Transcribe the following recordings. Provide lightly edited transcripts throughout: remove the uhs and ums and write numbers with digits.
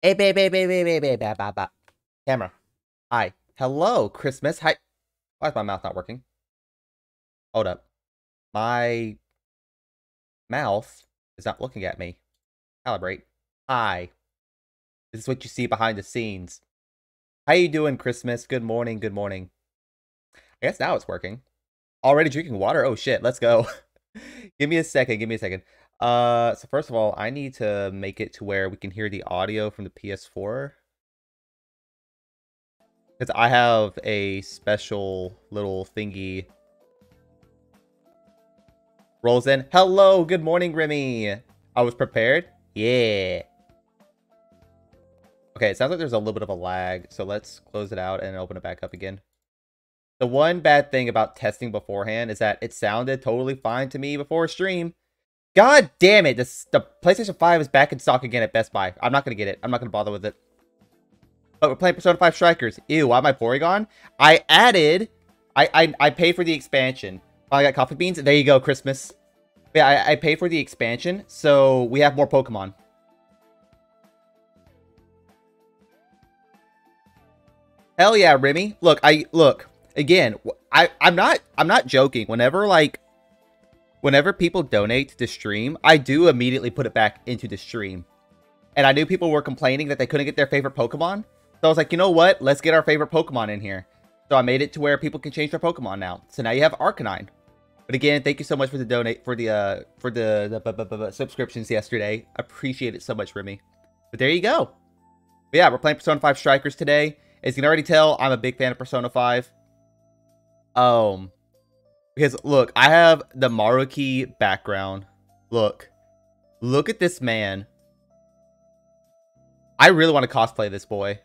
Hey, babe. Camera. Hi. Hello, Christmas. Hi. Why is my mouth not working? Hold up. My mouth is not looking at me. Calibrate. Hi. This is what you see behind the scenes. How you doing, Christmas? Good morning, good morning. I guess now it's working. Already drinking water? Oh, shit. Let's go. Give me a second. Give me a second. So first of all, I need to make it to where we can hear the audio from the PS4. Because I have a special little thingy. Rolls in. Hello, good morning, Remy. I was prepared. Yeah. Okay, it sounds like there's a little bit of a lag, so let's close it out and open it back up again. The one bad thing about testing beforehand is that it sounded totally fine to me before stream. God damn it, the PlayStation 5 is back in stock again at Best Buy. I'm not going to get it. I'm not going to bother with it. But we're playing Persona 5 Strikers. Ew, why am I Porygon? I added... I paid for the expansion. Oh, I got coffee beans. There you go, Christmas. Yeah, I paid for the expansion, so we have more Pokemon. Hell yeah, Remy. Look, again, I'm not joking. Whenever people donate to the stream, I do immediately put it back into the stream. And I knew people were complaining that they couldn't get their favorite Pokemon. So I was like, you know what? Let's get our favorite Pokemon in here. So I made it to where people can change their Pokemon now. So now you have Arcanine. But again, thank you so much for the subscriptions yesterday. Appreciate it so much, Remy. But there you go. But yeah, we're playing Persona 5 Strikers today. As you can already tell, I'm a big fan of Persona 5. Because look, I have the Maruki background. Look at this man. I really want to cosplay this boy.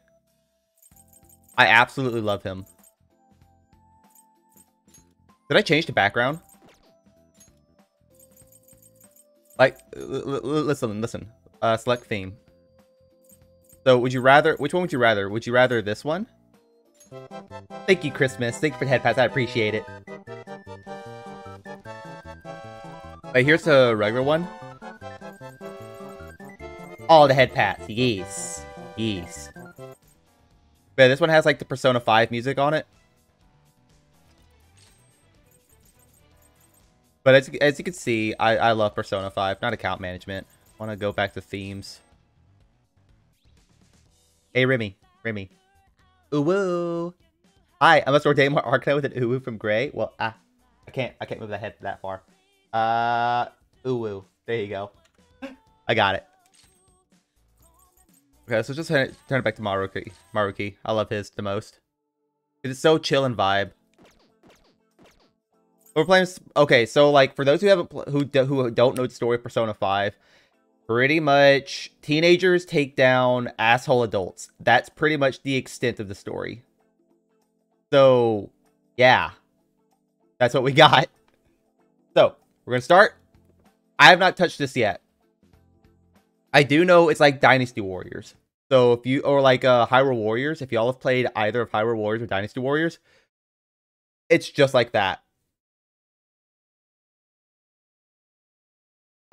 I absolutely love him. Did I change the background? Like, listen. Select theme. So, would you rather... Which one would you rather? Would you rather this one? Thank you, Christmas. Thank you for the head pats. I appreciate it. Wait, here's the regular one. Oh, the head pats. Yes. Yes. But this one has, like, the Persona 5 music on it. But as you can see, I love Persona 5, not account management. I want to go back to themes. Hey, Remy. Ooh-woo. Hi, I must ordain more Arcanine with an ooh-woo from Gray. Well, I can't move that head that far. Ooh-woo. There you go. I got it. Okay, so just turn it back to Maruki. I love his the most. It's so chill and vibe. We're playing. Okay, so like for those who haven't who don't know the story of Persona 5, pretty much teenagers take down asshole adults. That's pretty much the extent of the story. So, yeah, that's what we got. So we're gonna start. I have not touched this yet. I do know it's like Dynasty Warriors. So if you or like Hyrule Warriors, if y'all have played either of Hyrule Warriors or Dynasty Warriors, it's just like that.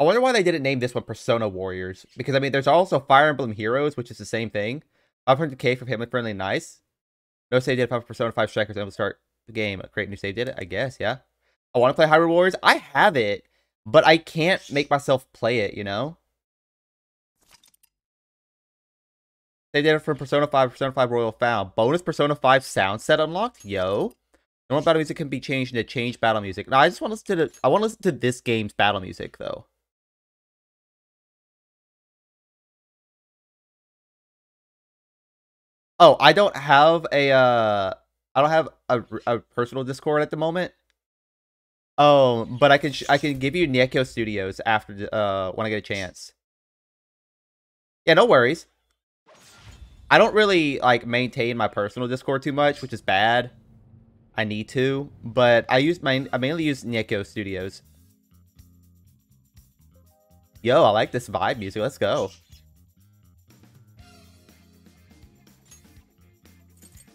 I wonder why they didn't name this one Persona Warriors. Because, I mean, there's also Fire Emblem Heroes, which is the same thing. 500k for family friendly, nice. No save data for Persona 5 Strikers, and we'll start the game. Create new save data, I guess, yeah. I want to play Hyrule Warriors. I have it, but I can't make myself play it, you know? Save data from Persona 5 Royal found. Bonus Persona 5 sound set unlocked? Yo. Normal battle music can be changed into change battle music. No, I just want to listen to I want to listen to this game's battle music, though. Oh, I don't have a personal Discord at the moment. Oh, but I can give you Niekko Studios after when I get a chance. Yeah, no worries. I don't really like maintain my personal Discord too much, which is bad. I need to, but I mainly use Niekko Studios. Yo, I like this vibe music. Let's go.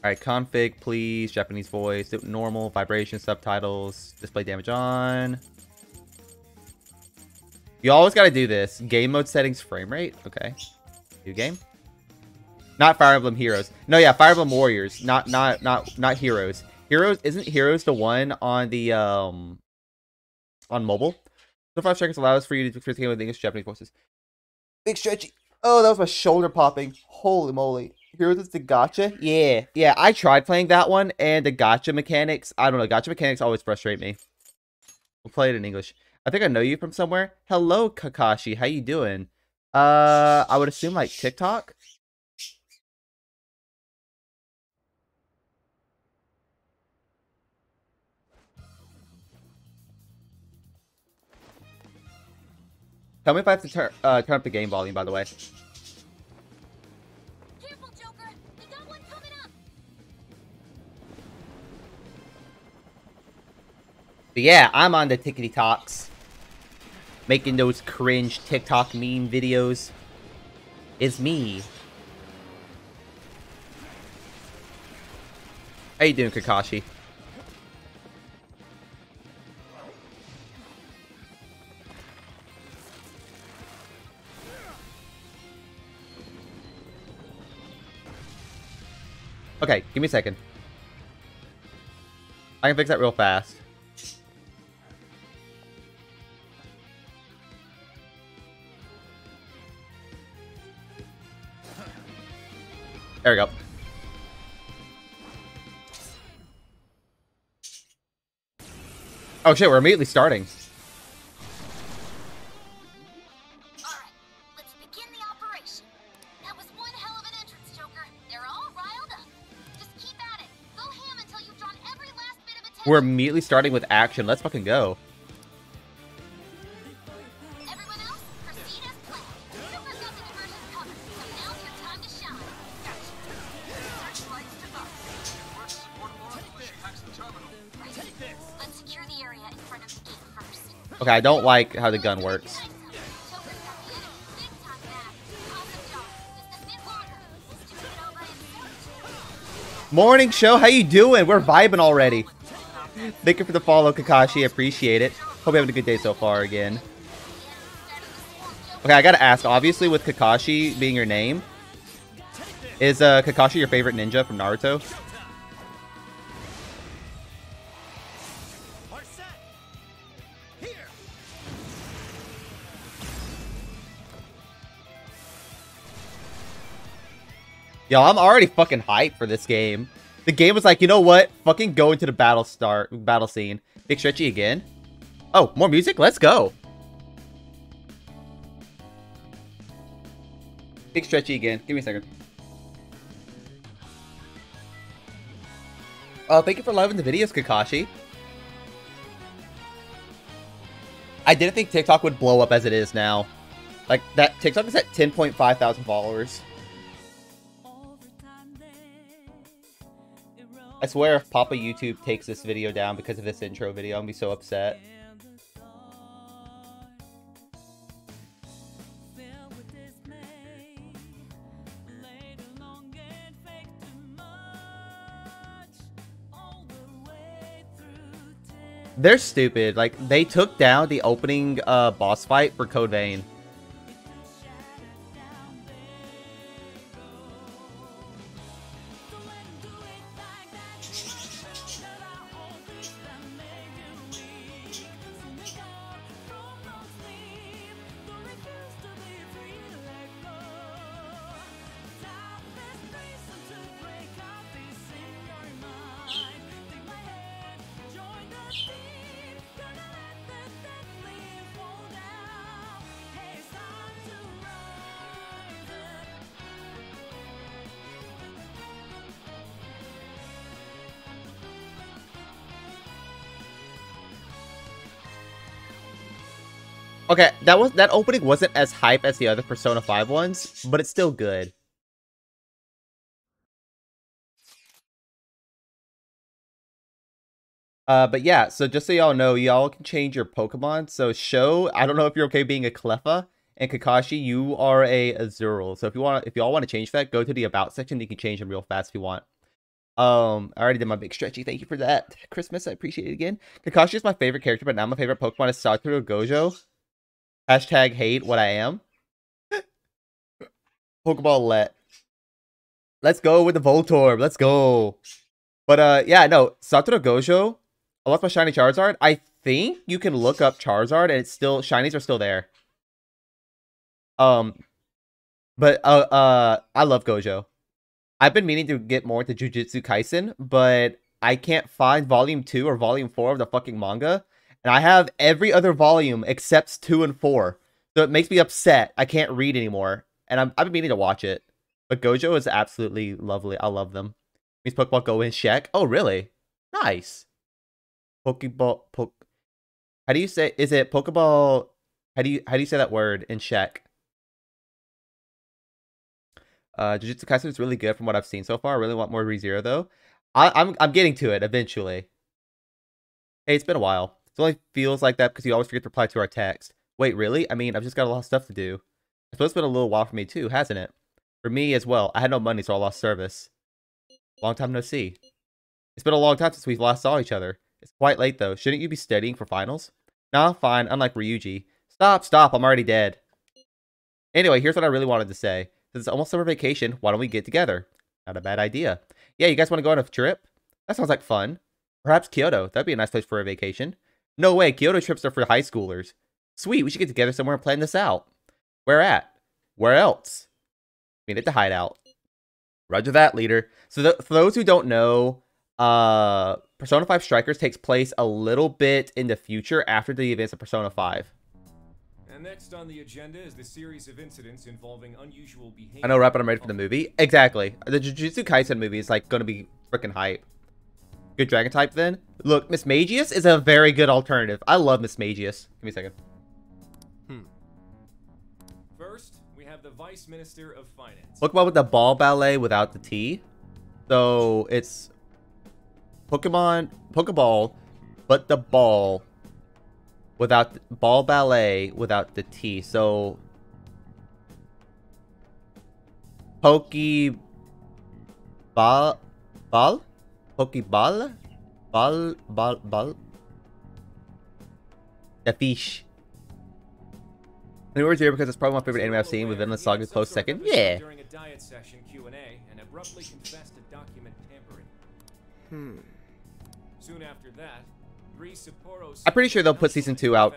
Alright, config, please. Japanese voice. Normal, vibration, subtitles. Display damage on. You always gotta do this. Game mode settings, frame rate. Okay. New game. Not Fire Emblem Heroes. No, yeah, Fire Emblem Warriors. Not Heroes. Heroes isn't Heroes the one on the on mobile? So 5 seconds allows for you to experience the game with English Japanese voices. Big stretchy. Oh, that was my shoulder popping. Holy moly. Heroes is the gacha? Yeah. Yeah, I tried playing that one, and the gacha mechanics, I don't know, gacha mechanics always frustrate me. We'll play it in English. I think I know you from somewhere. Hello, Kakashi. How you doing? I would assume like TikTok? Tell me if I have to turn up the game volume, by the way. Careful, Joker. We got one coming up. But yeah, I'm on the Tickety Talks. Making those cringe TikTok meme videos. It's me. How you doing, Kakashi? Okay, give me a second. I can fix that real fast. There we go. Oh shit, we're immediately starting. Alright, let's begin the operation. That was one hell of an entrance, Joker. They're all riled up. Just keep at it. Go ham until you've drawn every last bit of attention. We're immediately starting with action. Let's fucking go. Everyone else, proceed as planned. Joker's got the diversion covered, so now's your time to shine. Searchlights to us. We're supportable until she hacks the terminal. Let's secure the area in front of the gate first. Okay, I don't like how the gun works. Joker's got the enemy big time back. Awesome job. Just a bit longer. Let's do it all by himself. Morning show, how you doing? We're vibing already. Thank you for the follow, Kakashi. I appreciate it. Hope you're having a good day so far again. Okay, I gotta ask, obviously with Kakashi being your name, is Kakashi your favorite ninja from Naruto? Yo, I'm already fucking hyped for this game. The game was like, you know what? Fucking go into the battle scene. Big stretchy again. Oh, more music? Let's go. Big stretchy again. Give me a second. Oh, thank you for loving the videos, Kakashi. I didn't think TikTok would blow up as it is now. Like, that TikTok is at 10.5 thousand followers. I swear if Papa YouTube takes this video down because of this intro video, I'm gonna be so upset. They're stupid. Like, they took down the opening boss fight for Code Vein. Okay, that opening wasn't as hype as the other Persona 5 ones, but it's still good. But yeah, so just so y'all know, y'all can change your Pokemon. So Sho, I don't know if you're okay being a Cleffa, and Kakashi, you are a Azurill. So if y'all want to change that, go to the About section. You can change them real fast if you want. I already did my big stretchy. Thank you for that, Christmas. I appreciate it again. Kakashi is my favorite character, but now my favorite Pokemon is Satoru Gojo. Hashtag hate what I am. Pokeball let. Let's go with the Voltorb. Let's go. But yeah, no, Satoru Gojo. I lost my shiny Charizard. I think you can look up Charizard and it's still shinies are still there. But I love Gojo. I've been meaning to get more into Jujutsu Kaisen, but I can't find volume 2 or volume 4 of the fucking manga. And I have every other volume except 2 and 4. So it makes me upset. I can't read anymore. And I've been meaning to watch it. But Gojo is absolutely lovely. I love them. These Pokeball go in Shek. Oh, really? Nice. Pokeball. How do you say? Is it Pokeball? How do you say that word in Shek? Jujutsu Kaisen is really good from what I've seen so far. I really want more ReZero though. I'm getting to it eventually. Hey, it's been a while. It only feels like that because you always forget to reply to our text. Wait, really? I mean, I've just got a lot of stuff to do. I suppose it's been a little while for me too, hasn't it? For me as well. I had no money, so I lost service. Long time no see. It's been a long time since we last saw each other. It's quite late though. Shouldn't you be studying for finals? Nah, fine. Unlike Ryuji. Stop. I'm already dead. Anyway, here's what I really wanted to say. Since it's almost summer vacation, why don't we get together? Not a bad idea. Yeah, you guys want to go on a trip? That sounds like fun. Perhaps Kyoto. That'd be a nice place for a vacation. No way. Kyoto trips are for high schoolers. Sweet. We should get together somewhere and plan this out. Where at? Where else? Meet at the hideout. Roger that, leader. So for those who don't know, Persona 5 Strikers takes place a little bit in the future after the events of Persona 5. And next on the agenda is the series of incidents involving unusual behavior. I know, right, but I'm ready for the movie. Exactly. The Jujutsu Kaisen movie is like gonna be freaking hype. Good dragon type then. Look, Miss Magius is a very good alternative. I love Miss Magius. Give me a second. First, we have the Vice Minister of Finance. Pokemon with the ball ballet without the T. So it's Pokeball, but the ball without ball ballet without the T. So Pokeball, ball. The fish. The words here because it's probably my favorite anime I've seen with Vinland Saga close second. Yeah. During a diet session Q&A and abruptly confessed to document tampering. Soon after that, I'm pretty sure they'll put season 2 out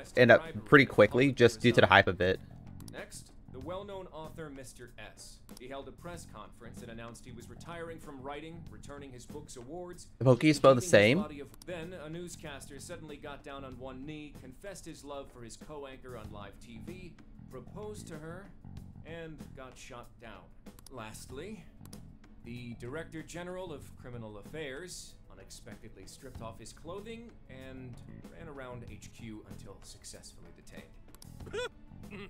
pretty quickly just due to the hype of it. Next, the well-known author Mr. S. He held a press conference and announced he was retiring from writing, returning his book's awards. The Poke is spelled the same. Then a newscaster suddenly got down on one knee, confessed his love for his co-anchor on live TV, proposed to her, and got shot down. Lastly, the Director General of Criminal Affairs unexpectedly stripped off his clothing and ran around HQ until successfully detained.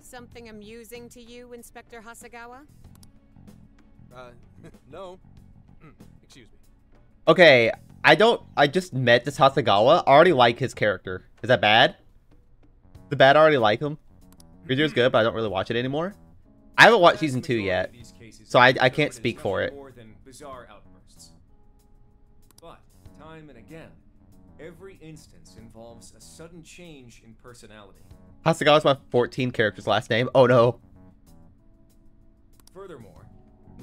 Something amusing to you, Inspector Hasagawa? No. Excuse me. Okay, I just met this Hasagawa. I already like his character. Is that bad? The bad I already like him. ReZero's good, but I don't really watch it anymore. I haven't watched season 2 yet, so I can't speak for it. But time and again, every instance involves a sudden change in personality. Hasagawa's my 14 character's last name. Oh no. Furthermore,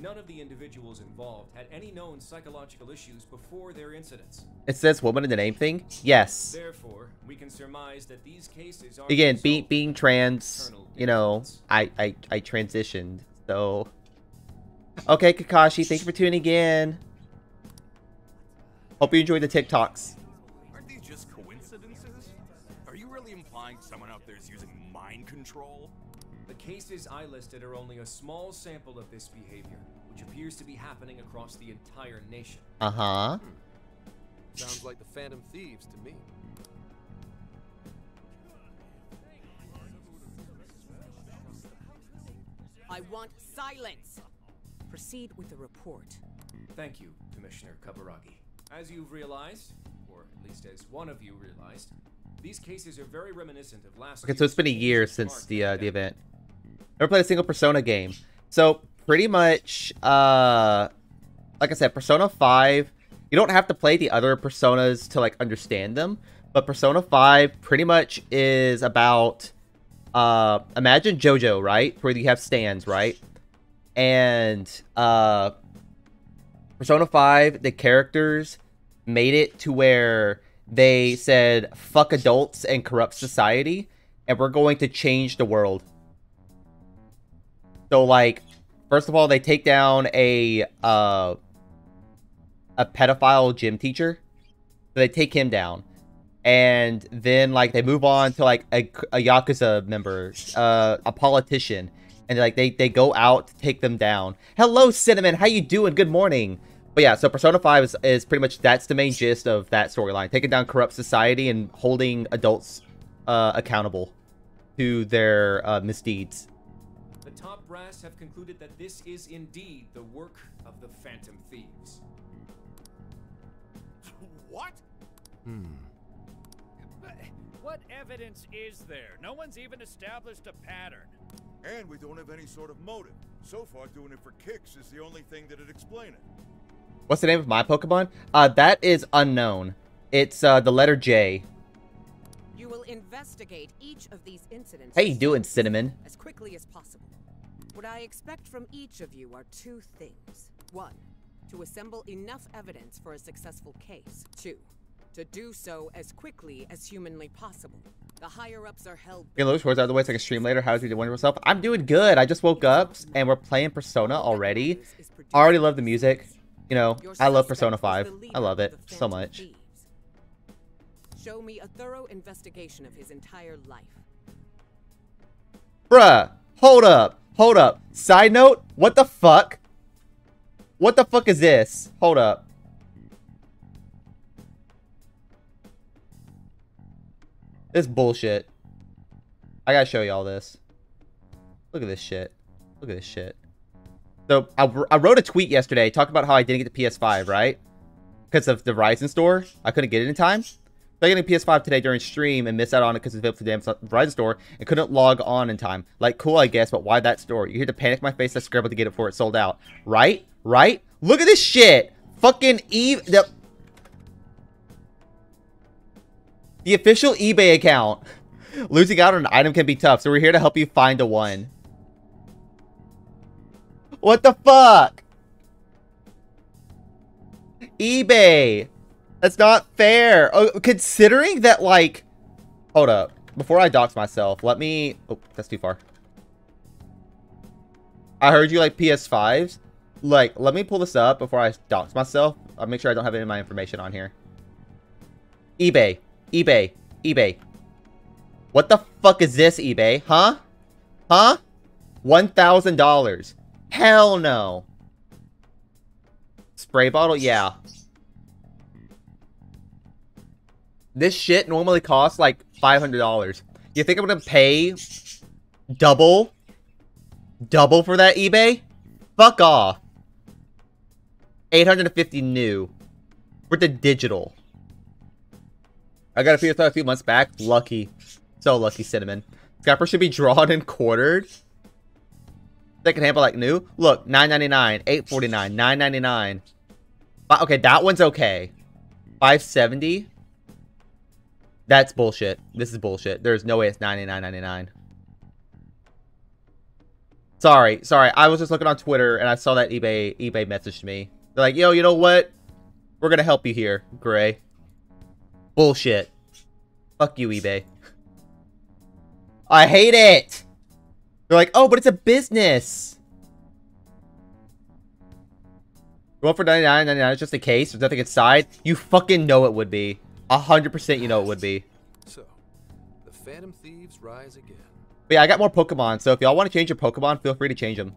none of the individuals involved had any known psychological issues before their incidents. It says woman in the name thing? Yes. Therefore, we can surmise that these cases are again, being trans, you know, I transitioned, so okay, Kakashi, thank you for tuning in. Hope you enjoyed the TikToks. Aren't these just coincidences? Are you really implying someone out there is using mind control? The cases I listed are only a small sample of this behavior, which appears to be happening across the entire nation. Uh-huh. Sounds like the Phantom Thieves to me. I want silence. Proceed with the report. Thank you, Commissioner Kaburagi. As you've realized, or at least as one of you realized, these cases are very reminiscent of last. Okay, so it's been a year since the event. Never played a single Persona game. So pretty much, like I said, Persona 5. You don't have to play the other Personas to like understand them, but Persona 5 pretty much is about imagine JoJo, right? Where you have stands, right? and Persona 5, the characters made it to where they said fuck adults and corrupt society, and we're going to change the world. So like, first of all, they take down a pedophile gym teacher. So they take him down. And then like they move on to like a Yakuza member, a politician, and like they go out to take them down. Hello, Cinnamon, how you doing? Good morning. But yeah, so Persona 5 is pretty much, that's the main gist of that storyline, taking down corrupt society and holding adults accountable to their misdeeds. The top brass have concluded that this is indeed the work of the Phantom Thieves. What? What evidence is there? No one's even established a pattern. And we don't have any sort of motive. So far, doing it for kicks is the only thing that'd explain it. What's the name of my Pokemon? That is unknown. It's the letter J. You will investigate each of these incidents. How you doing, Cinnamon? As quickly as possible. What I expect from each of you are two things. One, to assemble enough evidence for a successful case. Two, to do so as quickly as humanly possible. The higher-ups are held... Hey, Louis, where's the other way? It's like a stream later. How's you doing yourself? I'm doing good. I just woke up, and we're playing Persona already. I already love the music. You know, I love Persona 5. I love it so much. Show me a thorough investigation of his entire life. Bruh, hold up. Hold up. Side note, what the fuck? What the fuck is this? Hold up. This bullshit. I gotta show y'all this. Look at this shit. Look at this shit. So, I wrote a tweet yesterday talking about how I didn't get the PS5, right? Because of the Verizon store. I couldn't get it in time. So I got a PS5 today during stream and missed out on it because it's available for the damn Verizon store and couldn't log on in time. Like, cool, I guess, but why that store? You hear the panic in my face. I scrambled to get it before it sold out. Right? Right? Look at this shit. Fucking Eve... The official eBay account. Losing out on an item can be tough, so we're here to help you find a one. What the fuck? eBay. That's not fair. Oh, considering that, like... Hold up. Before I dox myself, let me... Oh, that's too far. I heard you like PS5s. Like, let me pull this up before I dox myself. I'll make sure I don't have any of my information on here. eBay. eBay. eBay. What the fuck is this, eBay? Huh? Huh? $1,000. Hell no. Spray bottle? Yeah. This shit normally costs like $500. You think I'm gonna pay double for that, eBay? Fuck off. 850 new. For the digital. I got a PS5 a few months back. Lucky. So lucky, Cinnamon. Scalper should be drawn and quartered. Second hand, but like new. Look, $9.99, $8.49, $9.99. Okay, that one's okay. $5.70. That's bullshit. This is bullshit. There's no way it's $99.99. Sorry. I was just looking on Twitter and I saw that eBay messaged me. They're like, yo, you know what? We're gonna help you here, Gray. Bullshit. Fuck you, eBay. I hate it. They're like, oh, but it's a business. Going for $99.99 is just a case. There's nothing inside. You fucking know it would be. 100% you know it would be. So, the Phantom Thieves rise again. But yeah, I got more Pokemon. So if y'all want to change your Pokemon, feel free to change them.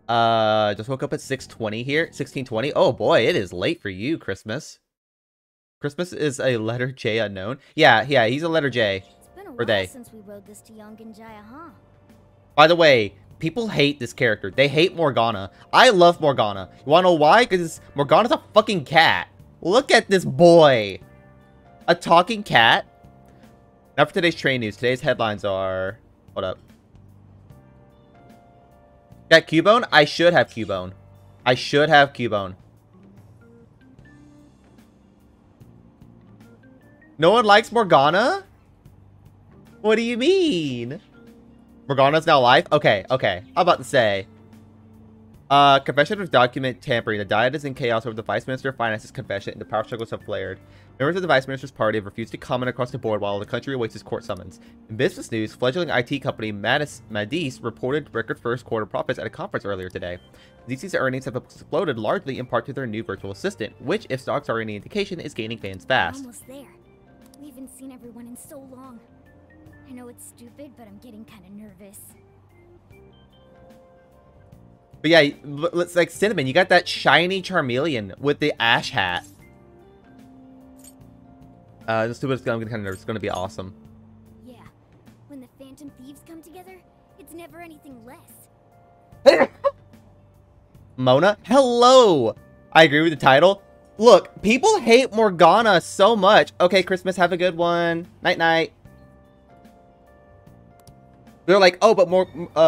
Just woke up at 6:20 here. 16:20. Oh boy, it is late for you, Christmas. Christmas is a letter J unknown. Yeah, he's a letter J. It's been a Or while they. since we rode this to Young and Jaya, huh? By the way, people hate this character. They hate Morgana. I love Morgana. You wanna know why? Because Morgana's a fucking cat. Look at this boy. A talking cat. Now for today's train news. Today's headlines are... Hold up. Got Cubone? I should have Cubone. I should have Cubone. No one likes Morgana? What do you mean? Morgana's now alive? Okay, okay. I'm about to say. Confession of document tampering. The Diet is in chaos over the Vice Minister of Finance's confession, and the power struggles have flared. Members of the Vice Minister's party have refused to comment across the board while the country awaits his court summons. In business news, fledgling IT company Madis reported record first quarter profits at a conference earlier today. DC's earnings have exploded largely in part to their new virtual assistant, which, if stocks are any indication, is gaining fans fast. Almost there. We haven't seen everyone in so long. I know it's stupid, but I'm getting kind of nervous. But yeah, it's like Cinnamon, you got that shiny Charmeleon with the ash hat. This stupid, I'm kind of nervous. It's going to be awesome. Yeah, when the Phantom Thieves come together, it's never anything less. Mona? Hello! I agree with the title. Look, people hate Morgana so much. Okay, Christmas, have a good one. Night-night. They're like, oh, but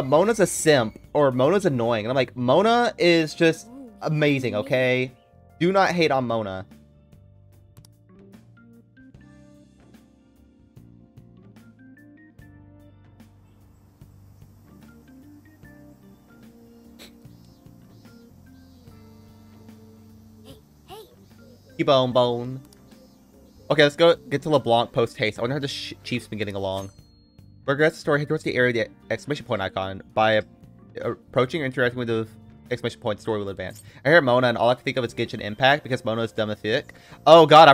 Mona's a simp, or Mona's annoying. And I'm like, Mona is just amazing, okay? Do not hate on Mona. Hey. Bone. Okay, let's go get to LeBlanc post-haste. I wonder how the Chief's been getting along. Regrets the story, head towards the area of the exclamation point icon. By approaching or interacting with the exclamation point, the story will advance. I hear Mona, and all I can think of is Genshin Impact, because Mona is dumb as thick. Oh god, I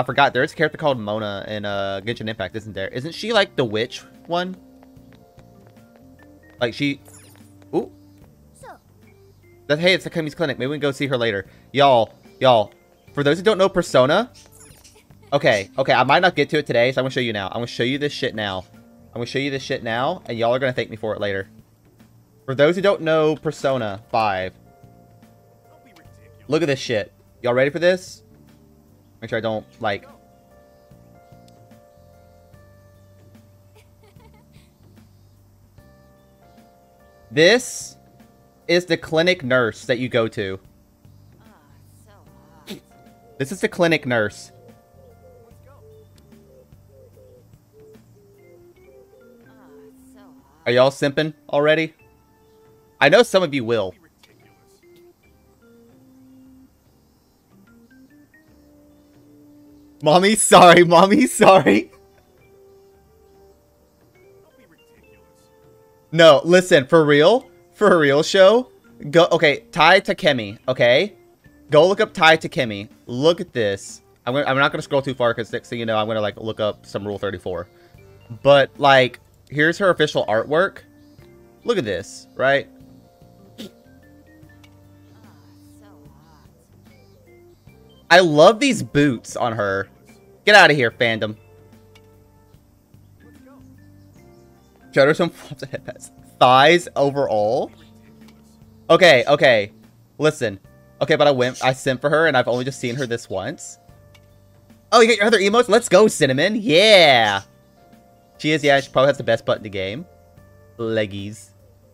forgot. There's a character called Mona in Genshin Impact, isn't there? Isn't she like the witch one? Like she... Ooh. So. Hey, it's Takemi's clinic. Maybe we can go see her later. Y'all, for those who don't know Persona... Okay, I might not get to it today, so I'm gonna show you now. I'm gonna show you this shit now. And y'all are gonna thank me for it later. For those who don't know Persona 5, look at this shit. Y'all ready for this? Make sure I don't, like... This is the clinic nurse that you go to. This is the clinic nurse. Are y'all simping already? I know some of you will. Mommy, sorry. No, listen, for real show. Go, okay, Tai Takemi, okay? Go look up Tai Takemi. Look at this. I'm not gonna scroll too far because next thing you know, I'm gonna like look up some Rule 34. But like, here's her official artwork. Look at this, right? I love these boots on her. Get out of here, fandom. Shutter some flops and headpats. Thighs overall? Okay. Listen. Okay, but I simp for her and I've only just seen her this once. Oh, you get your other emotes? Let's go, Cinnamon. Yeah. She probably has the best butt in the game. Leggies.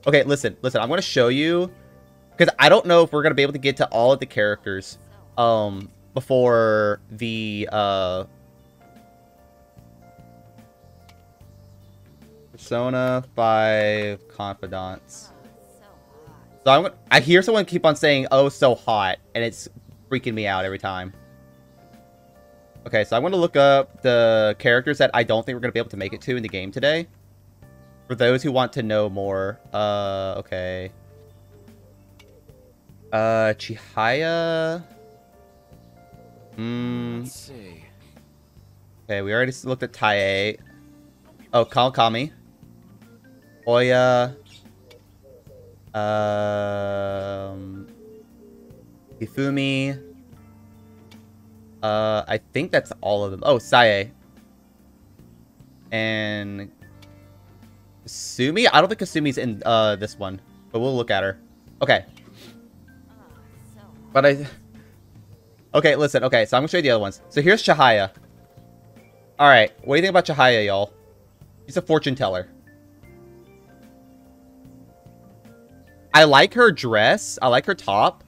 Okay, listen. I'm going to show you. Because I don't know if we're going to be able to get to all of the characters. Before the, Persona 5 Confidants. So I hear someone keep on saying, oh, so hot. And it's freaking me out every time. Okay, so I'm going to look up the characters that I don't think we're going to be able to make it to in the game today. For those who want to know more. Okay. Chihaya. Let's see. Okay, we already looked at Tae. Oh, Kami. Oya. Hifumi. I think that's all of them. Oh, Sae. And Kasumi? I don't think Kasumi's in this one, but we'll look at her. Okay. But okay, listen. Okay, so I'm gonna show you the other ones. So here's Chihaya. Alright, what do you think about Chihaya, y'all? She's a fortune teller. I like her dress. I like her top.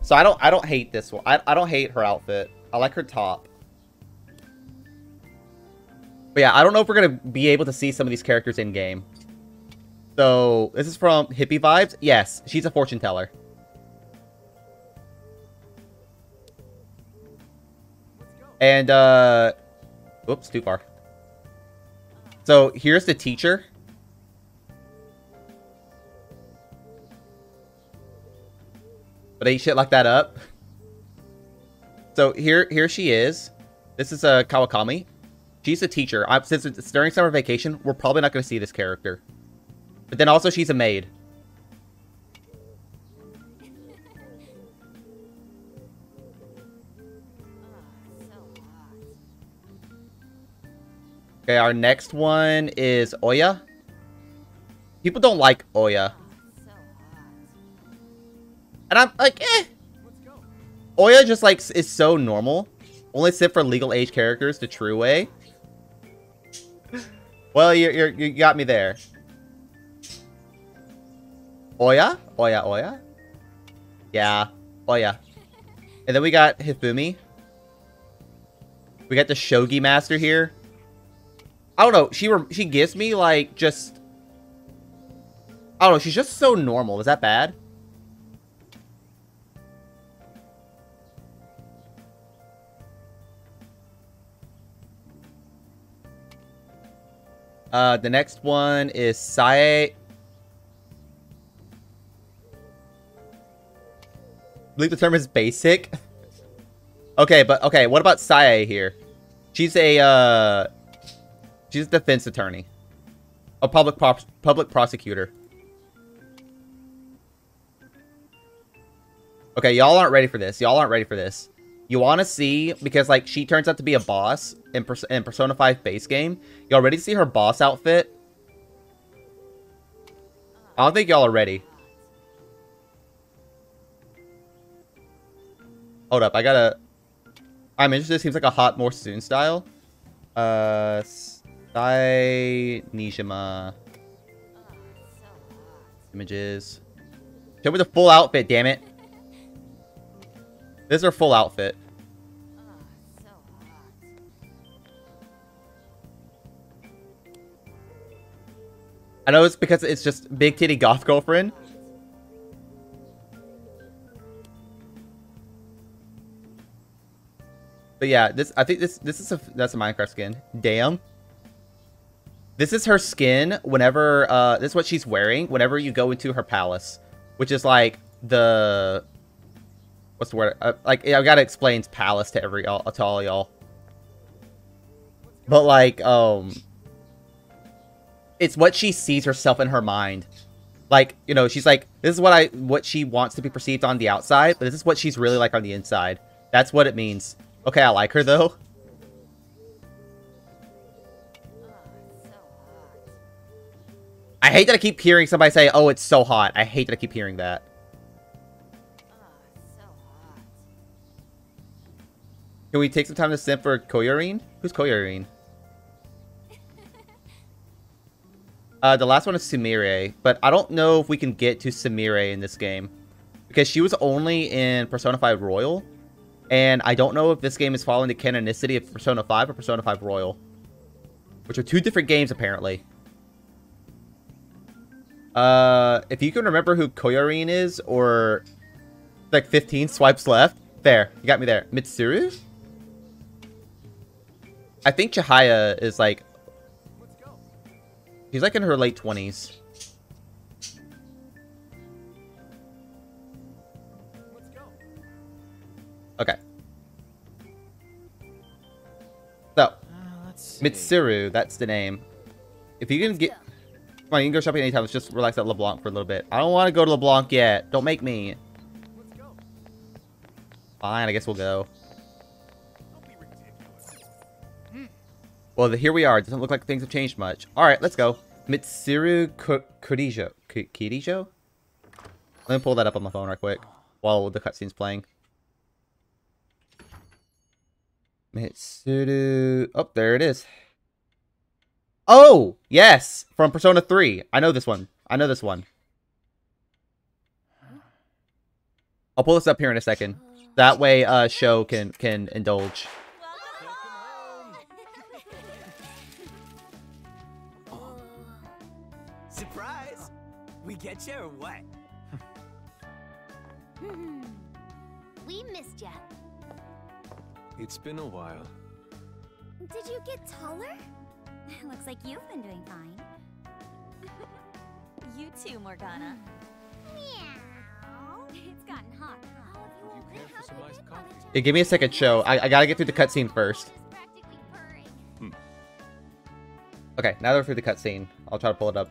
So I don't hate this one. I don't hate her outfit. I like her top. But But yeah, I don't know if we're gonna be able to see some of these characters in game. So this is from Hippie Vibes. Yes, she's a fortune teller. And whoops, too far. So here's the teacher. But ain't shit like that up. So here she is. This is Kawakami. She's a teacher. Since it's during summer vacation, we're probably not going to see this character. But then also she's a maid. Okay, our next one is Oya. People don't like Oya. And I'm like, eh. Oya just like is so normal. Only except for legal age characters, the true way. Well, you got me there. Oya? Oya? Yeah, Oya. And then we got Hifumi. We got the Shogi Master here. I don't know. She gives me like just. I don't know. She's just so normal. Is that bad? The next one is Sae. I believe the term is basic. Okay, but okay, what about Sae here? She's a defense attorney. A public prosecutor. Okay, y'all aren't ready for this. Y'all aren't ready for this. You want to see, because like she turns out to be a boss in Persona 5 base game. Y'all ready to see her boss outfit? I don't think y'all are ready. Hold up, I'm interested. Seems like a hot more soon style. Sai Nijima. Images. Show me the full outfit, damn it. This is her full outfit. I know it's because it's just big titty goth girlfriend. But yeah, I think that's a Minecraft skin. Damn. This is her skin whenever this is what she's wearing whenever you go into her palace, which is like the what's the word? Like I gotta explain palace to all y'all. But like it's what she sees herself in her mind. Like, you know, she's like, this is what she wants to be perceived on the outside, but this is what she's really like on the inside. That's what it means. Okay, I like her though. I hate that I keep hearing somebody say, oh, it's so hot. I hate that I keep hearing that. Can we take some time to simp for Koyorine? Who's Koyorine? The last one is Sumire, but I don't know if we can get to Sumire in this game. Because she was only in Persona 5 Royal. And I don't know if this game is following the canonicity of Persona 5 or Persona 5 Royal. Which are two different games, apparently. If you can remember who Koyorine is, or like 15 swipes left. There, you got me there. Mitsuru? I think Chihaya is like... She's like in her late 20s. Okay. So, Mitsuru, that's the name. If you can get... Come on, you can go shopping anytime. Let's just relax at LeBlanc for a little bit. I don't want to go to LeBlanc yet. Don't make me. Fine, I guess we'll go. Well, here we are. It doesn't look like things have changed much. Alright, let's go. Mitsuru Kirijo. Kirijo? Let me pull that up on my phone right quick while the cutscene's playing. Mitsuru... Oh, there it is. Oh! Yes! From Persona 3. I know this one. I know this one. I'll pull this up here in a second. That way, Sho can indulge. Surprise! We get you or what? We missed ya. It's been a while. Did you get taller? Looks like you've been doing fine. You too, Morgana. Meow. It's gotten hot. How have you all been? For some iced coffee? Yeah, give me a second, show. I gotta get through the cutscene first. Okay, now that we're through the cutscene, I'll try to pull it up.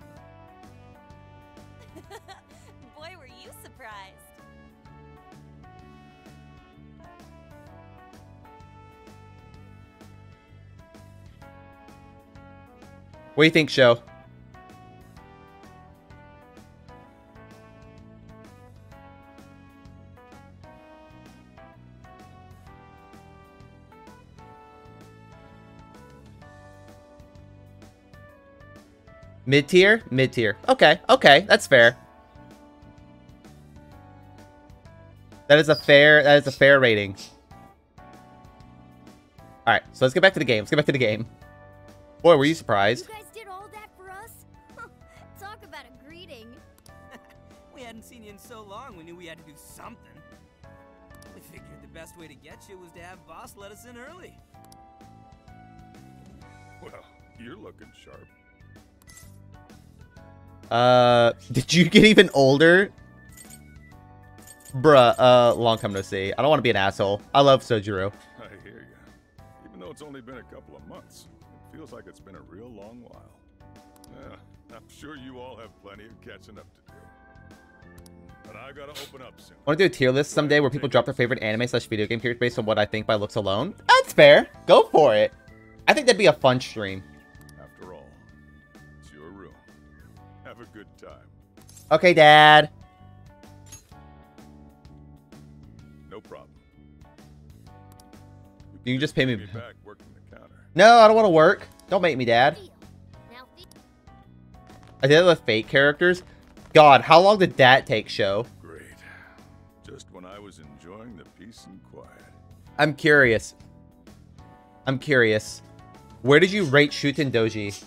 Boy, were you surprised. What do you think, show? Mid-tier? Mid-tier. Okay, okay, that's fair. That is a fair rating. Alright, so let's get back to the game. Let's get back to the game. Boy, were you surprised? You guys did all that for us? Talk about a greeting. We hadn't seen you in so long, we knew we had to do something. We figured the best way to get you was to have Boss let us in early. Well, you're looking sharp. Did you get even older? Bruh, long time no see. I don't want to be an asshole. I love Sojiro. I hear you. Even though it's only been a couple of months, it feels like it's been a real long while. Yeah, I'm sure you all have plenty of catching up to do. But I gotta open up soon. Want to do a tier list someday where people drop their favorite anime/video game characters based on what I think by looks alone? That's fair. Go for it. I think that'd be a fun stream. After all, it's your room. Have a good time. Okay, Dad. No problem. You can just pay me. Back working the counter. No, I don't want to work. Don't make me, Dad. I did it with fake characters. God, how long did that take, show? Great. Just when I was enjoying the peace and quiet. I'm curious. Where did you rate Shuten Doji?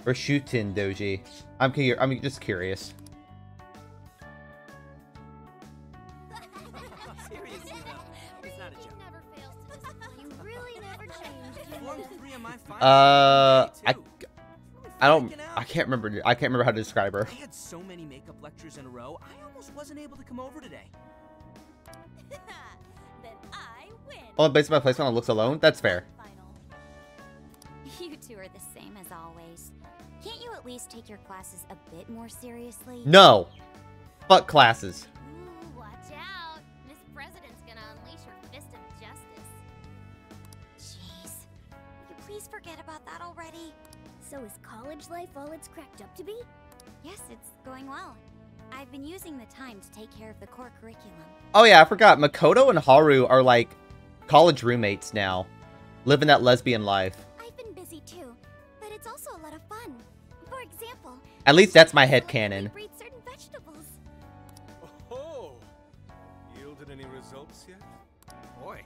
Or Shuten Doji? I'm just curious. Seriously though, it's not a joke. Never fails to disappoint. You really never change. Formed 3 of my finals today, too. I can't remember how to describe her. I had so many makeup lectures in a row, I almost wasn't able to come over today. Then I win. Only based on my placement on looks alone? That's fair. You two are the same as always. Can't you at least take your classes a bit more seriously? No. Fuck classes. Ooh, watch out. Miss President's gonna unleash her fist of justice. Jeez. Will you please forget about that already? So is college life all it's cracked up to be? Yes, it's going well. I've been using the time to take care of the core curriculum. Oh yeah, I forgot. Makoto and Haru are like college roommates now. Living that lesbian life. I've been busy too, but it's also a lot of fun. For example, At least that's my headcanon. breed certain vegetables. Oh, yielded any results yet? Boy,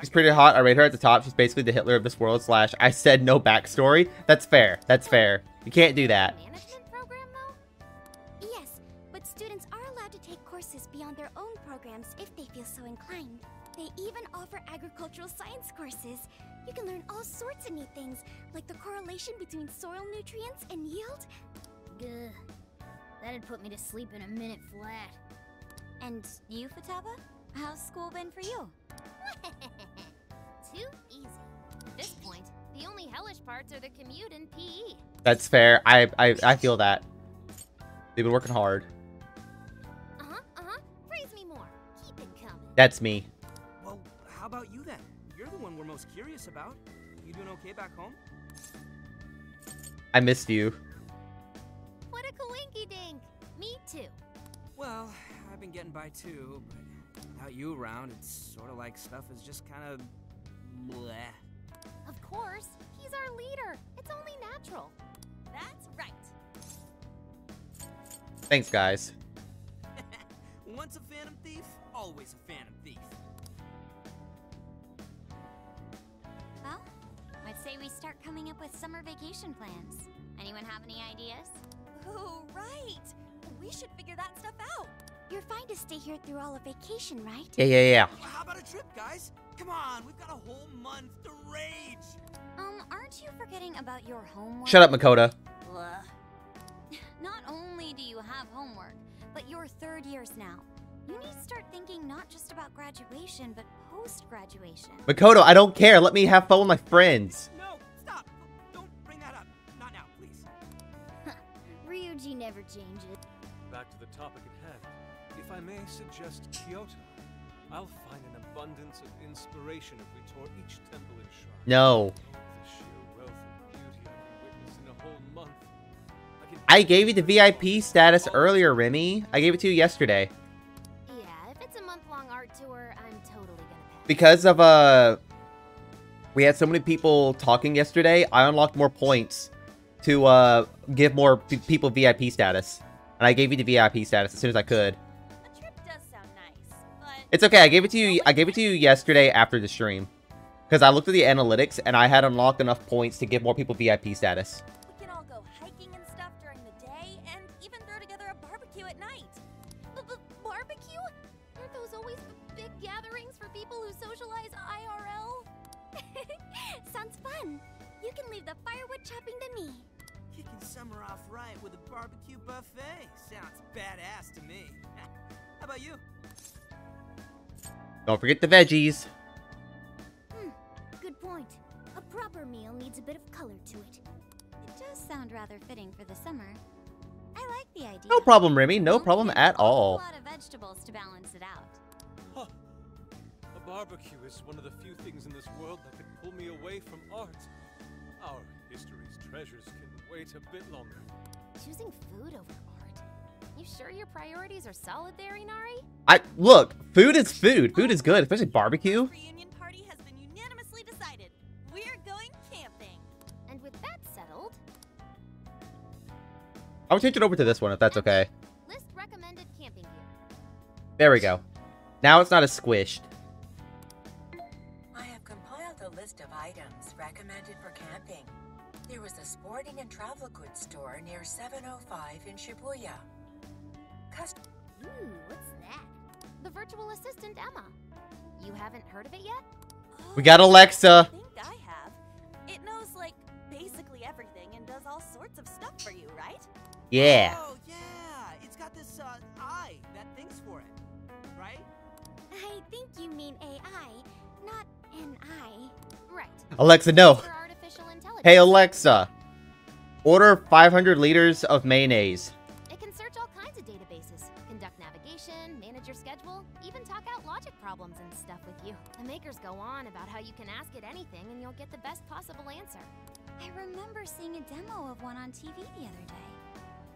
She's pretty hot. I rate her at the top. She's basically the Hitler of this world / I said no backstory. That's fair. That's fair. You can't do that. Management program though? Yes, but students are allowed to take courses beyond their own programs if they feel so inclined. They even offer agricultural science courses. You can learn all sorts of neat things, like the correlation between soil nutrients and yield. Gah. That'd put me to sleep in a minute flat. And you, Futaba? How's school been for you? Too easy. At this point, the only hellish parts are the commute and PE. That's fair. I feel that. They've been working hard. Praise me more. Keep it coming. That's me. well, how about you then? You're the one we're most curious about. You doing okay back home? I missed you. What a coinky dink. Me too. Well, I've been getting by too, but without you around, it's sort of like stuff is just kind of bleh. Of course. He's our leader. It's only natural. That's right. Thanks, guys. Once a phantom thief, always a phantom thief. Well, I'd say we start coming up with summer vacation plans? Anyone have any ideas? Oh, right. We should figure that stuff out. You're fine to stay here through all of vacation, right? Yeah. How about a trip, guys? Come on, we've got a whole month to rage. Aren't you forgetting about your homework? Shut up, Makoto. Ugh. Not only do you have homework, but you're third years now. You need to start thinking not just about graduation, but post-graduation. Makoto, I don't care. Let me have fun with my friends. No, stop. Don't bring that up. Not now, please. Ryuji never changes. Back to the topic at hand. If I may suggest Kyoto, I'll find an abundance of inspiration if we tour each temple and shrine. No. The sheer wealth of beauty I can witness in a whole month. I gave you the VIP status earlier, Remy. I gave it to you yesterday. Yeah, if it's a month-long art tour, I'm totally gonna pay. Because of, we had so many people talking yesterday, I unlocked more points to, give more people VIP status. And I gave you the VIP status as soon as I could. A trip does sound nice, but... It's okay, I gave it to you yesterday after the stream. Because I looked at the analytics, and I had unlocked enough points to give more people VIP status. We can all go hiking and stuff during the day, and even throw together a barbecue at night. Barbecue? Aren't those always big gatherings for people who socialize IRL? Sounds fun. You can leave the firewood chopping to me. Kicking summer off right with a barbecue buffet. Sounds badass to me. How about you? Don't forget the veggies. Good point. A proper meal needs a bit of color to it. It does sound rather fitting for the summer. I like the idea. No problem, Remy. No problem at all. A lot of vegetables to balance it out. Huh. A barbecue is one of the few things in this world that could pull me away from art. Our history's treasures can wait a bit longer. Choosing food over art. You sure your priorities are solid there, Inari? Look, food is food. Food is good, especially barbecue. Reunion party has been unanimously decided. We're going camping. And with that settled, I'll change it over to this one if that's okay. list recommended camping gear. There we go. Now it's not as squished. I have compiled a list of items recommended for camping. There was a sporting and travel goods store near 705 in Shibuya. Ooh, what's that? The virtual assistant Emma. You haven't heard of it yet? We got Alexa. I think I have. It knows, like, basically everything and does all sorts of stuff for you, right? Yeah. Oh, yeah. It's got this, eye that thinks for it. Right? I think you mean AI, not an eye. Right. Alexa, no. For artificial intelligence. Hey, Alexa. Order 500 liters of mayonnaise. It can search all kinds of databases, conduct navigation, manage your schedule, even talk out logic problems and stuff with you. The makers go on about how you can ask it anything and you'll get the best possible answer. I remember seeing a demo of one on TV the other day.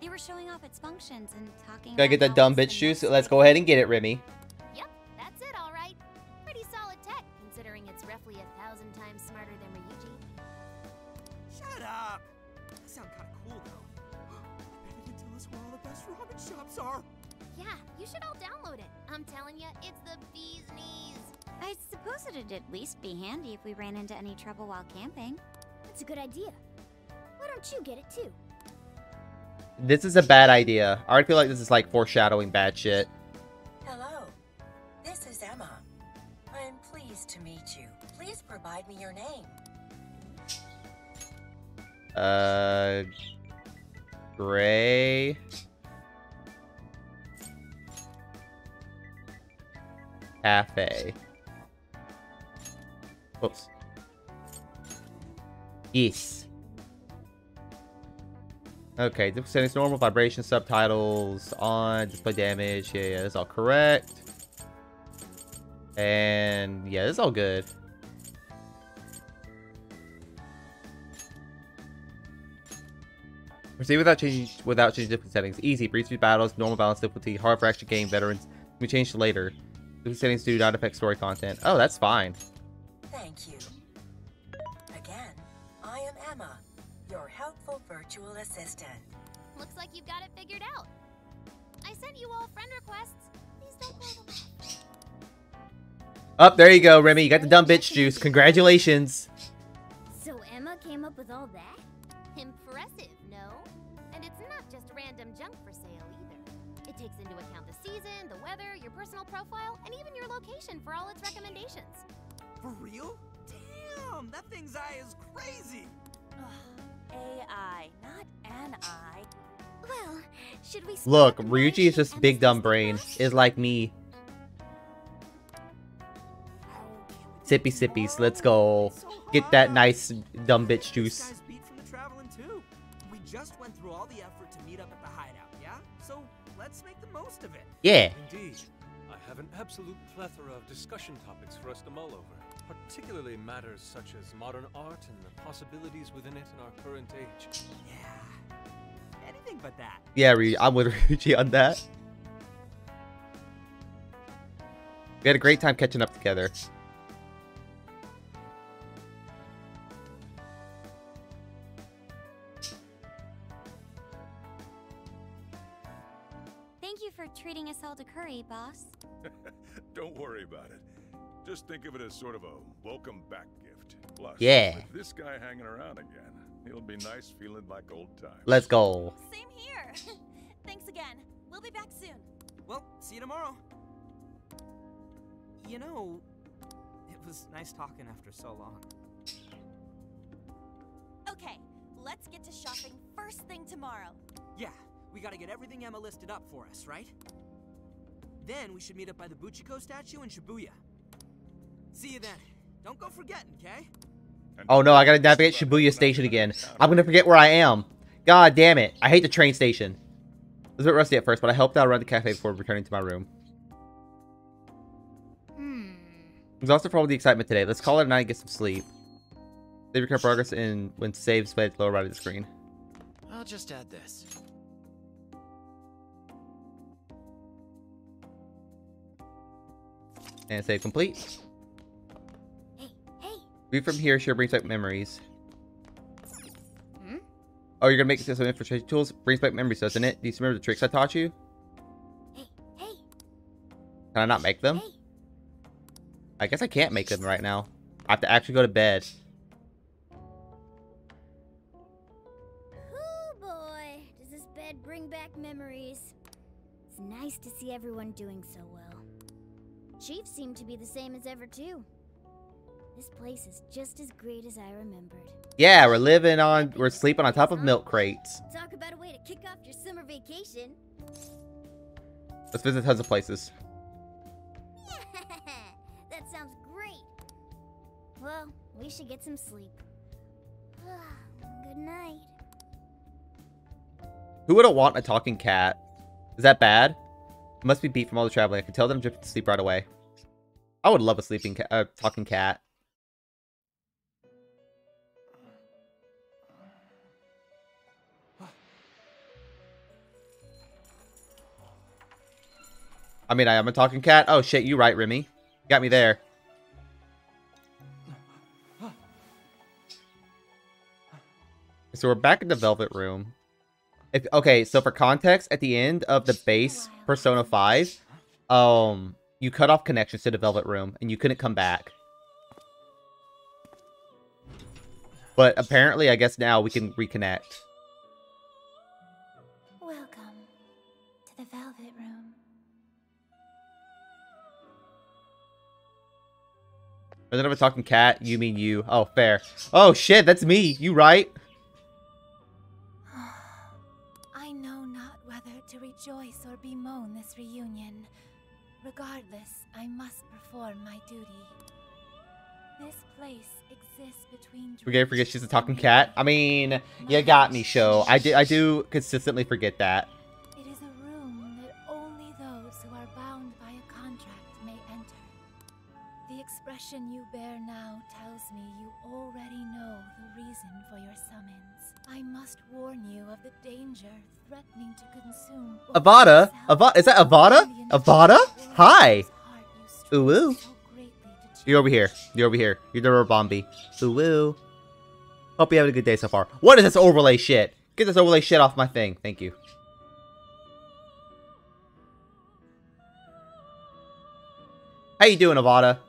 They were showing off its functions and talking Gotta get about that dumb how it's bitch the juice. next Let's big go ahead and get it, Remy. Yep, that's it, all right. Pretty solid tech, considering it's roughly 1,000 times smarter than Ryuji. Shut up. That sounds kind of cool, though. I bet it can tell us where all the best ramen shops are. Yeah, you should all download it. I'm telling you, it's the bee's knees. I suppose it'd at least be handy if we ran into any trouble while camping. That's a good idea. Why don't you get it too? This is a bad idea. I already feel like this is like foreshadowing bad shit. Hello, this is Emma. I am pleased to meet you. Please provide me your name. Gray. Cafe. Whoops. Yes. Okay, different settings, normal vibration, subtitles on, display damage. Yeah, that's all correct. And yeah, that's all good. Proceed without changing different settings. Easy, brief speed battles, normal balance difficulty, hard for action game, veterans. We change later. Different settings do not affect story content. Oh, that's fine. Thank you. Again, I am Emma, your helpful virtual assistant. Looks like you've got it figured out. I sent you all friend requests. Please don't blow them up. Up, there you go, Remy. You got the dumb bitch juice. Congratulations. So Emma came up with all that? Impressive, no? And it's not just random junk for sale either. It takes into account the season, the weather, your personal profile, and even your location for all its recommendations. For real? Damn, that thing's eye is crazy. AI, not an eye. Well, should we Look, Ryuji is just big dumb brain. Is like me. Sippy sippies, let's go. Get that nice dumb bitch juice. This guy's beat from the traveling too. We just went through all the effort to meet up at the hideout, yeah? So let's make the most of it. Yeah. Indeed. I have an absolute plethora of discussion topics for us to mull over, particularly matters such as modern art and the possibilities within it in our current age. Yeah. Anything but that. Yeah, I'm with Ryuji on that. We had a great time catching up together. Thank you for treating us all to curry, boss. Don't worry about it. Just think of it as sort of a welcome back gift. Plus, Yeah. with this guy hanging around again, it'll be nice feeling like old times. Let's go. Same here. Thanks again. We'll be back soon. Well, see you tomorrow. You know, it was nice talking after so long. Okay, let's get to shopping first thing tomorrow. Yeah, we gotta get everything Emma listed up for us, right? Then we should meet up by the Buchiko statue in Shibuya. See you then. Don't go forgetting, okay? Oh no, I gotta navigate Shibuya Station again. I'm gonna forget where I am. God damn it. I hate the train station. I was a bit rusty at first, but I helped out around the cafe before returning to my room. I'm exhausted for all the excitement today. Let's call it a night and get some sleep. Save your current progress in when saves fed lower right of the screen. I'll just add this. And save complete. Hey. View from here sure brings back memories. Hmm? Oh, you're gonna make some infiltration tools? Brings back memories, doesn't it? Do you remember the tricks I taught you? Hey. Can I not make them? Hey. I guess I can't make them right now. I have to actually go to bed. Oh boy, does this bed bring back memories. It's nice to see everyone doing so well. Chief seemed to be the same as ever too. This place is just as great as I remembered. Yeah, we're sleeping on top of milk crates. Talk about a way to kick off your summer vacation. Let's visit tons of places. That sounds great. Well, we should get some sleep. Good night. Who wouldn't want a talking cat? Is that bad? It must be beat from all the traveling. I can tell them to sleep right away. I would love a sleeping talking cat. I mean, I am a talking cat. Oh shit, you right, Remy. Got me there. So we're back in the Velvet Room. Okay, so for context, at the end of the base Persona 5, you cut off connections to the Velvet Room, and you couldn't come back. But apparently, I guess now we can reconnect. Welcome to the Velvet Room. Instead of a talking cat, you mean you. Oh, fair. Oh, shit, that's me. You right? I know not whether to rejoice or bemoan this reunion. Regardless, I must perform my duty. This place exists between... We gotta forget she's a talking cat. I mean, you got me, show. I do consistently forget that. It is a room that only those who are bound by a contract may enter. The expression you bear now tells me you already know the reason for your summons. I must warn you of the danger threatening to consume... Avada? Is that Avada? Avada? Hi! Ooh woo. You're over here. You're over here. You're the Robombi. Ooh woo. Hope you having a good day so far. What is this overlay shit? Get this overlay shit off my thing. Thank you. How you doing, Avada?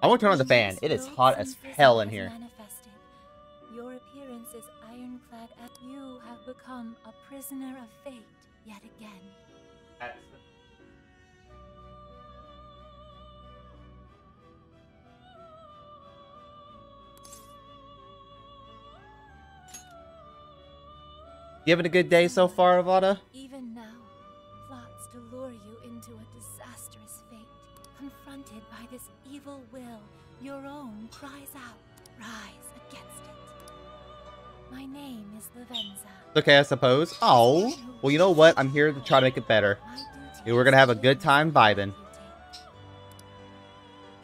I want to turn on the fan. It is hot as hell in here. Manifested. Your appearance is ironclad, and you have become a prisoner of fate yet again. You having a good day so far, Avada? Even now, plots to lure you into a disastrous fate. Confronted by this evil will, your own cries out, rise against it. My name is Lavenza. Okay, I suppose. Oh, well, you know what? I'm here to try to make it better. We're gonna have a good time vibing.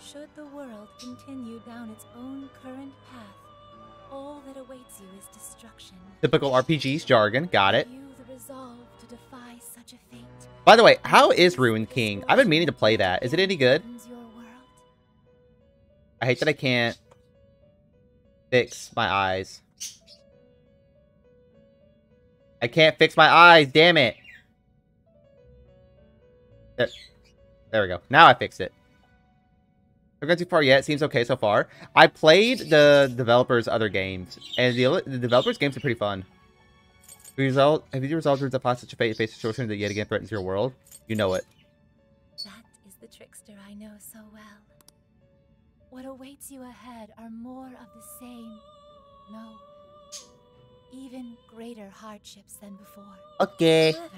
Should the world continue down its own current path, all that awaits you is destruction. Typical RPG's jargon. Got it. You the resolve to defy such a fate. By the way, how is Ruined King? I've been meaning to play that. Is it any good? I hate that I can't fix my eyes. I can't fix my eyes, damn it. There we go. Now I fixed it. I've gone too far yet. Seems okay so far. I played the developers' other games, and the developers' games are pretty fun. Have you resolved to defy such a fate face situation that yet again threatens your world? You know it. That is the trickster I know so well. What awaits you ahead are more of the same. No, even greater hardships than before. Okay. However,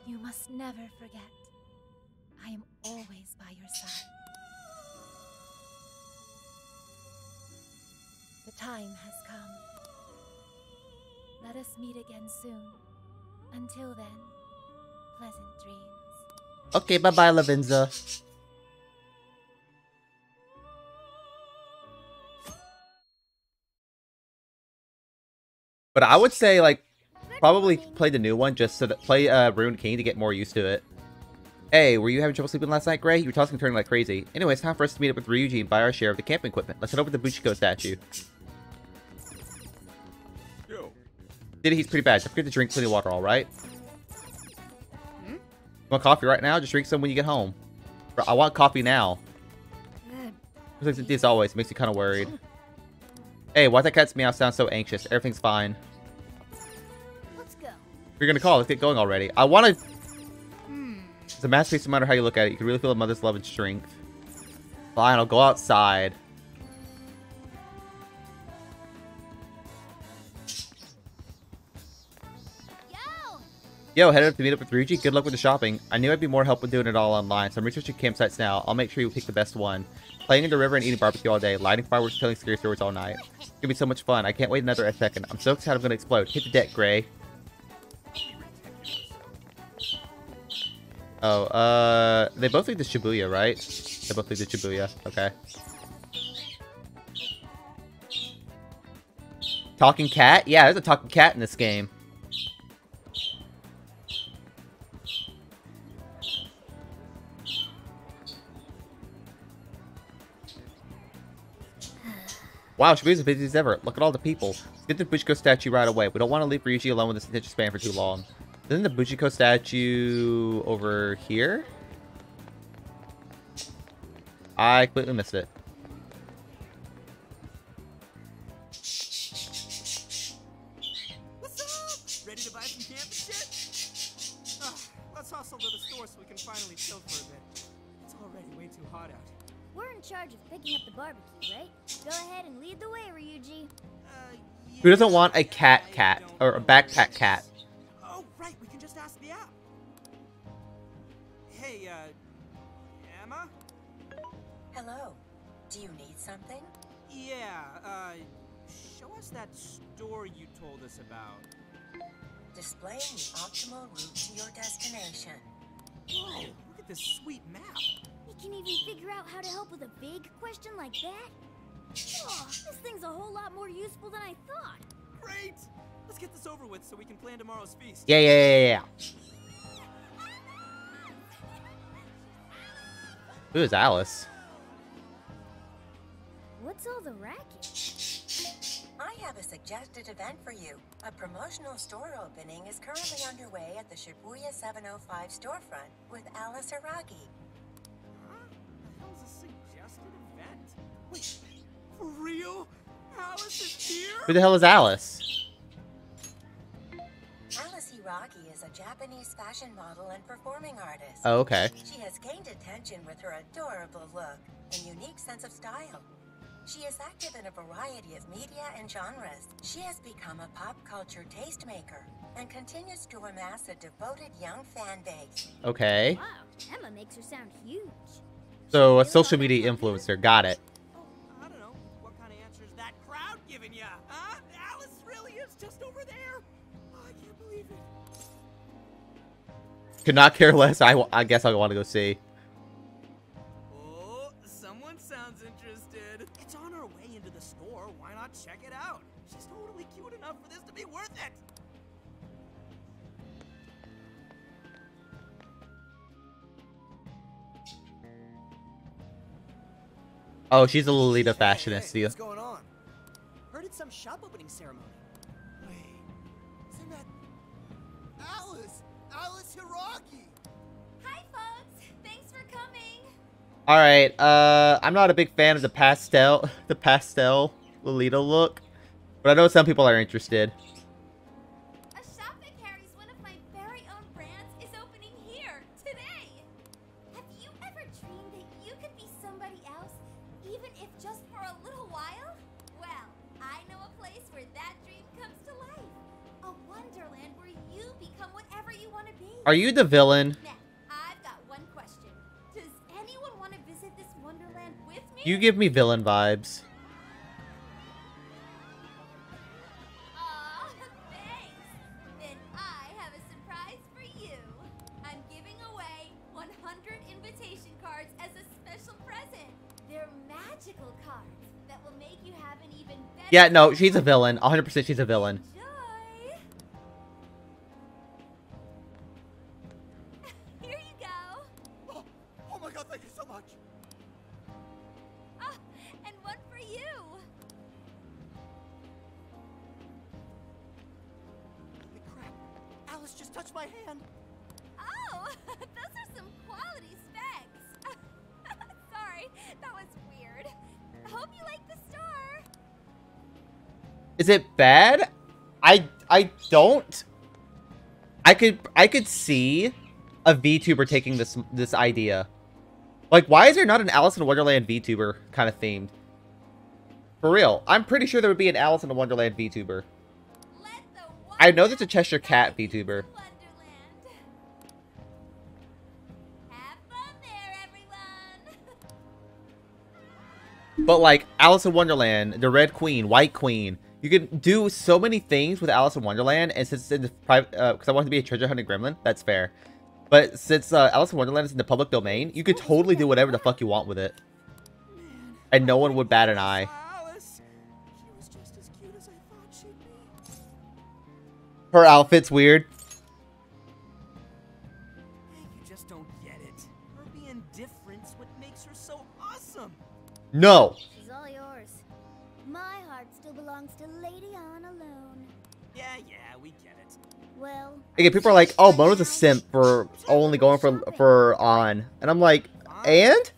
you must never forget, I am always by your side. The time has come. Let us meet again soon. Until then, pleasant dreams. Okay, bye-bye, Lavenza. But I would say, like, probably play the new one just so that play Ruined King to get more used to it. Hey, were you having trouble sleeping last night, Gray? You were tossing and turning like crazy. Anyway, it's time for us to meet up with Ryuji and buy our share of the camping equipment. Let's head over to the Buchiko statue. Yo. Diddy, he's pretty bad. Don't forget to drink plenty of water, alright? You want coffee right now? Just drink some when you get home. I want coffee now. Looks like this always. Makes me kind of worried. Hey, why's that cat's meow sound so anxious? Everything's fine. Let's go. You're gonna call. Let's get going already. I want to... It's a masterpiece no matter how you look at it. You can really feel a mother's love and strength. Fine, I'll go outside. Yo, headed up to meet up with Ryuji. Good luck with the shopping. I knew I'd be more help with doing it all online, so I'm researching campsites now. I'll make sure you pick the best one. Playing in the river and eating barbecue all day. Lighting fireworks, telling scary stories all night. It's gonna be so much fun. I can't wait another second. I'm so excited I'm gonna explode. Hit the deck, Gray. Oh, they both lead to Shibuya, right? They both lead to Shibuya. Okay. Talking cat? Yeah, there's a talking cat in this game. Wow, Shibuya's as busy as ever. Look at all the people. Let's get the Buchiko statue right away. We don't want to leave Ryuji alone with this attention span for too long. Isn't the Buchiko statue over here? I completely missed it. What's up? Ready to buy some camping shit? Let's hustle to the store so we can finally chill for a bit. It's already way too hot out. We're in charge of picking up the barbecue, right? Go ahead and lead the way, Ryuji. Who doesn't want a cat or a backpack cat? Oh, right. We can just ask the app. Hey, Emma? Hello. Do you need something? Yeah, show us that store you told us about. Displaying the optimal route to your destination. Whoa, look at this sweet map. You can even figure out how to help with a big question like that? Oh, this thing's a whole lot more useful than I thought. Great! Let's get this over with so we can plan tomorrow's feast. Yeah. Who is Alice? What's all the racket? I have a suggested event for you. A promotional store opening is currently underway at the Shibuya 705 storefront with Alice Araki. Huh? The hell's a suggested For real? Alice is here? Who the hell is Alice? Alice Hiragi is a Japanese fashion model and performing artist. Oh, okay. She has gained attention with her adorable look and unique sense of style. She is active in a variety of media and genres. She has become a pop culture tastemaker and continues to amass a devoted young fan base. Okay. Wow, Emma makes her sound huge. So, a social media influencer. Got it. I don't know. What kind of answers that crowd giving ya? Huh? Alice really is just over there. Oh, I can't believe it. Could not care less. I guess I want to go see. Oh, someone sounds interested. It's on her way into the store. Why not check it out? She's totally cute enough for this to be worth it. Oh, she's a Lolita fashionista. Hey, what's going on? Heard it's some shop opening ceremony. Wait, isn't that Alice? Alice Hiragi! Hi, folks. Thanks for coming. All right. I'm not a big fan of the pastel Lolita look, but I know some people are interested. A shop that carries one of my very own brands is opening here today. Have you ever dreamed that you could be somebody else, even if just for a little while? Well, I know a place where that dream comes to life. A wonderland where you become whatever you want to be. Are you the villain? Now, I've got one question. Does anyone want to visit this wonderland with me? You give me villain vibes. Aw, thanks. Then I have a surprise for you. I'm giving away 100 invitation cards as a special present. They're magical cards that will make you have an even better... Yeah, no, she's a villain. 100% she's a villain. Enjoy. Here you go. Oh my god, thank you so much. Ah, and one for you. Holy crap. Alice just touched my hand. Oh, those are some quality specs. Sorry, that was weird. Hope you like the store. Is it bad? I don't. I could see a VTuber taking this idea. Like, why is there not an Alice in Wonderland VTuber kind of themed? For real, I'm pretty sure there would be an Alice in Wonderland VTuber. I know there's a Cheshire Cat VTuber. But like Alice in Wonderland, the Red Queen, White Queen, you can do so many things with Alice in Wonderland. And since it's in the private, because I want to be a treasure hunting gremlin, that's fair. But since Alice in Wonderland is in the public domain, you could totally do whatever the fuck you want with it, and no one would bat an eye. Alice. She was just as cute as I thought she'd be. Her outfit's weird. You just don't get it. Her being different's what makes her so awesome. No. She's all yours. My heart still belongs to Lady On alone. Yeah, we get it. Well, Again, people are like, "Oh, Mono's a simp for only going for On," and I'm like, "And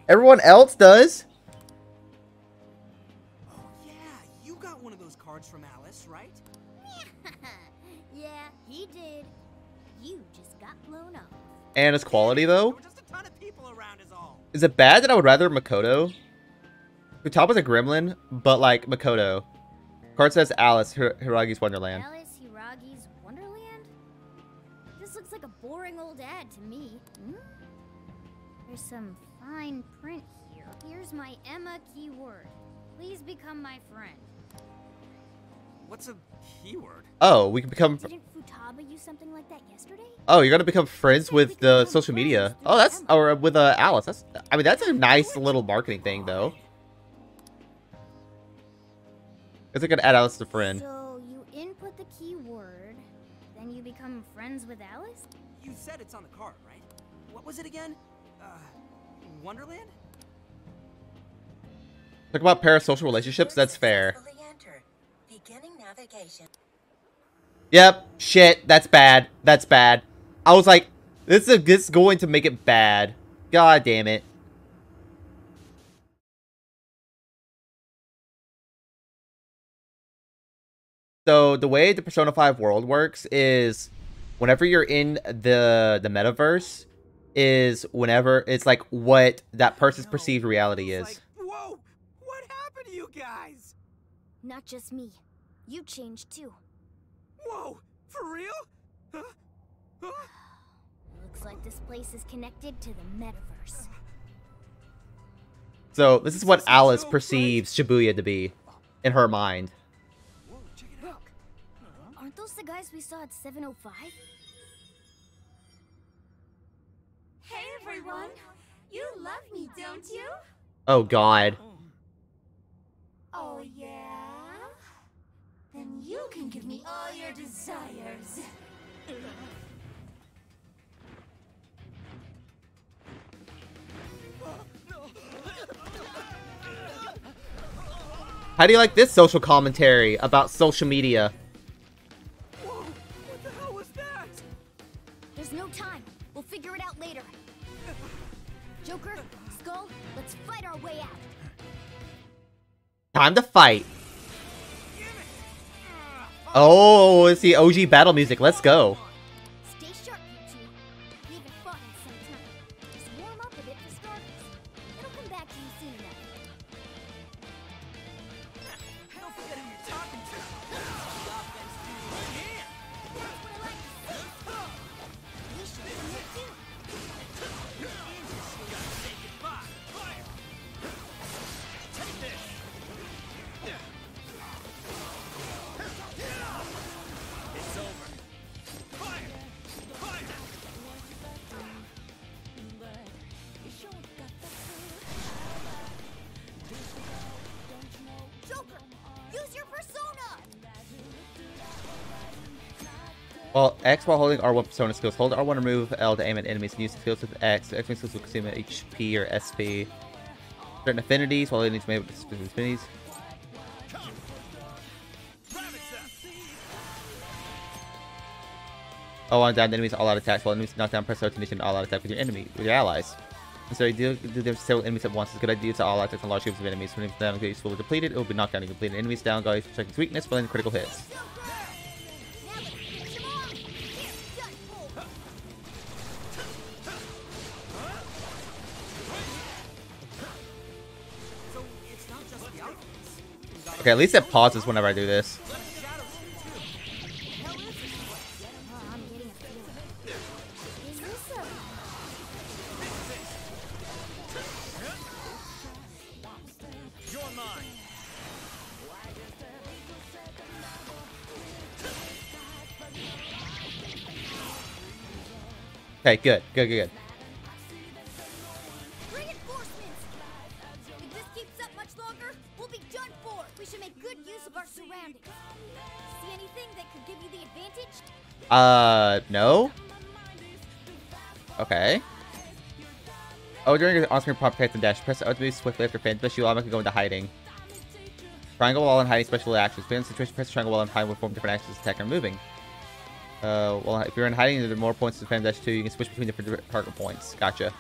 everyone else does." Oh yeah, you got one of those cards from Alice, right? yeah, he did. You just got blown off. And its quality though. Just a ton of people around is all. Is it bad that I would rather Makoto? Futaba a gremlin, but like Makoto. Card says Alice, Hiragi's Wonderland. Alice Hiragi's Wonderland? This looks like a boring old ad to me. There's some fine print here. Here's my Emma keyword. Please become my friend. What's a keyword? Oh, we can become. Didn't Futaba use something like that yesterday? Oh, you're gonna become friends with the social media. Oh, that's or with Alice. That's. I mean, that's a nice little marketing thing, though. It's like an add Alice to friend. So you input the keyword, then you become friends with Alice? You said it's on the card, right? What was it again? Wonderland? Talk about parasocial relationships. That's fair. Beginning navigation. Yep. Shit. That's bad. That's bad. I was like, this is going to make it bad. God damn it. So the way the Persona 5 world works is whenever you're in the metaverse is whenever it's like what that person's perceived reality is. Whoa! What happened to you guys? Not just me. You changed too. Whoa! For real? Huh? Huh? Looks like this place is connected to the metaverse. So this is what Alice perceives Shibuya to be in her mind. Look, aren't those the guys we saw at 7:05? Hey everyone! You love me, don't you? Oh god. Oh yeah? Then you can give me all your desires. How do you like this social commentary about social media? Whoa! What the hell was that? There's no time. We'll figure it out later. Joker, Skull, let's fight our way out. Time to fight. Oh, it's the OG battle music. Let's go. Stay sharp, you two. We haven't fought in some time. Just warm up a bit for starters. It'll come back to you soon enough. Don't forget who you're talking to. That's what I like to see. We should commit too. Say goodbye. Fire! Take this! It's over. Fire! Fire! Joker, use your persona. Well, X while holding R1 persona skills. Hold R1 to remove L to aim at enemies and use the skills with X. X skills will consume HP or SP. Certain affinities while enemies may have specific affinities. Oh, on down enemies, all out attacks. While enemies knock down, press out to initiate an all out attack with your enemy, with your allies. And so you do several enemies at once. It's a good idea to all out attacks on large groups of enemies. When enemies down get fully depleted, it will be knocked down and completed. Enemies down, guys, check its weakness, but critical hits. So it's not just the outfits. Okay, at least it pauses whenever I do this. I'm getting a feeling. Is this a... You're mine. Okay, good, good, good, good. Reinforcements! If this keeps up much longer, we'll be done for. We should make good use of our surroundings. See anything that could give you the advantage? No? Okay. Oh, during your on-screen prompt and dash, press O to move swiftly after fan, especially you automatically go into hiding. Triangle while in hiding special actions. Depending on the situation, press triangle while in hiding will form different actions, attack and moving. Well, if you're in hiding, there are more points to fan dash 2. You can switch between different target points. Gotcha.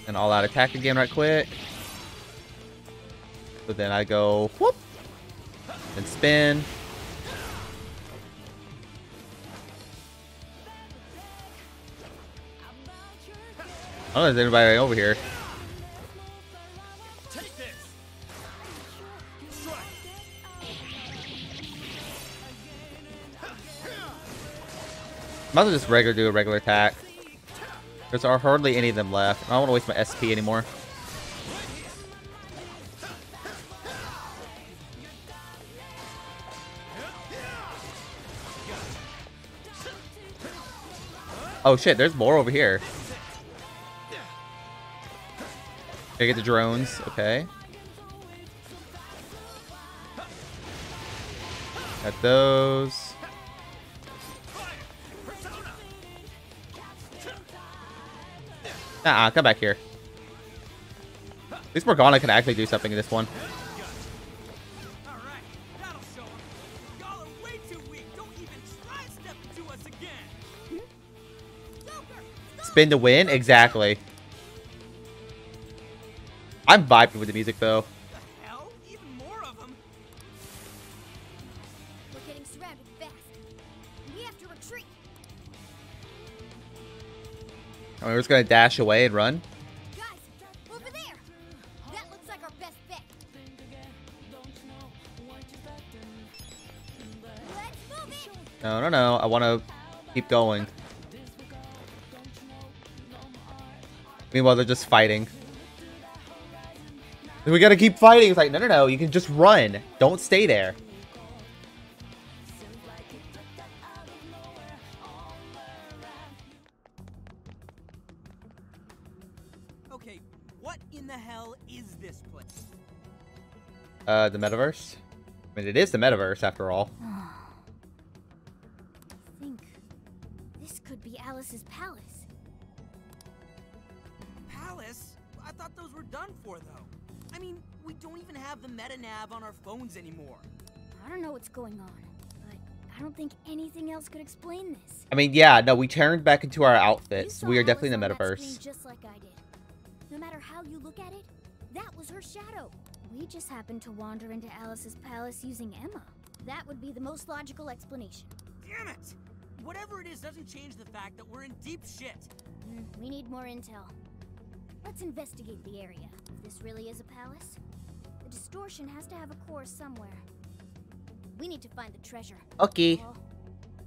And all out attack again right quick. So then I go whoop and spin. I don't know if there's anybody over here. Take this. Might as well just do a regular attack. There's hardly any of them left. I don't want to waste my SP anymore. Oh shit, there's more over here. Gotta get the drones, okay. Got those. Come back here. At least Morgana can actually do something in this one. Alright, that'll show 'em. Y'all are way too weak. Don't even try step to us again. Spin to win? Exactly. I'm vibing with the music though. The hell? Even more of them? We're getting surrounded fast. We have to retreat. We're just gonna dash away and run. Guys, over there. That looks like our best bet. Let's move it. No. I want to keep going. Meanwhile, they're just fighting. We gotta keep fighting. It's like, no. You can just run. Don't stay there. Okay, what in the hell is this place? The metaverse? I mean, it is the metaverse after all. I think this could be Alice's palace. Palace? I thought those were done for, though. I mean, we don't even have the meta-nav on our phones anymore. I don't know what's going on, but I don't think anything else could explain this. I mean, yeah, no, we turned back into our outfits. You We are saw definitely in the Alice on that screen metaverse. just like I did. No matter how you look at it, that was her shadow. We just happened to wander into Alice's palace using Emma. That would be the most logical explanation. Damn it! Whatever it is doesn't change the fact that we're in deep shit. We need more intel. Let's investigate the area. If this really is a palace, the distortion has to have a core somewhere. We need to find the treasure. Okay. Oh,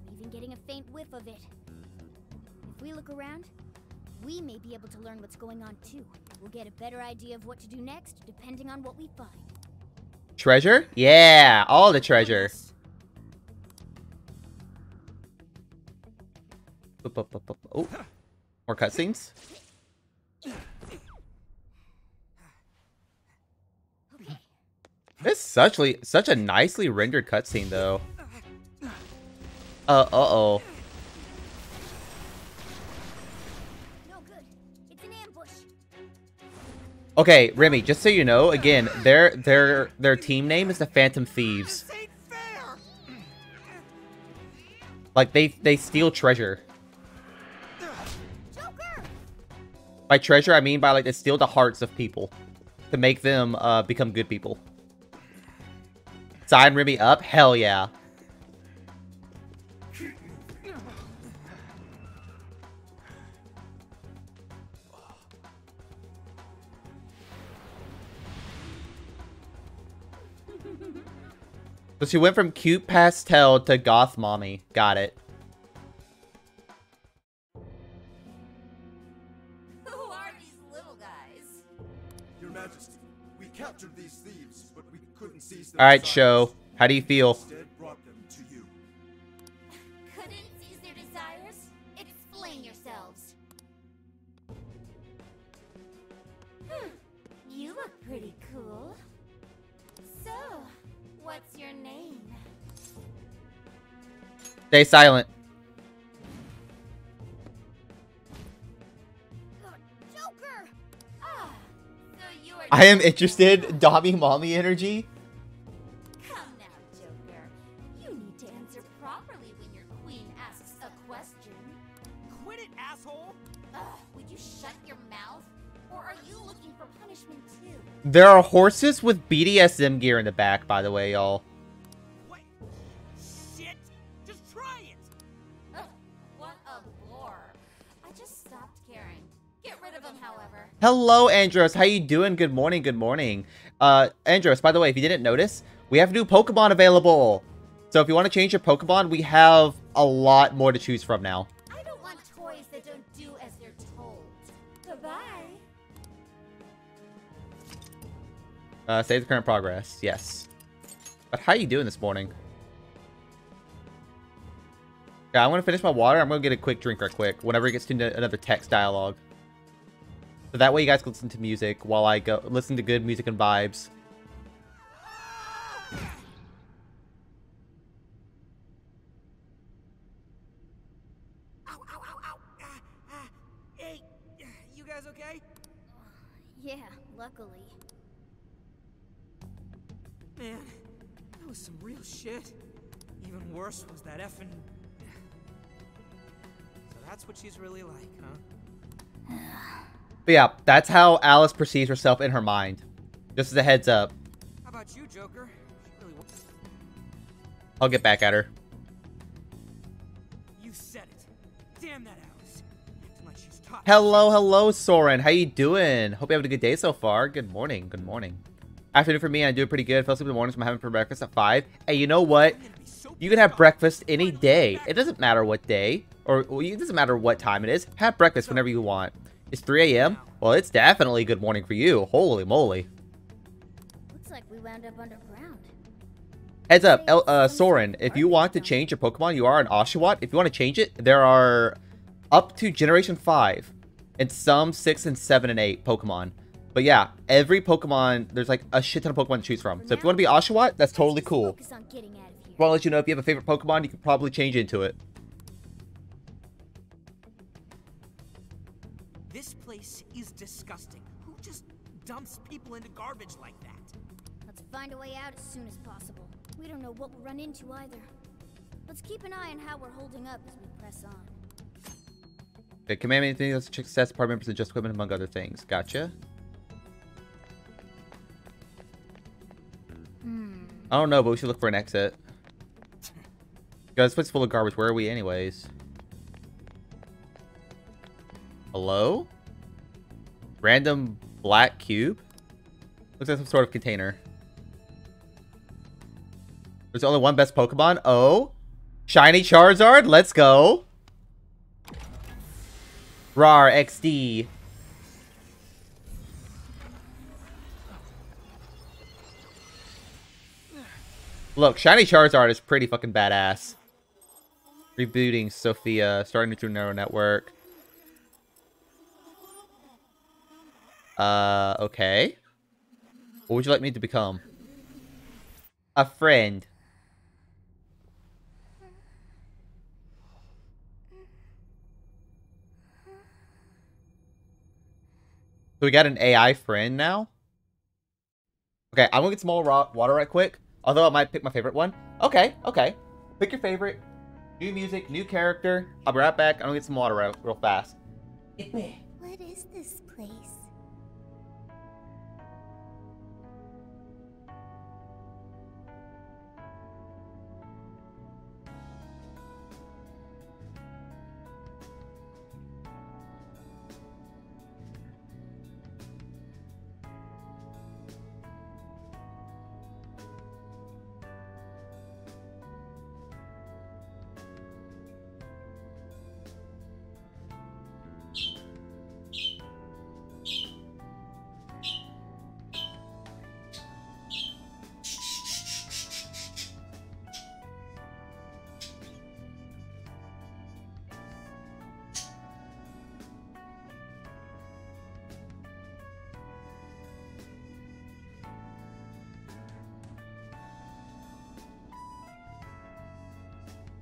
I'm even getting a faint whiff of it. If we look around, we may be able to learn what's going on too. We'll get a better idea of what to do next, depending on what we find. Treasure? Yeah, all the treasure. Oh, more cutscenes? This is such a nicely rendered cutscene, though. Uh-oh. No good. It's an ambush. Okay, Remy, just so you know, again, their team name is the Phantom Thieves. Like, they steal treasure. Joker! By treasure, I mean by, like, they steal the hearts of people to make them become good people. Sign Remy up? Hell yeah. So she went from cute pastel to goth mommy. Got it. Who are these little guys? Your Majesty, we captured these thieves, but we couldn't seize them. Alright, show. How do you feel? Instead, brought them to you. Couldn't seize their desires? Explain yourselves. You look pretty cool. So, what's your name? Stay silent. Joker! Ah, so you are I am interested. Dobby mommy energy. Come now, Joker. You need to answer properly when your queen asks a question. Quit it, asshole! Would you shut your mouth? Or are you looking for punishment too? There are horses with BDSM gear in the back, by the way, y'all. Shit! Just try it! What a bore. I just stopped caring. Get rid of him, however. Hello, Andros. How you doing? Good morning. Good morning. Andros, by the way, if you didn't notice, we have new Pokemon available. So if you want to change your Pokemon, we have a lot more to choose from now. I don't want toys that don't do as they're told. Goodbye. Save the current progress. Yes. But how you doing this morning? Yeah, I want to finish my water. I'm going to get a quick drink right quick whenever it gets to another text dialogue. So that way you guys can listen to music while I go listen to good music and vibes. Hey, you guys okay? Yeah, luckily. Man, that was some real shit. Even worse was that effing That's what she's really like, huh? But yeah, that's how Alice perceives herself in her mind. Just as a heads up. How about you, Joker? She really I'll get back at her. You said it. Damn that Alice. Acting like she's taught. Hello, Soren. How you doing? Hope you're having a good day so far. Good morning. Afternoon for me, I do pretty good. Fell asleep in the mornings from having for breakfast at 5. Hey, you know what? You can have breakfast any day. It doesn't matter what day, or it doesn't matter what time it is. Have breakfast whenever you want. It's 3 a.m. Well, it's definitely good morning for you. Holy moly. Looks like we wound up underground. Heads up, Soren, if you want to change your Pokemon, you are an Oshawott. If you want to change it, there are up to Generation 5 and some 6 and 7 and 8 Pokemon. But yeah, every Pokemon, there's like a shit ton of Pokemon to choose from. So if you want to be Oshawott, that's totally cool. Well, I'll let you know if you have a favorite Pokemon, you can probably change into it. This place is disgusting. Who just dumps people into garbage like that? Let's find a way out as soon as possible. We don't know what we'll run into either. Let's keep an eye on how we're holding up as we press on. Okay, command anything else to check success, part members, and just equipment, among other things. Gotcha. I don't know, but we should look for an exit. Guys, this place is full of garbage. Where are we anyways? Hello? Random black cube? Looks like some sort of container. There's only one best Pokemon. Oh. Shiny Charizard. Let's go. Rar XD. Look, Shiny Charizard is pretty fucking badass. Rebooting Sophia. Starting a true neural network. Okay. What would you like me to become? A friend. So we got an AI friend now? Okay, I'm gonna get some more water right quick. Although I might pick my favorite one. Okay. Pick your favorite. New music, new character. I'll be right back. I'm gonna get some water real fast. What is this place?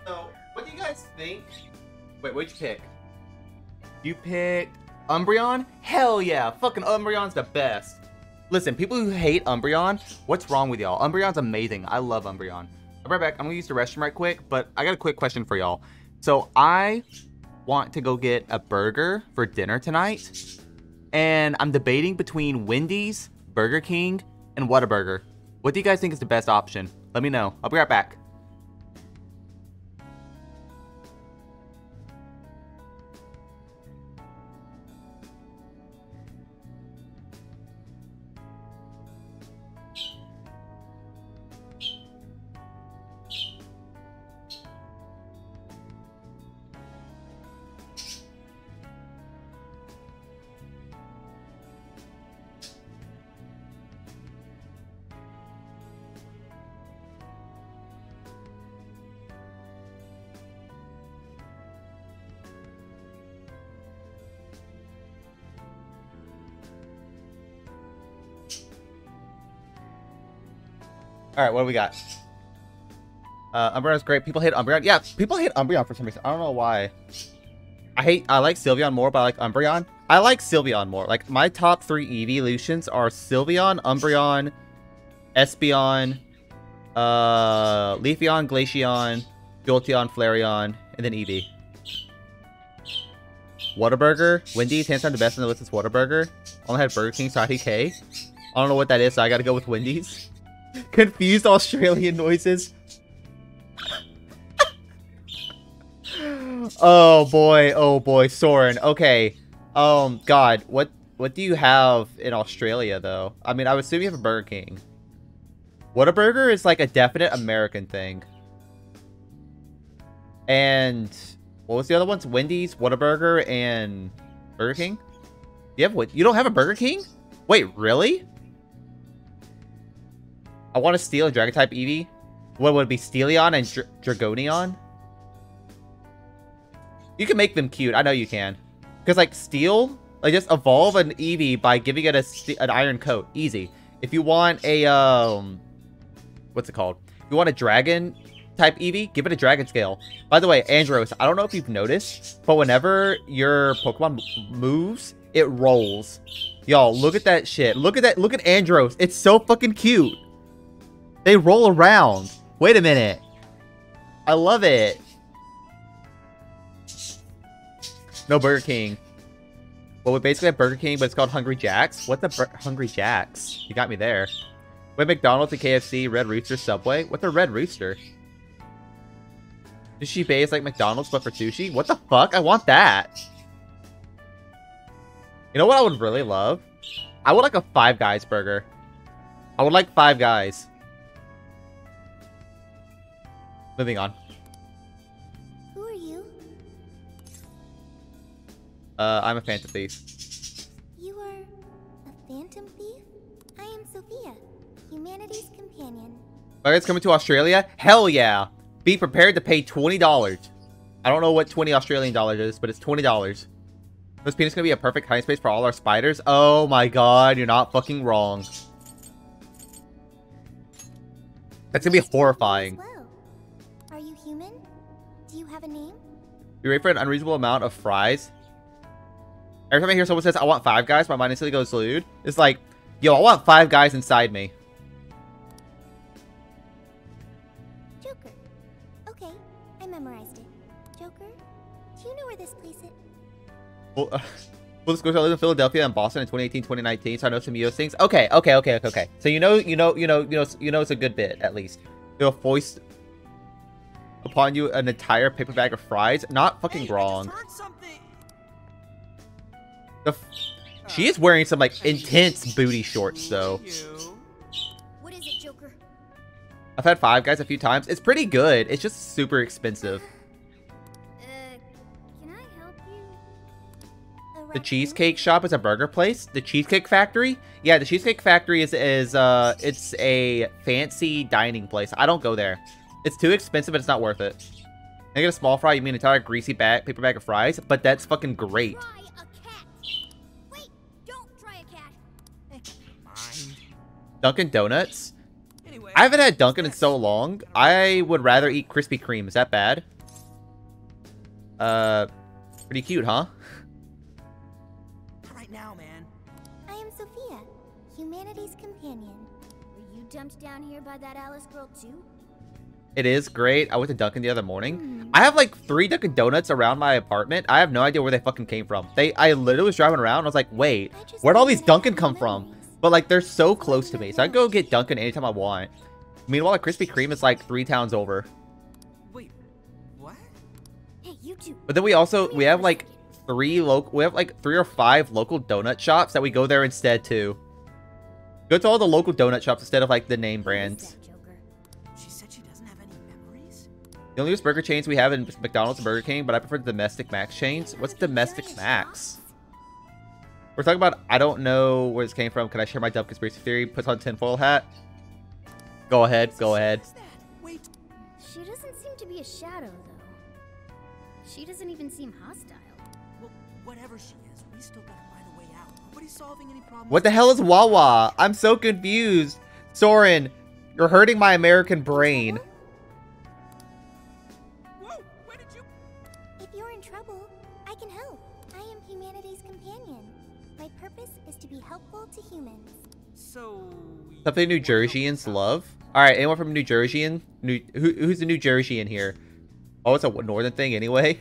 So, what do you guys think? Wait, what'd you pick? You picked Umbreon? Hell yeah, fucking Umbreon's the best. Listen, people who hate Umbreon, what's wrong with y'all? Umbreon's amazing. I love Umbreon. I'll be right back. I'm gonna use the restroom right quick, but I got a quick question for y'all. So I want to go get a burger for dinner tonight, and I'm debating between Wendy's, Burger King, and Whataburger. What do you guys think is the best option? Let me know. I'll be right back. Alright, what do we got? Umbreon's great. People hate Umbreon. Yeah, people hate Umbreon for some reason. I don't know why. I like Sylveon more, but I like Umbreon. I like Sylveon more. Like, my top 3 evolutions are Sylveon, Umbreon, Espeon, Leafeon, Glaceon, Jolteon, Flareon, and then Eevee. Whataburger. Wendy's, hands down the best on the list is Whataburger. Only had Burger King, so IDK. I don't know what that is, so I gotta go with Wendy's. Confused Australian noises. Oh boy, Soren. Okay. God, what do you have in Australia though? I mean, I would assume you have a Burger King. Whataburger is like a definite American thing. And what was the other ones? Wendy's, Whataburger, and Burger King? You have what? You don't have a Burger King? Wait, really? I want to steal a Dragon type Eevee. What would it be? Steelion and Dragonion? You can make them cute. I know you can. Because, like, Steel, like, just evolve an Eevee by giving it an iron coat. Easy. If you want a, what's it called? If you want a Dragon type Eevee, give it a Dragon Scale. By the way, Andros, I don't know if you've noticed, but whenever your Pokemon moves, it rolls. Y'all, look at that shit. Look at that. Look at Andros. It's so fucking cute. They roll around. Wait a minute. I love it. No Burger King. Well, we basically have Burger King, but it's called Hungry Jack's. What the Hungry Jack's? You got me there. We have McDonald's and KFC, Red Rooster, Subway. What's a Red Rooster? Sushi Bay is like McDonald's, but for sushi? What the fuck? I want that. You know what I would really love? I would like a Five Guys burger. I would like Five Guys. Moving on. Who are you? I'm a Phantom Thief. You are a phantom thief? I am Sophia, humanity's companion. Are you guys coming to Australia? Hell yeah! Be prepared to pay $20. I don't know what 20 Australian dollars is, but it's $20. This penis gonna be a perfect hiding space for all our spiders? Oh my god, you're not fucking wrong. That's gonna be horrifying. Well, are you human? Do you have a name? You ready for an unreasonable amount of fries? Every time I hear someone says, I want Five Guys, my mind instantly goes lewd. It's like, yo, I want Five Guys inside me. Joker. Okay, I memorized it. Joker, do you know where this place is? Well, disclosure, I lived in Philadelphia and Boston in 2018, 2019, so I know some US things. Okay. So you know it's a good bit, at least. They'll foist upon you an entire paper bag of fries. Not fucking wrong. She is wearing some, like, intense booty shorts, though. What is it, Joker? I've had Five Guys a few times. It's pretty good. It's just super expensive. Can I help you? The Cheesecake Shop is a burger place. The Cheesecake Factory? Yeah, the Cheesecake Factory is it's a fancy dining place. I don't go there. It's too expensive, but it's not worth it. I get a small fry, you mean an entire greasy paper bag of fries? But that's fucking great. Dunkin' Donuts? I haven't had Dunkin' in so long. I would rather eat Krispy Kreme. Is that bad? Pretty cute, huh? Right now, man. I am Sophia, humanity's companion. Were you dumped down here by that Alice girl too? It is great. I went to Dunkin' the other morning. I have like 3 Dunkin' Donuts around my apartment. I have no idea where they fucking came from. I literally was driving around and I was like, wait, where'd all these Dunkin' come from? But like, they're so close to me, so I can go get Dunkin' anytime I want. Meanwhile, like, Krispy Kreme is like 3 towns over. Wait, what? Hey, you two. But then we have like 3 or 5 local donut shops that we go there instead too. Go to all the local donut shops instead of like the name brands. She said she doesn't have any memories? The only burger chains we have in McDonald's and Burger King, but I prefer the domestic Max chains. What's domestic Max? We're talking about, I don't know where this came from. Can I share my dumb conspiracy theory? Puts on tinfoil hat. Go ahead. She doesn't seem to be a shadow, though. She doesn't even seem hostile. Well, whatever she is, we still gotta find a way out. Nobody's solving any problems. What the hell is Wawa? I'm so confused. Soren, you're hurting my American brain. Whoa, where did you... If you're in trouble, I can help. I am humanity's companion. My purpose is to be helpful to humans. So... Something New Jerseyans love? Alright, anyone from New Jersey? Who's a New Jersey in here? Oh, it's a northern thing anyway?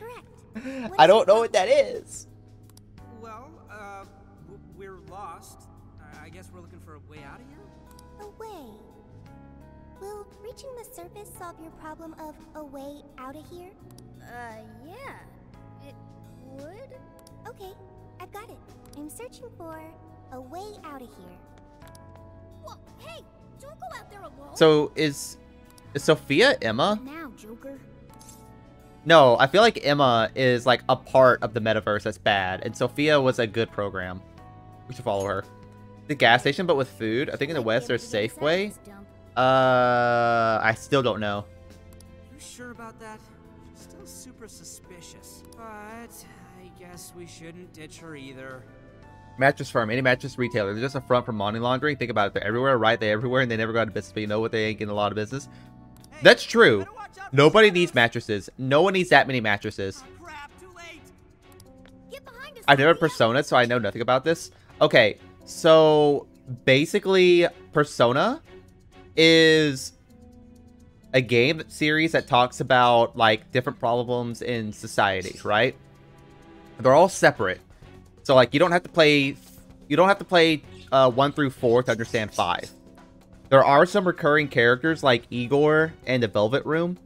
I don't know what that is. searching the surface solve your problem of a way out of here? Yeah. It would? Okay, I've got it. I'm searching for a way out of here. Whoa, hey! Don't go out there alone! So, is Sophia Emma? Now, Joker. No, I feel like Emma is like a part of the metaverse that's bad, and Sophia was a good program. We should follow her. The gas station, but with food. I think in the West there's Safeway. I still don't know. You sure about that? She's still super suspicious. But I guess we shouldn't ditch her either. Mattress firm, any mattress retailer. They're just a front for money laundering. Think about it. They're everywhere, right? They're everywhere, and they never go out of business. But you know what? They ain't getting a lot of business. That's true. Nobody needs mattresses. No one needs that many mattresses. I've never Persona, so I know nothing about this. Okay, so basically, Persona is a game series that talks about like different problems in society, right? They're all separate. So like you don't have to play 1 through 4 to understand 5. There are some recurring characters like Igor and the Velvet Room,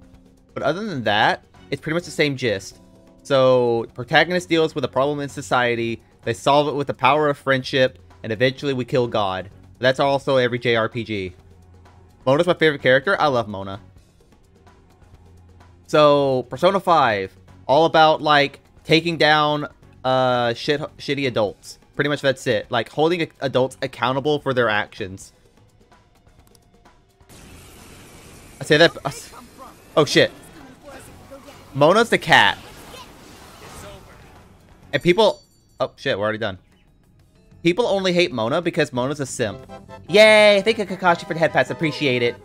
but other than that, it's pretty much the same gist. So protagonist deals with a problem in society, they solve it with the power of friendship, and eventually we kill God. That's also every JRPG. Mona's my favorite character. I love Mona. So Persona 5, all about like taking down shitty adults. Pretty much that's it. Like holding adults accountable for their actions. I say that. Oh shit. Mona's the cat. And people. Oh shit, we're already done. People only hate Mona because Mona's a simp. Yay! Thank you, Kakashi, for the head pats. Appreciate it.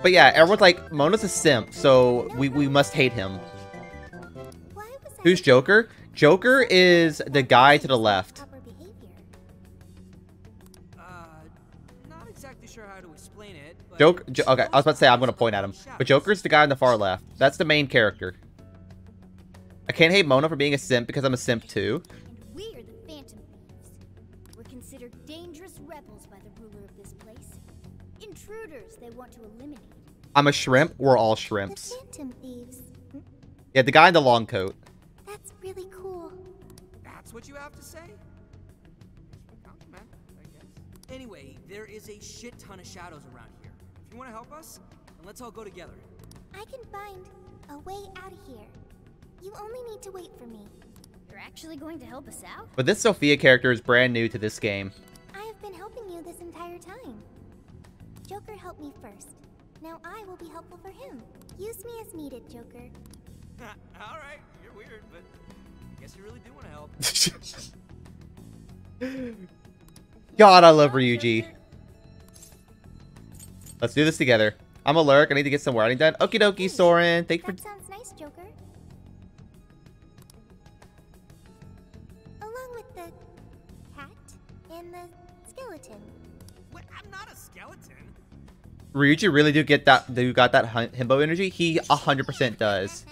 But yeah, everyone's like, Mona's a simp, so we must hate him. Who's Joker? Joker is the guy to the left. Not exactly sure how to explain it. Joker. Okay, I was about to say I'm gonna point at him, but Joker's the guy on the far left. That's the main character. I can't hate Mona for being a simp because I'm a simp too. And we're the Phantom Thieves. We're considered dangerous rebels by the ruler of this place. Intruders they want to eliminate. I'm a shrimp. We're all shrimps. The Phantom Thieves. Yeah, the guy in the long coat. That's really cool. That's what you have to say? Compliment, I guess. Anyway, there is a shit ton of shadows around here. If you want to help us, then let's all go together. I can find a way out of here. You only need to wait for me. You're actually going to help us out? But this Sophia character is brand new to this game. I have been helping you this entire time. Joker helped me first. Now I will be helpful for him. Use me as needed, Joker. Alright, you're weird, but I guess you really do want to help. God, I love Ryuji. Let's do this together. I'm a lurk. I need to get some writing done. Okie dokie, Soren. Thank you for... That sounds nice, Joker. Along with the cat and the skeleton. Wait, I'm not a skeleton. Ryuji really do get that. Got that himbo energy. He 100% does.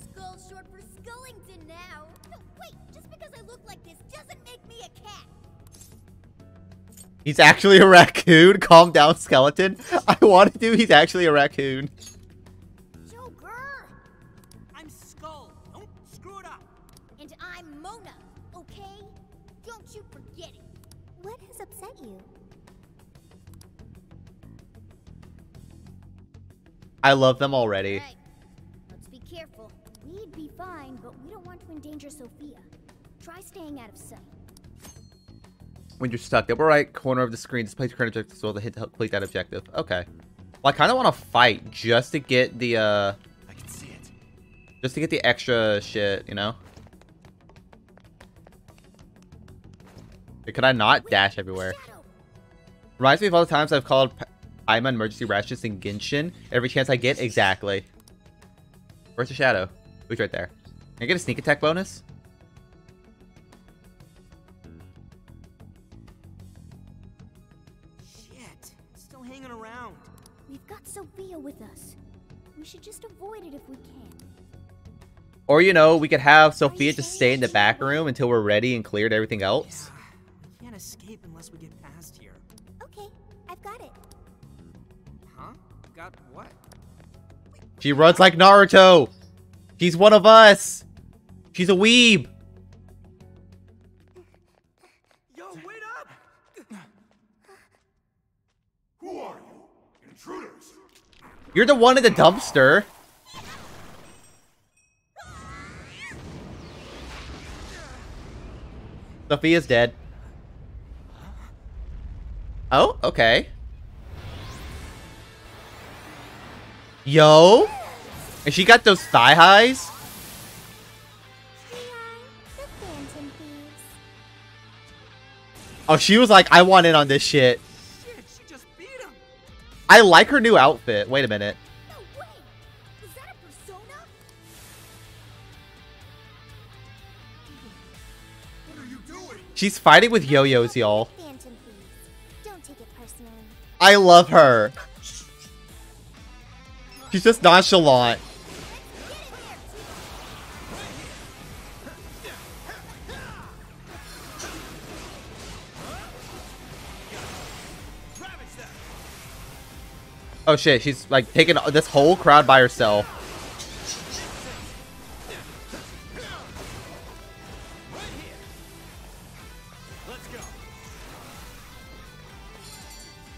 Skull short for Skullington now. No, wait, just because I look like this doesn't make me a cat. He's actually a raccoon. Calm down, skeleton. I wanted to. He's actually a raccoon. Joker! I'm Skull. Don't screw it up. And I'm Mona, okay? Don't you forget it. What has upset you? I love them already. Right. Let's be careful. We'd be fine, but we don't want to endanger Sophia. Try staying out of sight. When you're stuck, the upper right corner of the screen displays your current objective, so to hit to complete that objective. Okay. Well, I kind of want to fight just to get the I can see it. just to get the extra shit, you know? Could I not dash everywhere? Reminds me of all the times I've called Paimon emergency rashes in Genshin. Every chance I get, exactly. Where's the shadow? Who's right there? Can I get a sneak attack bonus? Shit, it's still hanging around. We've got Sophia with us. We should just avoid it if we can. Or, you know, we could have Sophia just stay in the back room until we're ready and cleared everything else. We can't escape unless unless we get past here. Okay, I've got it. Huh? Got what? She runs like Naruto. She's one of us. She's a weeb. Yo, wait up! Who are you? Intruders! You're the one in the dumpster. Sophia's dead. Oh, okay. Yo? And she got those thigh highs? Oh, she was like, I want in on this shit. Shit, she just beat him! I like her new outfit. Wait a minute. No way! Was that a persona? What are you doing? She's fighting with yo-yos, y'all. Phantom thieves. Don't take it personally. I love her. She's just nonchalant. Oh shit, she's like taking this whole crowd by herself.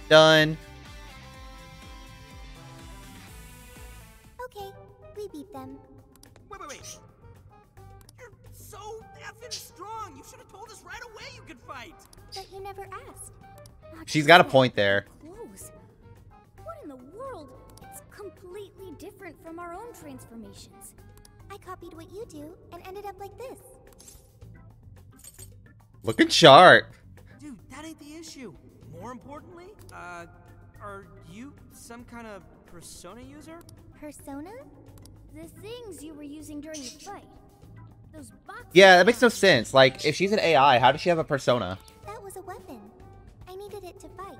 Done. Okay, we beat them. Wait. You're so effing strong. You should have told us right away you could fight. But you never asked. She's got a point there. Clothes. What in the world? It's completely different from our own transformations. I copied what you do and ended up like this. Looking sharp. Dude, that ain't the issue. More importantly, are you some kind of persona user? Persona? The things you were using during the fight. Those boxes. Yeah, that makes no sense. Like, if she's an AI, how does she have a persona? That was a weapon. I needed it to fight.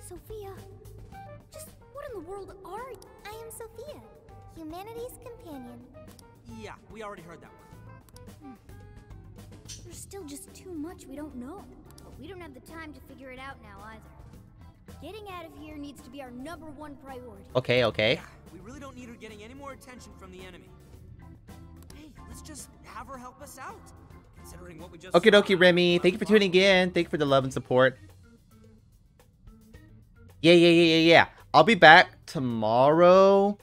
Sophia. Just what in the world are you? I am Sophia, humanity's companion. Yeah, we already heard that one. There's still just too much we don't know. But we don't have the time to figure it out now either. Getting out of here needs to be our #1 priority. Okay. Yeah, we really don't need her getting any more attention from the enemy. Hey, let's just have her help us out. Considering what we just Okie dokie, Remy. Thank you for tuning in. Thank you for the love and support. Yeah. I'll be back tomorrow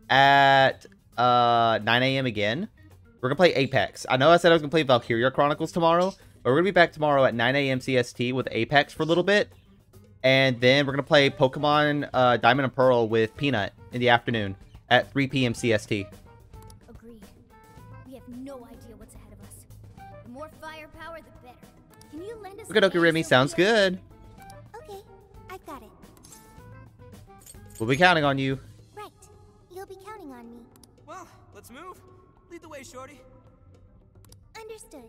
at 9 a.m. again. We're gonna play Apex. I know I said I was gonna play Valkyria Chronicles tomorrow, but we're gonna be back tomorrow at 9 a.m. CST with Apex for a little bit. And then we're gonna play Pokemon Diamond and Pearl with Peanut in the afternoon at 3 p.m. CST. Agreed. We have no idea what's ahead of us. The more firepower, the better. Can you lend us? Okie dokie, Remy. Sounds good. Okay, I've got it. We'll be counting on you. Right. You'll be counting on me. Well, let's move. Lead the way, shorty. Understood.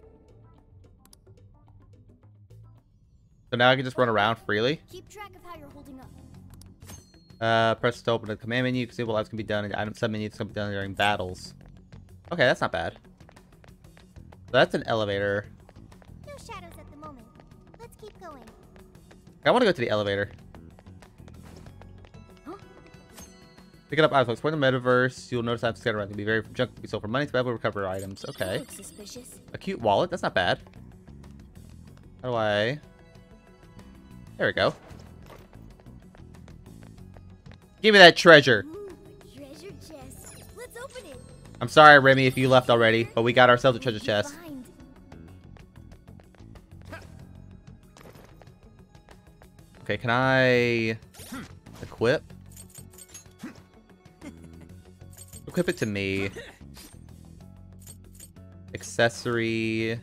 So now I can just run around freely. Keep track of how you're holding up. Press to open the command menu. You can see what lives can be done in the item sub-menu. This can be done during battles. Okay, that's not bad. So that's an elevator. No shadows at the moment. Let's keep going. I want to go to the elevator. Pick it up items. Explore the metaverse. You'll notice items scattered around. Can be very junk to be sold for money. To be able to recover items. Okay. Looks suspicious. A cute wallet. That's not bad. How do I... There we go. Give me that treasure. Ooh, a treasure chest. Let's open it. I'm sorry, Remy, if you left already, but we got ourselves a treasure chest. Find. Okay, can I equip? Equip it to me. Accessory.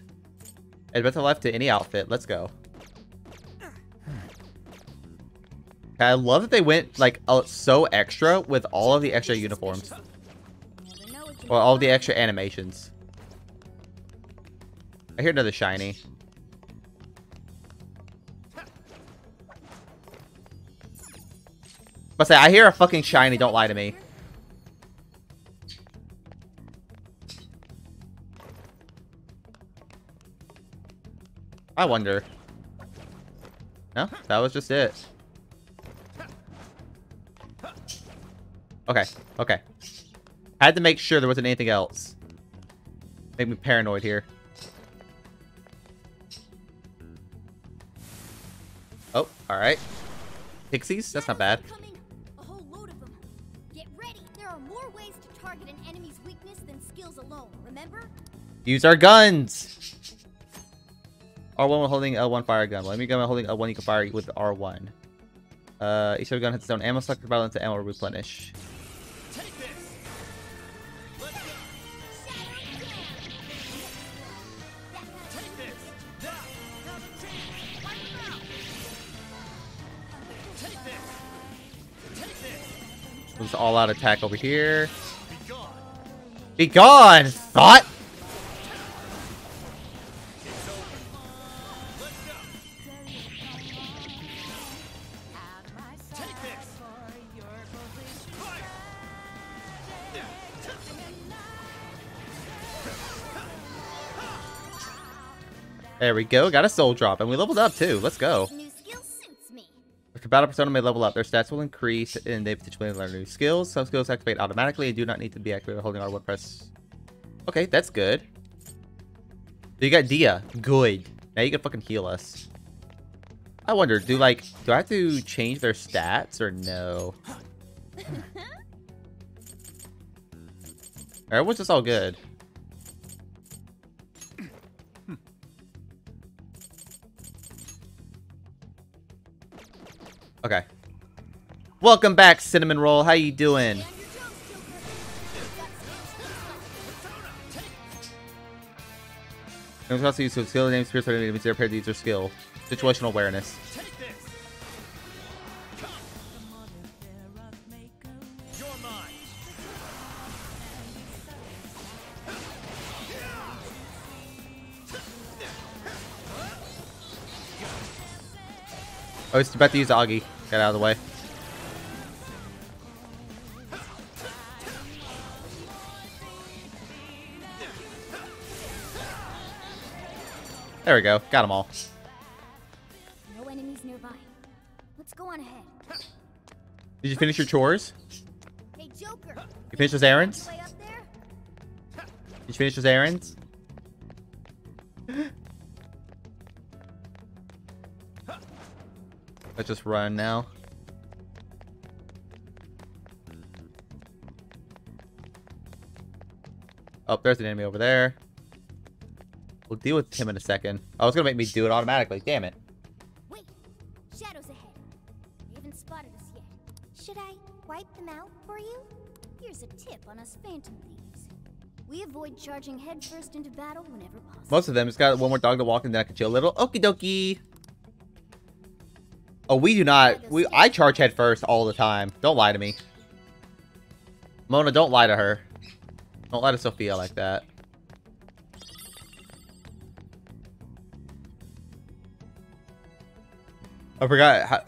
Advance life to any outfit. Let's go. I love that they went like so extra with all of the extra uniforms. Or all the extra animations. I hear another shiny. But say I hear a fucking shiny, don't lie to me. I wonder. No, that was just it. Okay, okay. Had to make sure there wasn't anything else. Make me paranoid here. Oh, alright. Pixies? That's not bad. A whole load of them. Get ready. There are more ways to target an enemy's weakness than skills alone, remember? Use our guns! R1 while holding L1 fire gun. Well, let me go holding L1 you can fire with R1. Each of the gun hits its own ammo select battle into ammo replenish. Take this. Let's go. Take this. Take this. Take this. Moves all out attack over here. Be gone! Thought! There we go. Got a soul drop. And we leveled up too. Let's go. New skill suits me. If your battle persona may level up, their stats will increase and they potentially learn new skills. Some skills activate automatically and do not need to be activated holding R1 press. Okay, that's good. You got Dia. Good. Now you can fucking heal us. I wonder, do I have to change their stats or no? Everyone's just all good. Okay. Welcome back, Cinnamon Roll. How you doing? I'm also use skill names, spirits, or enemies that use their skill. Situational awareness. Oh, he's about to use Augie. Get out of the way. There we go. Got them all. No enemies nearby. Let's go on ahead. Did you finish your chores? Hey, Joker. You finished those errands? Way up there? Did you finish those errands? Let's just run now. Oh, there's an enemy over there. We'll deal with him in a second. Oh, it's gonna make me do it automatically. Damn it. Wait. Shadows ahead. They haven't spotted us yet. Should I wipe them out for you? Here's a tip on us phantom thieves. We avoid charging headfirst into battle whenever possible. Most of them. It's got one more dog to walk and then I can chill a little. Okie dokie. Oh, we do not. I charge head first all the time. Don't lie to me. Mona, don't lie to her. Don't lie to Sophia like that. I forgot how.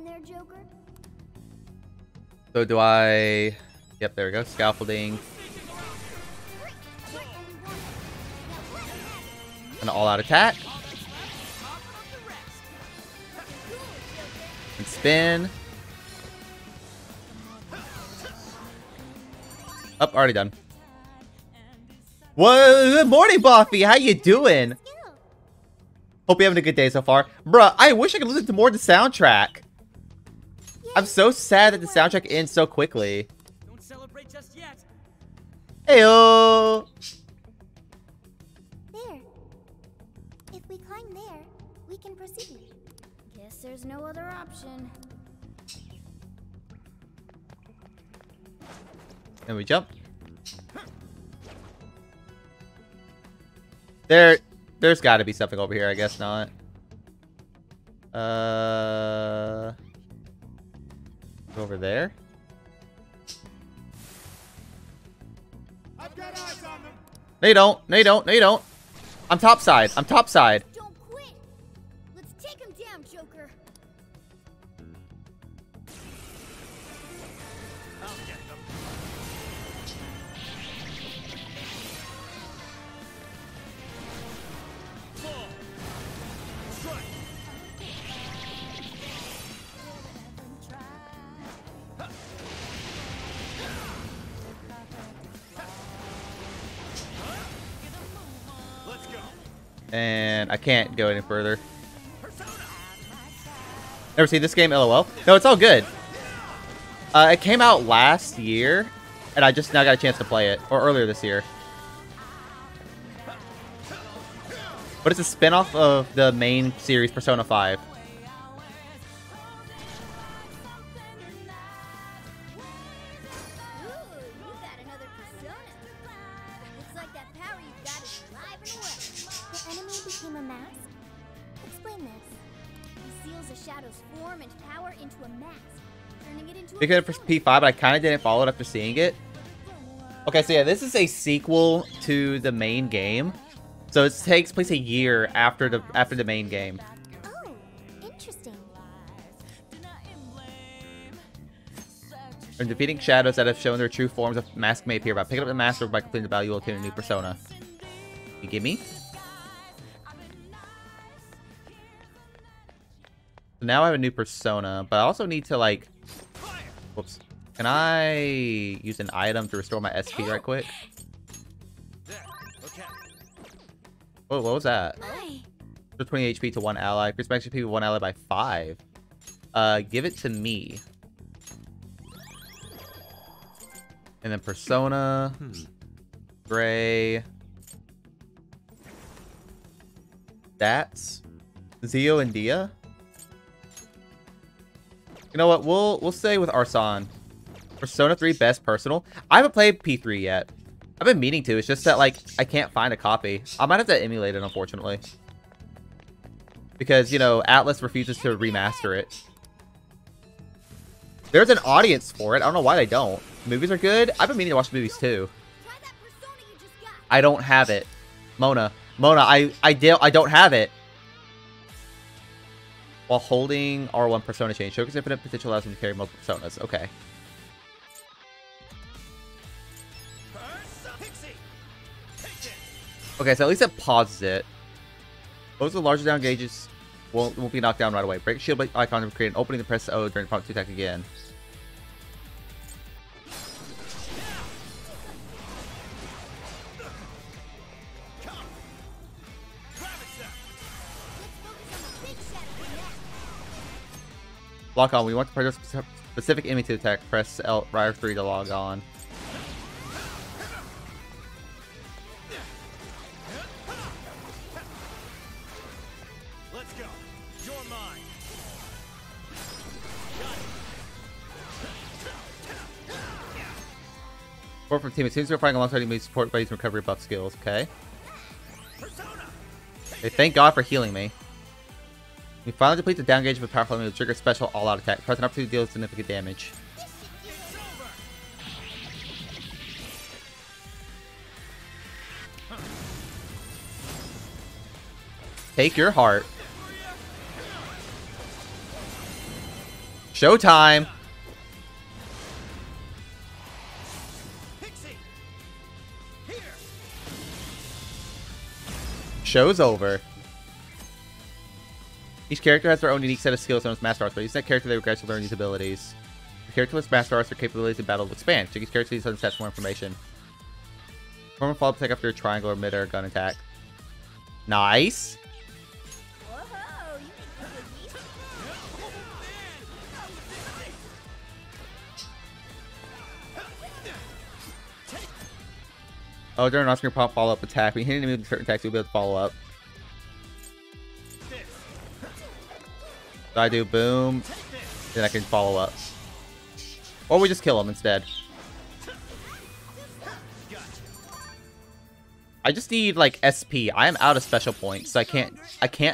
There, Joker. So do I... Yep, there we go. Scaffolding. An all-out attack. And spin. Up, already done. Whoa, good morning, Buffy. How you doing? Hope you're having a good day so far. Bruh, I wish I could listen to more of the soundtrack. I'm so sad that the soundtrack ends so quickly. Don't celebrate just yet. Heyo. There. If we climb there, we can proceed. Guess there's no other option. And we jump. There's got to be something over here. I guess not. Over there. I've got eyes on them. No, you don't. No, you don't. No, you don't. I'm topside. I'm topside. Don't quit. Let's take him down, Joker. I'll get them. And I can't go any further. Never seen this game, LOL? No, it's all good. It came out last year, and I just now got a chance to play it. Or earlier this year. But it's a spin-off of the main series, Persona 5. Because for P5, but I kind of didn't follow it after seeing it. Okay, so yeah, this is a sequel to the main game. So it takes place a year after the main game. Oh, interesting. When defeating shadows that have shown their true forms, a mask may appear. By picking up the mask or by completing the battle, you will obtain a new persona. You give me? So now I have a new persona, but I also need to like... Whoops. Can I use an item to restore my SP right quick? Oh, what was that? So 20 HP to one ally. Increase max HP to one ally by 5. Give it to me. And then Persona. Gray. Stats. Zio and Dia. You know what? We'll stay with Arsan. Persona 3 best personal. I haven't played P3 yet. I've been meaning to. It's just that like I can't find a copy. I might have to emulate it, unfortunately. Because, you know, Atlas refuses to remaster it. There's an audience for it. I don't know why they don't. Movies are good. I've been meaning to watch the movies too. I don't have it. Mona, I don't have it. While holding R1 persona change, Showcase infinite potential allows him to carry multiple personas. Okay. Okay, so at least it pauses it. Those with larger down gauges won't be knocked down right away. Break shield icon to create an opening to press O during prompt to attack again. Lock on. We want to press a specific enemy to attack. Press L R3 to log on. Let's go. You're mine. Support from team. It seems we're fighting alongside enemies support by using recovery buff skills. Okay. Hey, thank God for healing me. We finally deplete the down gauge of a powerful enemy to trigger a special all-out attack. Press an opportunity to deal significant damage. Take your heart. Showtime! Show's over. Each character has their own unique set of skills known as Master Arts, but each that character they regrets to learn these abilities. The characterless Master Arts or capabilities in battle will expand, so each character needs some stats for more information. Perform a follow-up attack after a triangle or mid-air gun attack. Nice! Oh, during an on-screen pop follow-up attack, when you hit an enemy with certain attacks, you'll be able to follow up. So I do boom, then I can follow up. Or we just kill him instead. I just need like SP. I am out of special points, so I can't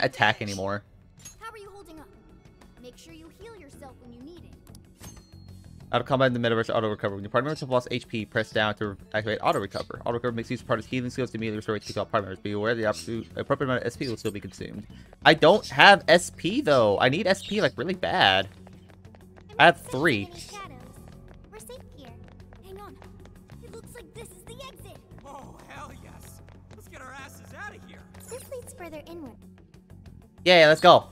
attack anymore. How are you holding up? Make sure you heal yourself when you need it. Out of combat in the metaverse, auto recover. When your party members have lost HP, press down to activate auto recover. Auto recover makes use of part of healing skills to immediately restore HP to all party members. Be aware the appropriate amount of SP will still be consumed. I don't have SP though. I need SP like really bad. I have 3. We're safe here. Hang on. It looks like this is the exit. Oh, hell yes. Let's get our asses out of here. This leads further inward. Yeah, let's go.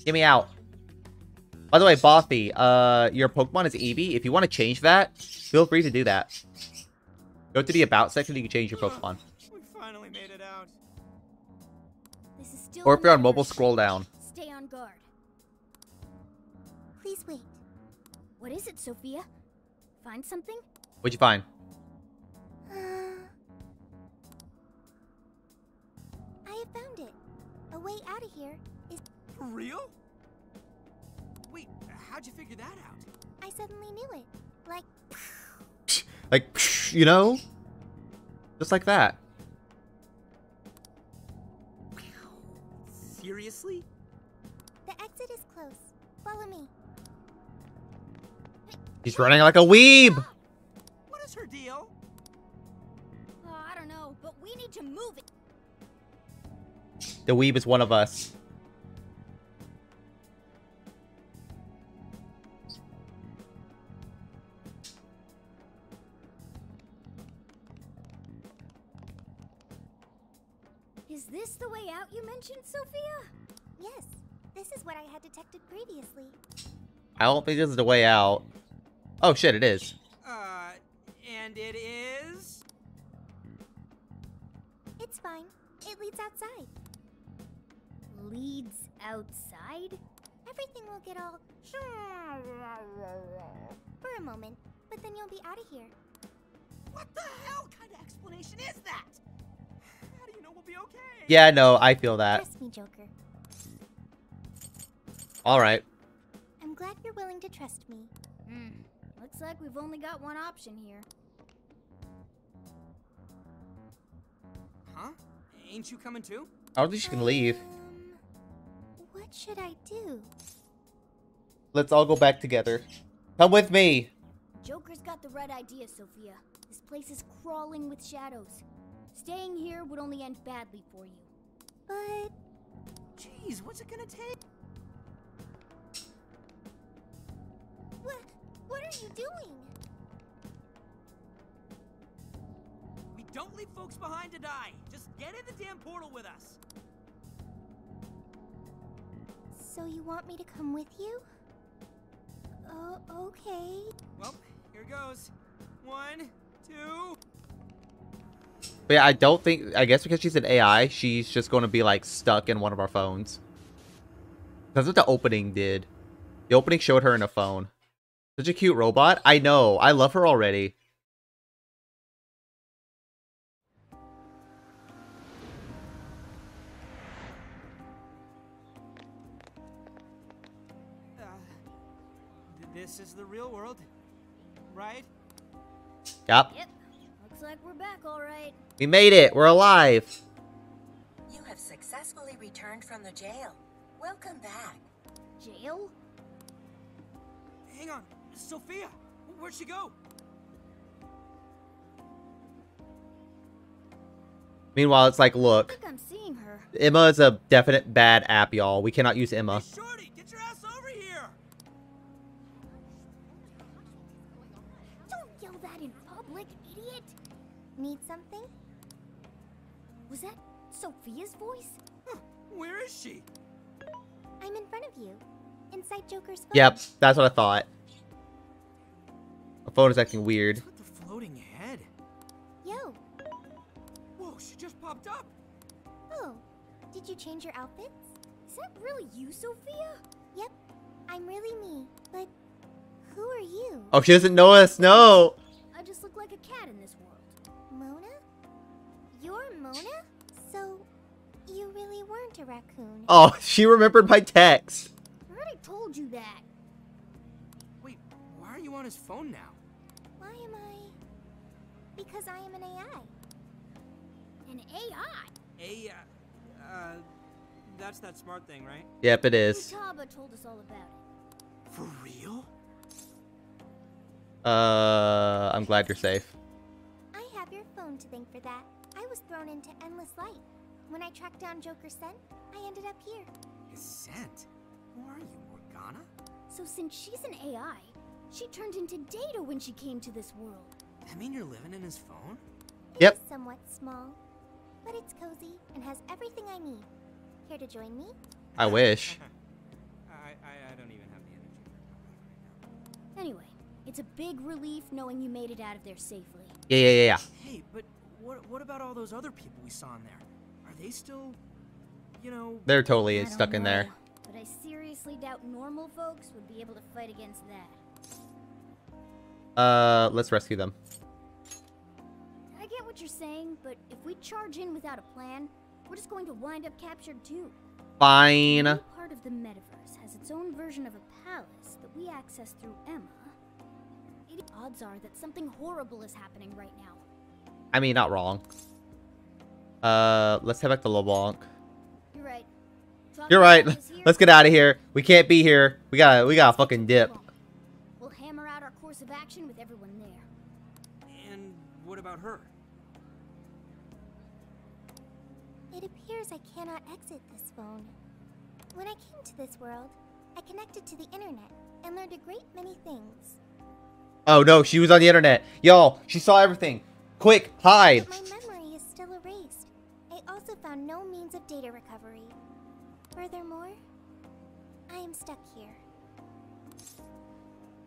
Get me out. By the way, Bothy, your Pokemon is Eevee. If you want to change that, feel free to do that. Go to the About section, you can change your Pokemon. We finally made it out. still Or if you're on remember, mobile, scroll down. Stay on guard. Please wait. What is it, Sophia? Find something? What'd you find? I have found it. A way out of here is... For real? Wait, how'd you figure that out? I suddenly knew it. Like... Like, you know? Just like that. Seriously? The exit is close. Follow me. He's running like a weeb! What is her deal? I don't know, but we need to move it. The weeb is one of us. Is this the way out you mentioned, Sophia? Yes. This is what I had detected previously. I don't think this is the way out. Oh shit, it is. And it is? It's fine. It leads outside. Leads outside? Everything will get all... for a moment, but then you'll be out of here. What the hell kind of explanation is that? How do you know we'll be okay? Yeah, no, I feel that. Trust me, Joker. Alright. I'm glad you're willing to trust me. Looks like we've only got one option here. Huh? Ain't you coming too? I don't think she can leave. What should I do? Let's all go back together. Come with me! Joker's got the right idea, Sophia. This place is crawling with shadows. Staying here would only end badly for you. But... Jeez, what's it gonna take? What are you doing? We don't leave folks behind to die. Just get in the damn portal with us. So you want me to come with you? Oh, okay. Well, here goes. 1, 2... But yeah, I don't think... I guess because she's an AI, she's just going to be, like, stuck in one of our phones. That's what the opening did. The opening showed her in a phone. Such a cute robot. I know. I love her already. This is the real world, right? Yep. Looks like we're back, all right. We made it. We're alive. You have successfully returned from the jail. Welcome back. Jail? Hang on. Sophia, where'd she go? Meanwhile, it's like, look. I think I'm seeing her. Emma is a definite bad app, y'all. We cannot use Emma. Hey, Shorty, get your ass over here! Don't yell that in public, idiot! Need something? Was that Sophia's voice? Huh, where is she? I'm in front of you. Inside Joker's phone. Yep, that's what I thought. My phone is acting weird. What's with the floating head? Yo. Whoa, she just popped up. Oh, did you change your outfits? Is that really you, Sophia? Yep, I'm really me. But who are you? Oh, she doesn't know us. No. I just look like a cat in this world. Mona? You're Mona? So, you really weren't a raccoon. Oh, she remembered my text. I already told you that. Wait, why are you on his phone now? Why am I? Because I am an AI. An AI? That's that smart thing, right? Yep, it is. Taba told us all about it. For real? I'm glad you're safe. I have your phone to thank for that. I was thrown into endless light. When I tracked down Joker's scent, I ended up here. His scent? Who are you, Morgana? So since she's an AI, she turned into Data when she came to this world. That mean you're living in his phone? Yep. It's somewhat small, but it's cozy and has everything I need. Care to join me? I wish. I don't even have the energy for a comeback right now. Anyway, it's a big relief knowing you made it out of there safely. Yeah. Hey, but what about all those other people we saw in there? Are they still you know... They're totally I don't stuck in there. know, but I seriously doubt normal folks would be able to fight against that. Let's rescue them. I get what you're saying, but if we charge in without a plan, we're just going to wind up captured too. Fine. No part of the metaverse has its own version of a palace that we access through Emma. The odds are that something horrible is happening right now. I mean, not wrong. Let's head back to LeBlanc. You're right. You're right. Let's get out of here. We can't be here. We gotta fucking dip. We'll hammer out our course of action with everyone there. And what about her? It appears I cannot exit this phone. When I came to this world, I connected to the internet and learned a great many things. Oh no, she was on the internet. Y'all, she saw everything. Quick, hide. But my memory is still erased. I also found no means of data recovery. Furthermore, I am stuck here.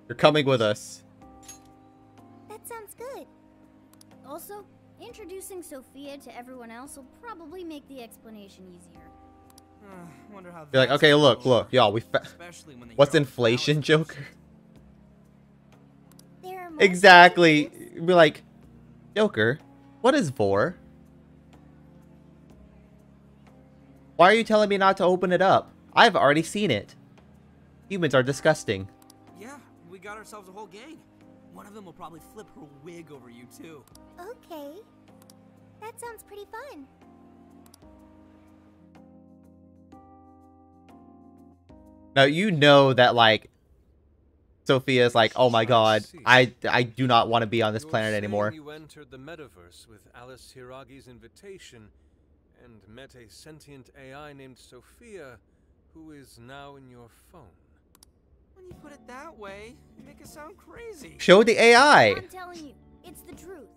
You're coming with us. That sounds good. Also, introducing Sophia to everyone else will probably make the explanation easier. Wonder how You're like, okay, look, y'all. What's inflation, Joker? Exactly. Be like, Joker, what is vor? Why are you telling me not to open it up? I've already seen it. Humans are disgusting. Yeah, we got ourselves a whole gang. One of them will probably flip her wig over you, too. Okay. That sounds pretty fun. Now, you know that, like, Sophia's like, oh my god, I do not want to be on this planet anymore. You entered the metaverse with Alice Hiragi's invitation and met a sentient AI named Sophia, who is now in your phone. When you put it that way, you make it sound crazy. Show the AI. I'm telling you, it's the truth.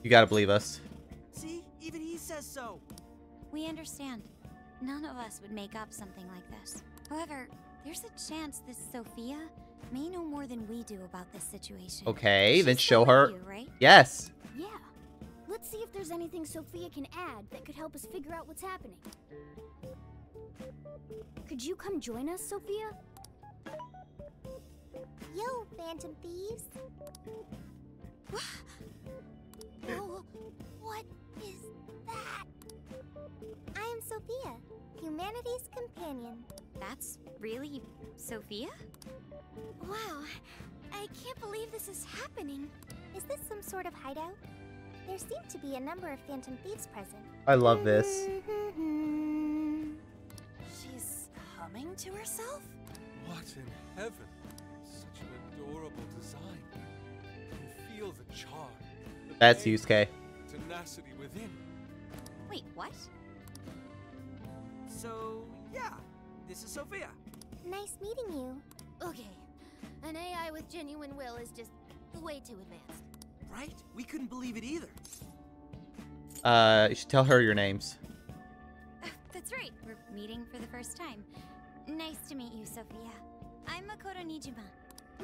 You gotta believe us. See, even he says so. We understand. None of us would make up something like this. However, there's a chance this Sophia may know more than we do about this situation. Okay, then show her. You, right? Yes. Yeah. Let's see if there's anything Sophia can add that could help us figure out what's happening. Could you come join us, Sophia? Yo, Phantom Thieves. Oh, what is that? I am Sophia, humanity's companion. That's really Sophia? Wow, I can't believe this is happening. Is this some sort of hideout? There seem to be a number of Phantom Thieves present. I love this. She's humming to herself? What in heaven? Such an adorable design. You can feel the charm. That's Yusuke. Tenacity within. Wait, what? So, yeah, this is Sophia. Nice meeting you. Okay, an AI with genuine will is just way too advanced. Right? We couldn't believe it either. You should tell her your names. That's right, we're meeting for the first time. Nice to meet you, Sophia. I'm Makoto Nijima.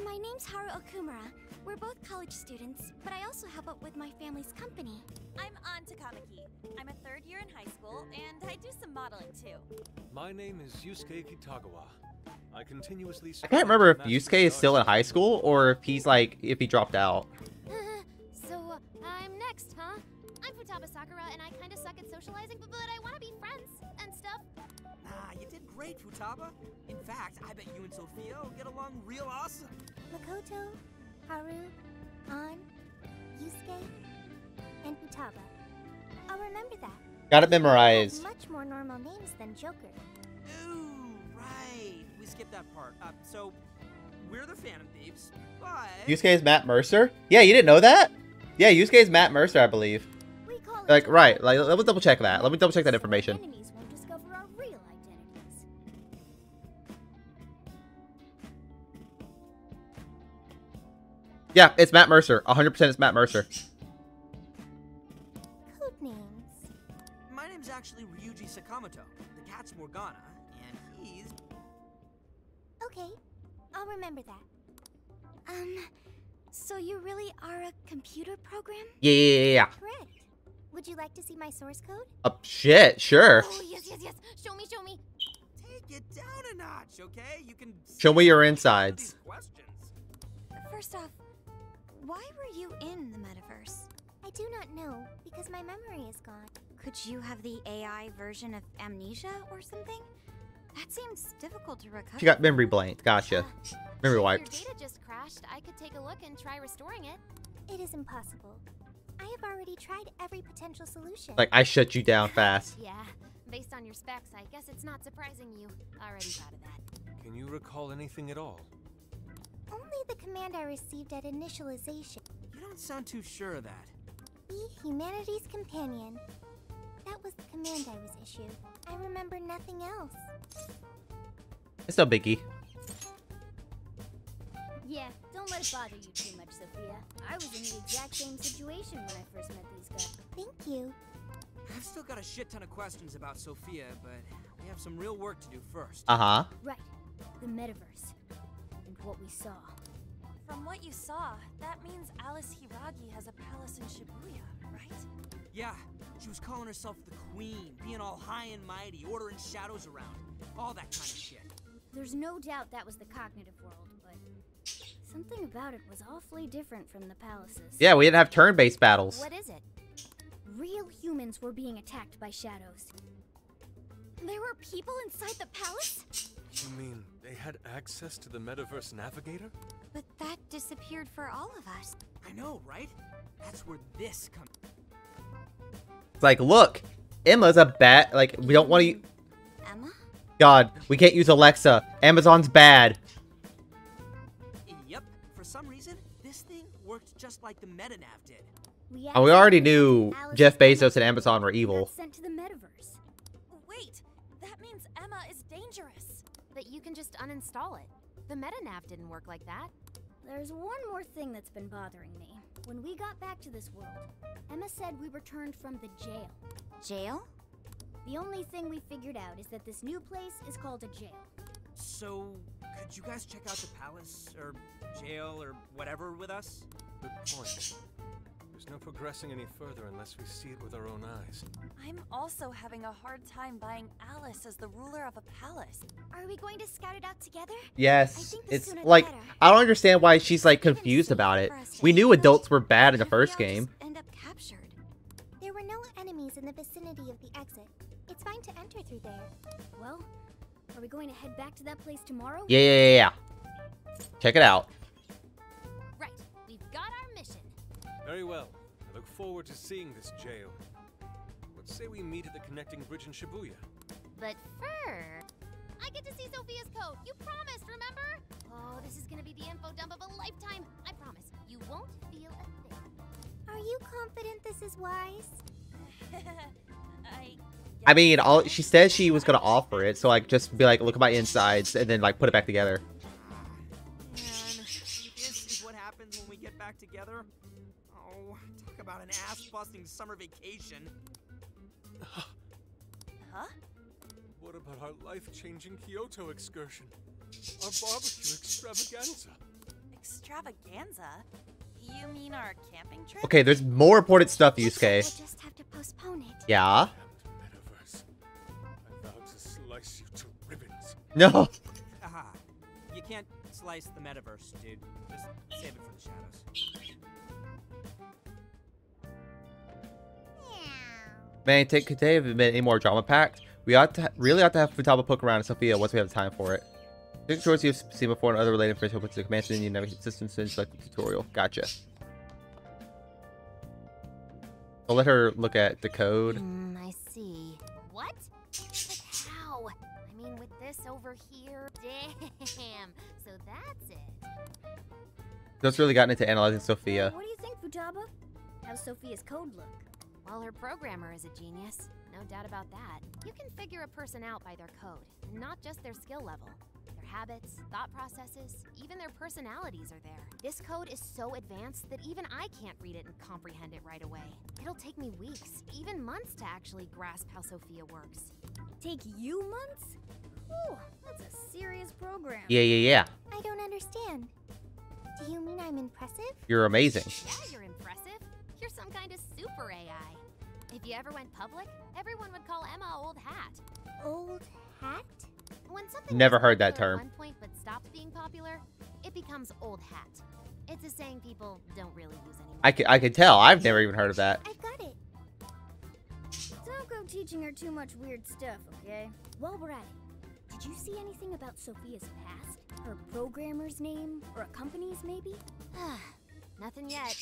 My name's Haru Okumura. We're both college students, but I also help out with my family's company. I'm An Takamaki. I'm a third year in high school, and I do some modeling too. My name is Yusuke Kitagawa. I continuously... I can't remember if Yusuke is still in high school or if he's like, if he dropped out. So, I'm next, huh? I'm Futaba Sakura, and I kinda suck at socializing, but I wanna be friends and stuff. Nah, you did great, Futaba. In fact, I bet you and Sophia will get along real awesome. Makoto, Haru, An, Yusuke, and Futaba. I'll remember that. Got it memorized. Much more normal names than Joker. Ooh, right. We skipped that part. So, we're the Phantom Thieves, but... Yusuke is Matt Mercer? Yeah, you didn't know that? Yeah, Yusuke is Matt Mercer, I believe. Like, right. Like, let me double check that. Let me double check that information. Enemies won't discover our real identities. Yeah, it's Matt Mercer. 100% it's Matt Mercer. Code names. My name's actually Ryuji Sakamoto. The cat's Morgana, and he's... Okay, I'll remember that. So you really are a computer program? Yeah. Correct. Would you like to see my source code? Shit, sure. Oh, yes, yes, yes. Show me, show me. Take it down a notch, okay? You can Show me your insides. First off, why were you in the metaverse? I do not know, because my memory is gone. Could you have the AI version of amnesia or something? That seems difficult to recover. She got memory blanked. Gotcha. Memory wiped. If your data just crashed, I could take a look and try restoring it. It is impossible. I have already tried every potential solution. Like, I shut you down fast. Yeah, based on your specs, I guess it's not surprising you already thought of that. Can you recall anything at all? Only the command I received at initialization. You don't sound too sure of that. Be humanity's companion. That was the command I was issued. I remember nothing else. It's no biggie. Yeah, don't let it bother you too much, Sophia. I was in the exact same situation when I first met these guys. Thank you. I've still got a shit ton of questions about Sophia, but we have some real work to do first. Uh-huh. Right. The metaverse. And what we saw. From what you saw, that means Alice Hiragi has a palace in Shibuya, right? Yeah, she was calling herself the queen, being all high and mighty, ordering shadows around. All that kind of shit. There's no doubt that was the cognitive world, but something about it was awfully different from the palaces. Yeah, we didn't have turn-based battles. What is it? Real humans were being attacked by shadows. There were people inside the palace? You mean they had access to the Metaverse Navigator? But that disappeared for all of us. I know, right? That's where this comes. It's like, look, Emma's a bat. Like, we don't want to. Emma? God, we can't use Alexa. Amazon's bad. Yep. For some reason, this thing worked just like the MetaNav did. And we already knew Jeff Bezos and Amazon were evil. Sent to the metaverse. Wait, that means Emma is dangerous. But you can just uninstall it. The MetaNav didn't work like that. There's one more thing that's been bothering me. When we got back to this world, Emma said we returned from the jail. Jail? The only thing we figured out is that this new place is called a jail. So, could you guys check out the palace, or jail, or whatever with us? Good point. There's no progressing any further unless we see it with our own eyes. I'm also having a hard time buying Alice as the ruler of a palace. Are we going to scout it out together? Yes, it's like, I don't understand why she's like confused about it. We knew adults were bad in the first game. End up captured. There were no enemies in the vicinity of the exit. It's fine to enter through there. Well, are we going to head back to that place tomorrow? Yeah. Check it out. Right, we've got our mission. Very well. I look forward to seeing this jail. Let's say we meet at the connecting bridge in Shibuya. But first, I get to see Sophia's code. You promised, remember? Oh, this is gonna be the info dump of a lifetime. I promise. You won't feel a thing. Are you confident this is wise? I mean, she said she was gonna offer it, so like just be like, look at my insides, and then like put it back together. Man, this is what happens when we get back together. Oh, talk about an ass-busting summer vacation. Huh? What about our life-changing Kyoto excursion? Our barbecue extravaganza? Extravaganza? You mean our camping trip? Okay, there's more important stuff, Yusuke. We'll just have to postpone it. Yeah? Metaverse. I vow to slice you to ribbons. No. Aha. You can't slice the metaverse, dude. Just save it for the shadows. Man, could they have been any more drama packed? We really ought to have Futaba poke around and Sophia once we have the time for it. Take choice you've seen before and other related information open to the command and you navigate systems to select the tutorial. Gotcha. I'll let her look at the code. I see. What? But how? I mean, with this over here. Damn. So that's it. Just really gotten into analyzing Sophia. What do you think, Futaba? How's Sophia's code look? Well, her programmer is a genius. No doubt about that. You can figure a person out by their code, and not just their skill level. Their habits, thought processes, even their personalities are there. This code is so advanced that even I can't read it and comprehend it right away. It'll take me weeks, even months to actually grasp how Sophia works. Take you months? Ooh, that's a serious program. Yeah. I don't understand. Do you mean I'm impressive? You're amazing. Yeah, you're impressive. You're some kind of super AI. If you ever went public, everyone would call Emma Old Hat. Old hat? When something Never was heard that popular term. at one point but stops being popular, it becomes old hat. It's a saying people don't really use anymore. I could tell. I've never even heard of that. I've got it. Don't go teaching her too much weird stuff, okay? While we're at it, did you see anything about Sophia's past? Her programmer's name? Or a company's, maybe? Nothing yet.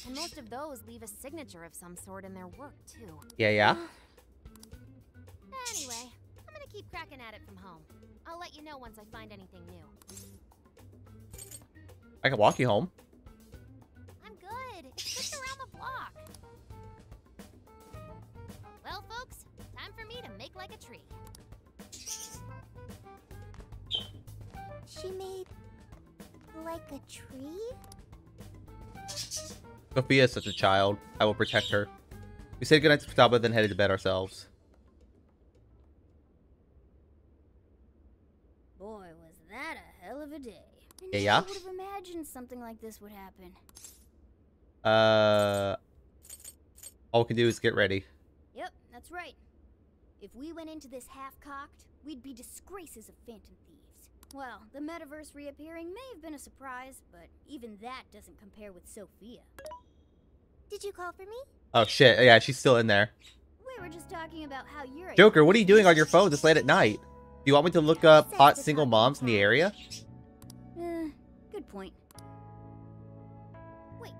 And most of those leave a signature of some sort in their work, too. Yeah. Anyway, I'm gonna keep cracking at it from home. I'll let you know once I find anything new. I can walk you home. I'm good. It's just around the block. Well, folks, time for me to make like a tree. She made... like a tree? Sophia is such a child. I will protect her. We said goodnight to Futaba, then headed to bed ourselves. Boy, was that a hell of a day. Yeah. I would have imagined something like this would happen. All we can do is get ready. Yep, that's right. If we went into this half-cocked, we'd be disgraces of Phantom Thieves. Well, the metaverse reappearing may have been a surprise, but even that doesn't compare with Sophia. Did you call for me? Oh shit, yeah, she's still in there. We were just talking about how you're a... Joker, what are you doing on your phone this late at night? Do you want me to look up hot single moms in the area? Good point. Wait,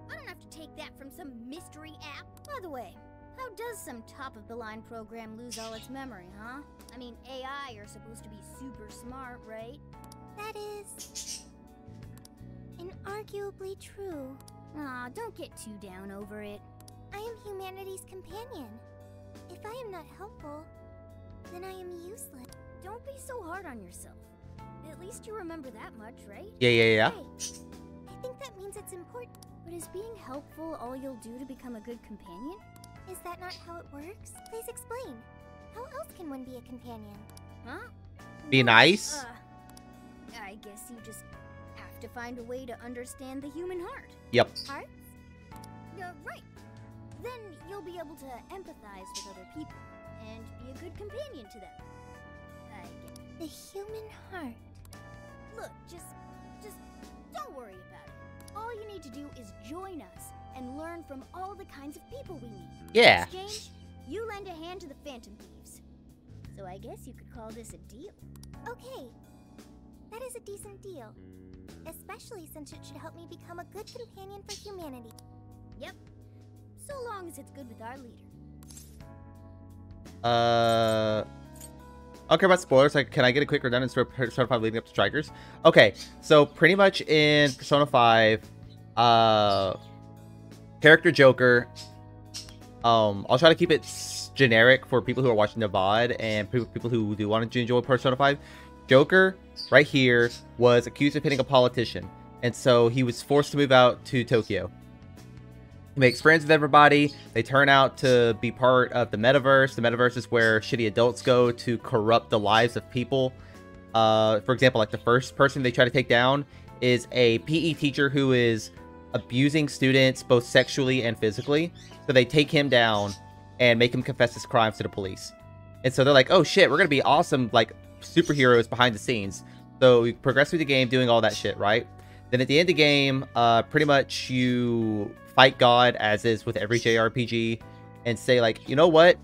I don't have to take that from some mystery app. By the way, how does some top-of-the-line program lose all its memory, huh? I mean, AI are supposed to be super smart, right? That is... inarguably true. Aw, don't get too down over it. I am humanity's companion. If I am not helpful, then I am useless. Don't be so hard on yourself. At least you remember that much, right? Yeah. Right. I think that means it's important. But is being helpful all you'll do to become a good companion? Is that not how it works? Please explain. How else can one be a companion? Huh? Be nice? I guess you just have to find a way to understand the human heart. Yep. Hearts? Right. Then you'll be able to empathize with other people and be a good companion to them. I get it. The human heart. Look, just don't worry about it. All you need to do is join us and learn from all the kinds of people we meet. Yeah. In exchange, you lend a hand to the Phantom Thieves. So I guess you could call this a deal. Okay. That is a decent deal. Especially since it should help me become a good companion for humanity. Yep. So long as it's good with our leader. I don't care about spoilers. Like, can I get a quick redundance for Persona 5 leading up to Strikers? Okay, so pretty much in Persona 5, character Joker. I'll try to keep it generic for people who are watching the VOD and people who do want to enjoy Persona 5. Joker, right here, was accused of hitting a politician, and so he was forced to move out to Tokyo. He makes friends with everybody. They turn out to be part of the metaverse. The metaverse is where shitty adults go to corrupt the lives of people. For example, like the first person they try to take down is a PE teacher who is abusing students both sexually and physically. So they take him down and make him confess his crimes to the police. And so they're like, oh shit, we're going to be awesome, like, superheroes behind the scenes. So we progress through the game doing all that shit, right? Then at the end of the game, pretty much you fight God, as is with every JRPG, and say, like, you know what?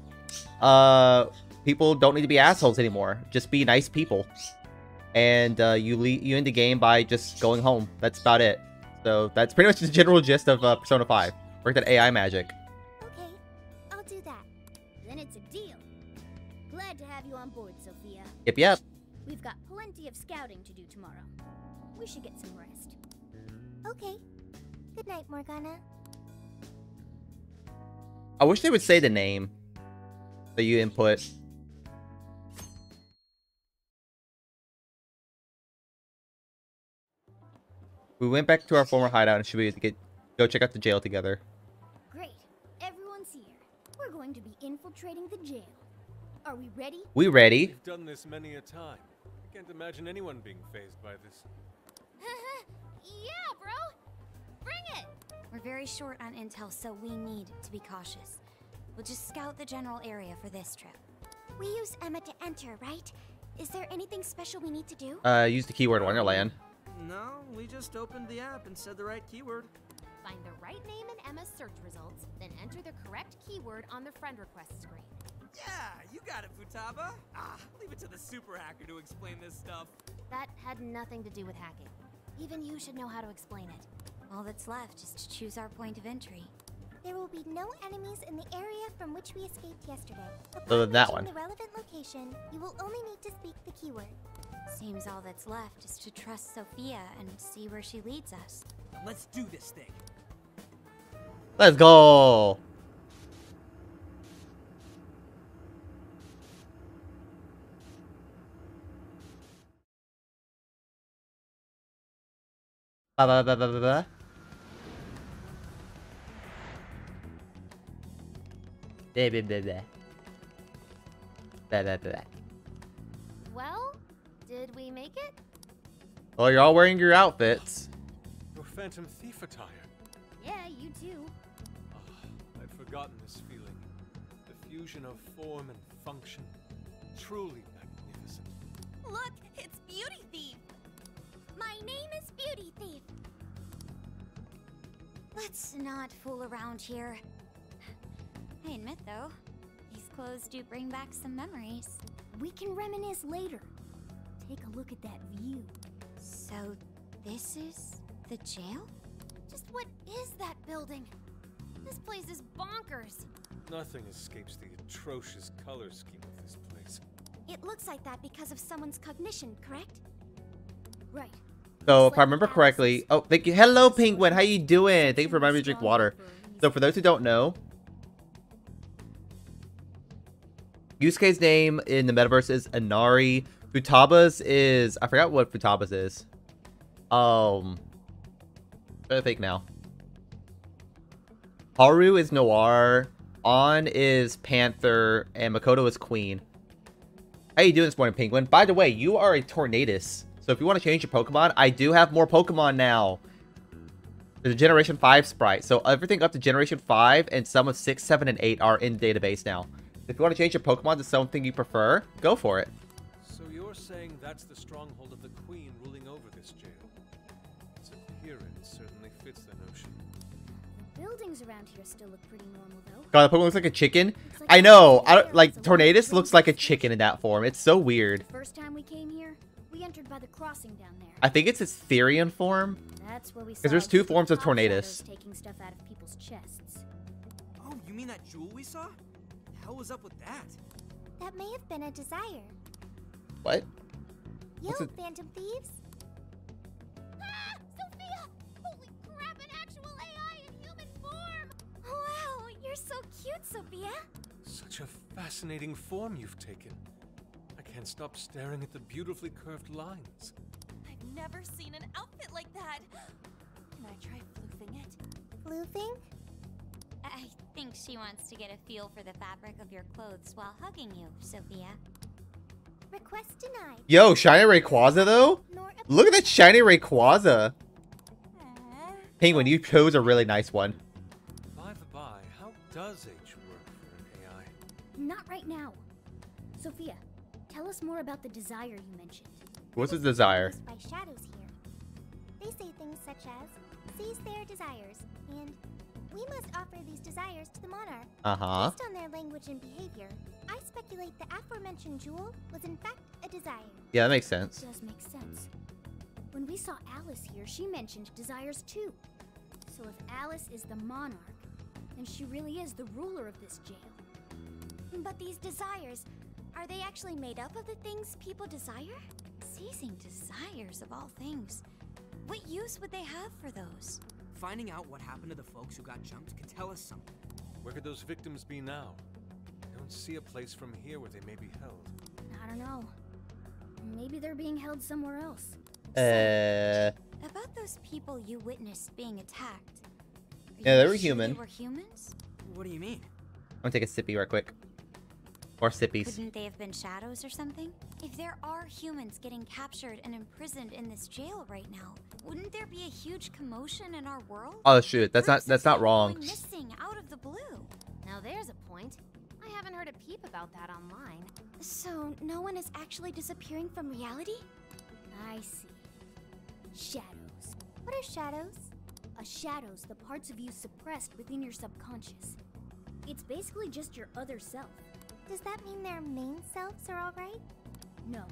People don't need to be assholes anymore. Just be nice people. And you end the game by just going home. That's about it. So that's pretty much the general gist of Persona 5. Work that AI magic. Okay, I'll do that. Then it's a deal. Glad to have you on board, Sophia. Yep. We've got plenty of scouting to do tomorrow. We should get some rest. Okay. Good night, Morgana. I wish they would say the name that you input. We went back to our former hideout and should we go check out the jail together. Great. Everyone's here. We're going to be infiltrating the jail. Are we ready? We ready. We've done this many a time. I can't imagine anyone being fazed by this. Yeah, bro. Bring it. We're very short on intel, so we need to be cautious. We'll just scout the general area for this trip. We use Emma to enter, right? Is there anything special we need to do? Use the keyword Wonderland. No, we just opened the app and said the right keyword. Find the right name in Emma's search results, then enter the correct keyword on the friend request screen. Yeah, you got it, Futaba. Leave it to the super hacker to explain this stuff. That had nothing to do with hacking. Even you should know how to explain it. All that's left is to choose our point of entry. There will be no enemies in the area from which we escaped yesterday. So Upon that reaching one. the relevant location, you will only need to speak the keyword. Seems all that's left is to trust Sophia and see where she leads us. Let's do this thing. Let's go. Ba ba ba ba ba ba. Blah, blah, blah, blah. Blah, blah, blah. Well, did we make it? Well, you're all wearing your outfits. Your Phantom Thief attire. Yeah, you too. I'd forgotten this feeling. The fusion of form and function. Truly magnificent. Look, it's Beauty Thief. My name is Beauty Thief. Let's not fool around here. I admit, though, these clothes do bring back some memories. We can reminisce later. Take a look at that view. So, this is the jail? Just what is that building? This place is bonkers. Nothing escapes the atrocious color scheme of this place. It looks like that because of someone's cognition, correct? Right. So, if I remember correctly... Oh, thank you. Hello, Penguin. How you doing? Thank you for reminding me to drink water. So, for those who don't know... Yusuke's name in the metaverse is Inari. Futaba's is... I forgot what Futaba's is. I think now. Haru is Noir. On is Panther. And Makoto is Queen. How you doing this morning, Penguin? By the way, you are a Tornadus. So if you want to change your Pokemon, I do have more Pokemon now. There's a Generation 5 sprite. So everything up to Generation 5 and some of 6, 7, and 8 are in the database now. If you want to change your Pokemon to something you prefer, go for it. So you're saying that's the stronghold of the Queen ruling over this jail? Its appearance certainly fits the notion. The buildings around here still look pretty normal, though. God, the Pokemon looks like a chicken. I know. Like Tornadus looks like a chicken in that form. It's so weird. The first time we came here, we entered by the crossing down there. I think it's its Therian form. That's where we saw Because there's two forms of top Tornadus. shadows taking stuff out of people's chests. Oh, you mean that jewel we saw? The hell was up with that? That may have been a desire. What? Yo, What's it? Phantom Thieves. Ah! Sophia! Holy crap, an actual AI in human form! Wow, you're so cute, Sophia. Such a fascinating form you've taken. I can't stop staring at the beautifully curved lines. I've never seen an outfit like that. Can I try floofing it? Floofing? I think she wants to get a feel for the fabric of your clothes while hugging you, Sophia. Request denied. Yo, Shiny Rayquaza though? Look at that Shiny Rayquaza. Penguin, you chose a really nice one. By the by, how does age work for an AI? Not right now. Sophia, tell us more about the desire you mentioned. What's his desire? By shadows here. They say things such as, seize their desires, and we must offer these desires to the monarch. Uh-huh. Based on their language and behavior, I speculate the aforementioned jewel was in fact a desire. Yeah, that makes sense. Does make sense. When we saw Alice here, she mentioned desires too. So if Alice is the monarch, then she really is the ruler of this jail. But these desires, are they actually made up of the things people desire? Seizing desires of all things. What use would they have for those? Finding out what happened to the folks who got jumped could tell us something. Where could those victims be now? I don't see a place from here where they may be held. I don't know. Maybe they're being held somewhere else. About those people you witnessed being attacked. Yeah, they were Sure human. They were humans? What do you mean? I'm gonna take a sippy right quick. More sippies. Couldn't they have been shadows or something? If there are humans getting captured and imprisoned in this jail right now, wouldn't there be a huge commotion in our world? Oh shoot, that's not wrong. Missing out of the blue. Now there's a point. I haven't heard a peep about that online. So, no one is actually disappearing from reality? I see. Shadows. What are shadows? A shadow's the parts of you suppressed within your subconscious. It's basically just your other self. Does that mean their main selves are alright? No.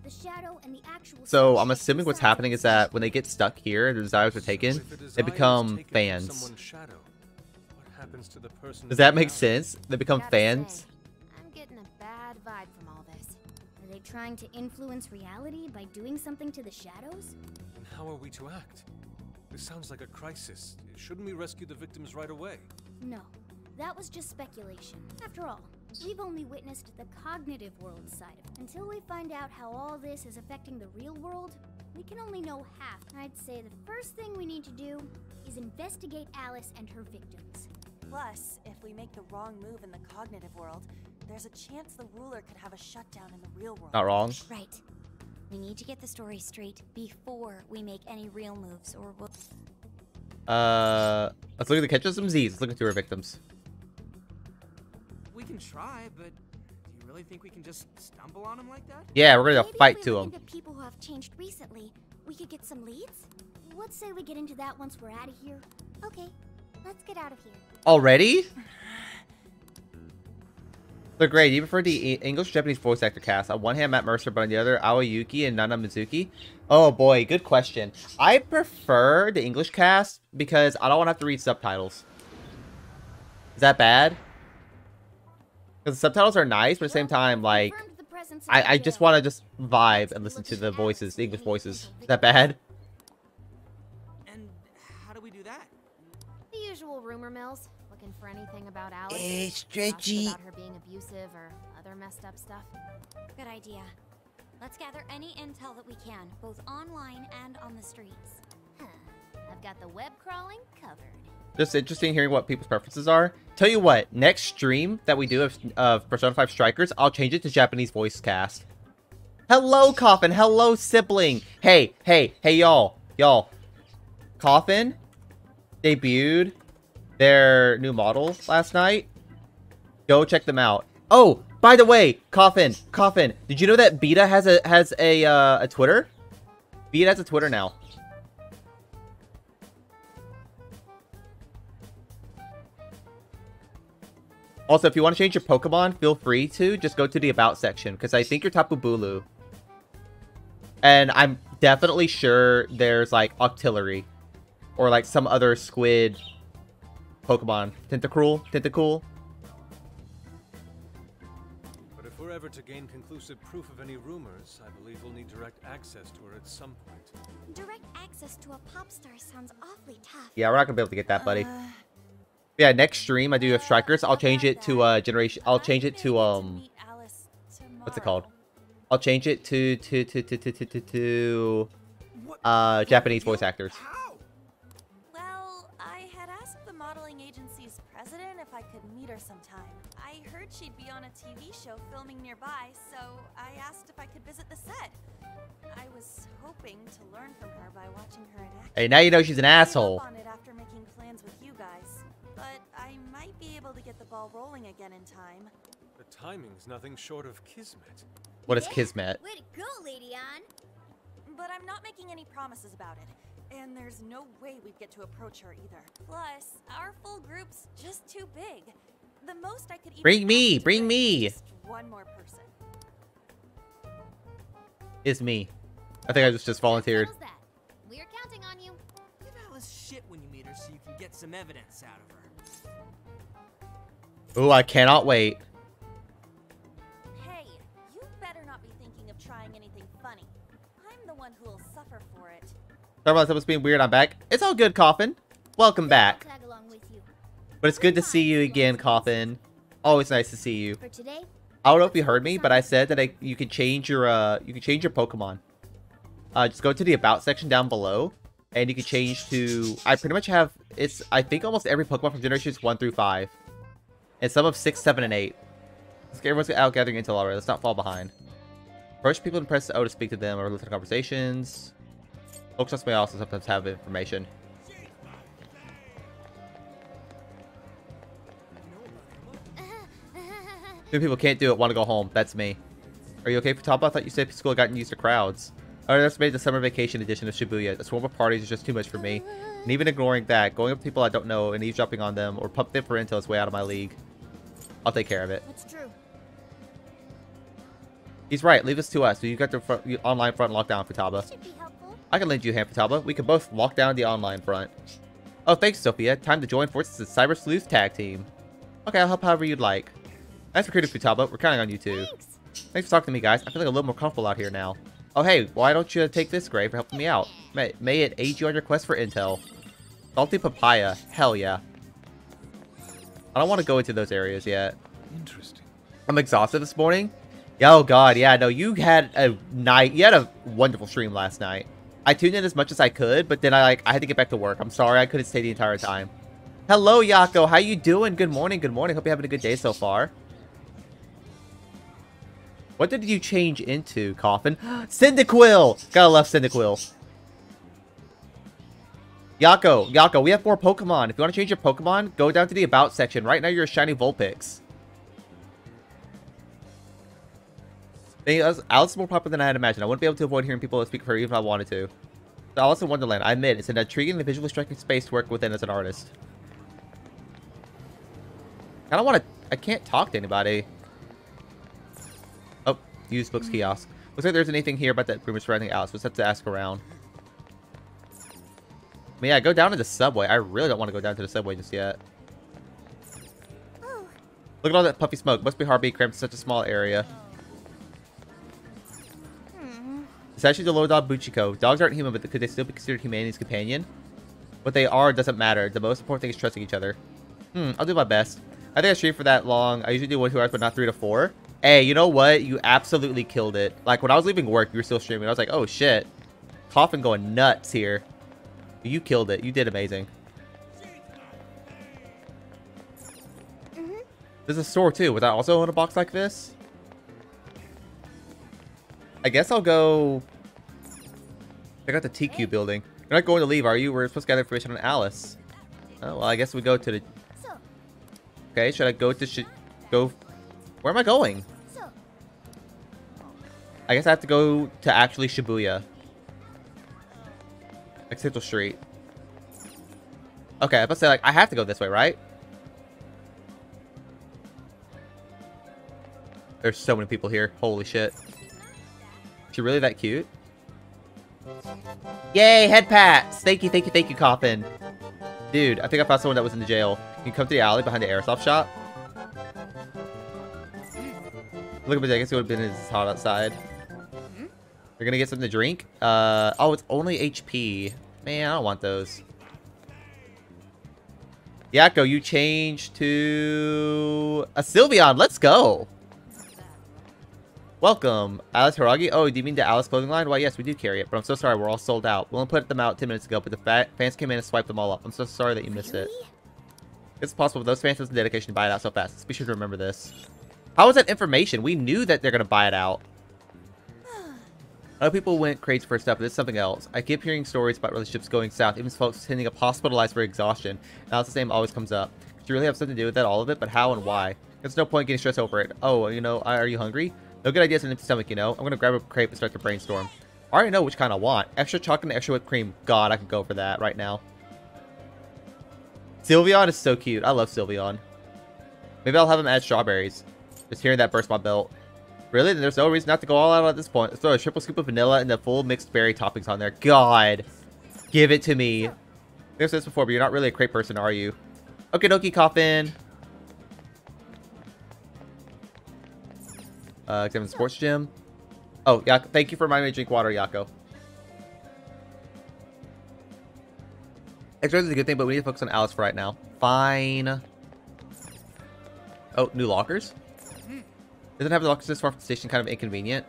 The shadow and the actual So self I'm assuming what's happening is that when they get stuck here and their desires are taken, they become fans. Does that make sense? They become fans? I'm getting a bad vibe from all this. Are they trying to influence reality by doing something to the shadows? And how are we to act? This sounds like a crisis. Shouldn't we rescue the victims right away? No. That was just speculation. After all, we've only witnessed the cognitive world side of it. Until we find out how all this is affecting the real world, we can only know half. I'd say the first thing we need to do is investigate Alice and her victims. Plus, if we make the wrong move in the cognitive world, there's a chance the ruler could have a shutdown in the real world. Not wrong. Right. We need to get the story straight before we make any real moves, or we'll... Let's look at the catch of some Z's. Let's look into her victims. We can try, but do you really think we can just stumble on them like that? Yeah, we're gonna Maybe fight if to we them. look into people who have changed recently, we could get some leads? Let's say we get into that once we're out of here. Okay, let's get out of here. Already? They're great. You prefer the English-Japanese voice actor cast. On one hand, Matt Mercer, but on the other, Aoyuki and Nana Mizuki. Oh boy, good question. I prefer the English cast because I don't want to have to read subtitles. Is that bad? Because the subtitles are nice, but at the same time, like, I just want to just vibe and listen to the voices, the English voices. Is that bad? And how do we do that? The usual rumor mills. Looking for anything about Alice. Hey, Stretchy. About her being abusive or other messed up stuff. Good idea. Let's gather any intel that we can, both online and on the streets. Huh. I've got the web crawling covered. Just interesting hearing what people's preferences are. Tell you what, next stream that we do of Persona 5 Strikers, I'll change it to Japanese voice cast. Hello, Coffin. Hello, sibling. Hey, y'all. Coffin debuted their new model last night. Go check them out. Oh, by the way, Coffin. Did you know that Beta has a Twitter? Beta has a Twitter now. Also, if you want to change your Pokemon, feel free to. Just go to the About section, because I think you're Tapu Bulu. And I'm definitely sure there's, like, Octillery. Or, like, some other squid Pokemon. Tentacool. But if we're ever to gain conclusive proof of any rumors, I believe we'll need direct access to her at some point. Direct access to a pop star sounds awfully tough. Yeah, we're not going to be able to get that, buddy. Yeah, next stream I do have Strikers. I'll change it to generation. I'll change it to what's it called? I'll change it to Japanese voice actors. Well, I had asked the modeling agency's president if I could meet her sometime. I heard she'd be on a TV show filming nearby, so I asked if I could visit the set. I was hoping to learn from her by watching her in action. Hey, now you know she's an asshole. On it after making plans with you guys, but I might be able to get the ball rolling again in time. The timing's nothing short of kismet. What is kismet? Way to go, Lady Ann. But I'm not making any promises about it, and there's no way we'd get to approach her either. Plus, our full group's just too big. The most I could even Bring me. Just one more person. Is me. I think I just volunteered. We're counting on you. Give Alice shit when you meet her so you can get some evidence out of her. Ooh, I cannot wait. Hey, you better not be thinking of trying anything funny. I'm the one who'll suffer for it. Sorry about someone's being weird. I'm back. It's all good, Coffin. Welcome back. Tag along with you. But it's good to see you again, Coffin. Always nice to see you. For today, I don't know if you heard me, but I said that you could change your Pokemon. Just go to the About section down below, and you can change to. I pretty much have I think almost every Pokemon from generations 1 through 5, and some of 6, 7, and 8. Everyone's out gathering intel already. Let's not fall behind. Approach people and press O to speak to them or listen to conversations. Folks trust me also sometimes have information. Two people can't do it, want to go home. That's me. Are you okay, Futaba? I thought you said school had gotten used to crowds. I underestimated the summer vacation edition of Shibuya. A swarm of parties is just too much for me. And even ignoring that, going up to people I don't know and eavesdropping on them or pump them for intel is way out of my league. I'll take care of it. That's true. He's right. Leave this to us. So you got the online front locked down, Futaba. Should be helpful. I can lend you a hand, Futaba. We can both lock down the online front. Oh, thanks, Sophia. Time to join Forces' Cyber Sleuth Tag Team. Okay, I'll help however you'd like. Nice recruiting, Futaba. We're counting on you too. Thanks for talking to me, guys. I feel like a little more comfortable out here now. Oh, hey, why don't you take this, Gray, for helping me out? May it aid you on your quest for intel. Salty papaya. Hell yeah. I don't want to go into those areas yet. Interesting. I'm exhausted this morning. Oh, God. Yeah, no, you had a wonderful stream last night. I tuned in as much as I could, but then I had to get back to work. I'm sorry I couldn't stay the entire time. Hello, Yako. How you doing? Good morning. Good morning. Hope you're having a good day so far. What did you change into, Coffin? Cyndaquil! Gotta love Cyndaquil. Yako, we have more Pokemon. If you want to change your Pokemon, go down to the About section. Right now, you're a shiny Vulpix. Alice is more popular than I had imagined. I wouldn't be able to avoid hearing people speak for her even if I wanted to. So Alice in Wonderland, I admit, it's an intriguing and visually striking space to work within as an artist. I can't talk to anybody. Oh, use books kiosk. Looks like there's anything here about that rumor surrounding Alice. We'll just have to ask around. I mean, yeah, go down to the subway. I really don't want to go down to the subway just yet. Look at all that puffy smoke. Must be hard being cramped in such a small area. It's actually the low dog Buchiko. Dogs aren't human, but could they still be considered humanity's companion? What they are doesn't matter. The most important thing is trusting each other. I'll do my best. I think I stream for that long. I usually do 1 to 2 hours, but not 3 to 4. Hey, you know what? You absolutely killed it. Like, when I was leaving work, you were still streaming. I was like, oh, shit. Coffin going nuts here. You killed it. You did amazing. There's a store, too. Was I also in a box like this? I guess I'll go... I got the TQ building. You're not going to leave, are you? We're supposed to gather information on Alice. Oh, well, I guess we go to the... Okay, should I go to... Go... Where am I going? I guess I have to go to actually Shibuya. Like Central Street. Okay, I was about to say, like, I have to go this way, right? There's so many people here. Holy shit. Is she really that cute? Yay, head pats! Thank you, Coffin. Dude, I think I found someone that was in the jail. Can you come to the alley behind the airsoft shop? Look at me, I guess it would have been as hot outside. We're gonna get something to drink. Oh, it's only HP. Man, I don't want those. Yako, you changed to a Sylveon. Let's go. Welcome, Alice Hiragi. Oh, do you mean the Alice clothing line? Why, yes, we do carry it, but I'm so sorry. We're all sold out. We only put them out 10 minutes ago, but the fans came in and swiped them all up. I'm so sorry that you missed it. It's possible, but those fans have the dedication to buy it out so fast. Let's be sure to remember this. How is that information? We knew that they're going to buy it out. Other people went crazy for stuff, but this is something else. I keep hearing stories about relationships going south, even folks ending up hospitalized for exhaustion. Now, it's the same always comes up. Does you really have something to do with that, all of it? But how and why? There's no point getting stressed over it. Oh, you know, are you hungry? No good ideas in an empty stomach, you know? I'm going to grab a crepe and start to brainstorm. I already know which kind I want. Extra chocolate and extra whipped cream. God, I could go for that right now. Sylveon is so cute. I love Sylveon. Maybe I'll have him add strawberries. Just hearing that burst my belt. Really? Then there's no reason not to go all out at this point. Let's throw a triple scoop of vanilla and the full mixed berry toppings on there. God. Give it to me. I've said this before, but you're not really a crepe person, are you? Okie dokie, Coffin. Examine the sports gym. Oh, yeah. Thank you for reminding me to drink water, Yako. Exercise is a good thing, but we need to focus on Alice for right now. Fine. Oh, new lockers? Doesn't have the lockers this far from the station, kind of inconvenient.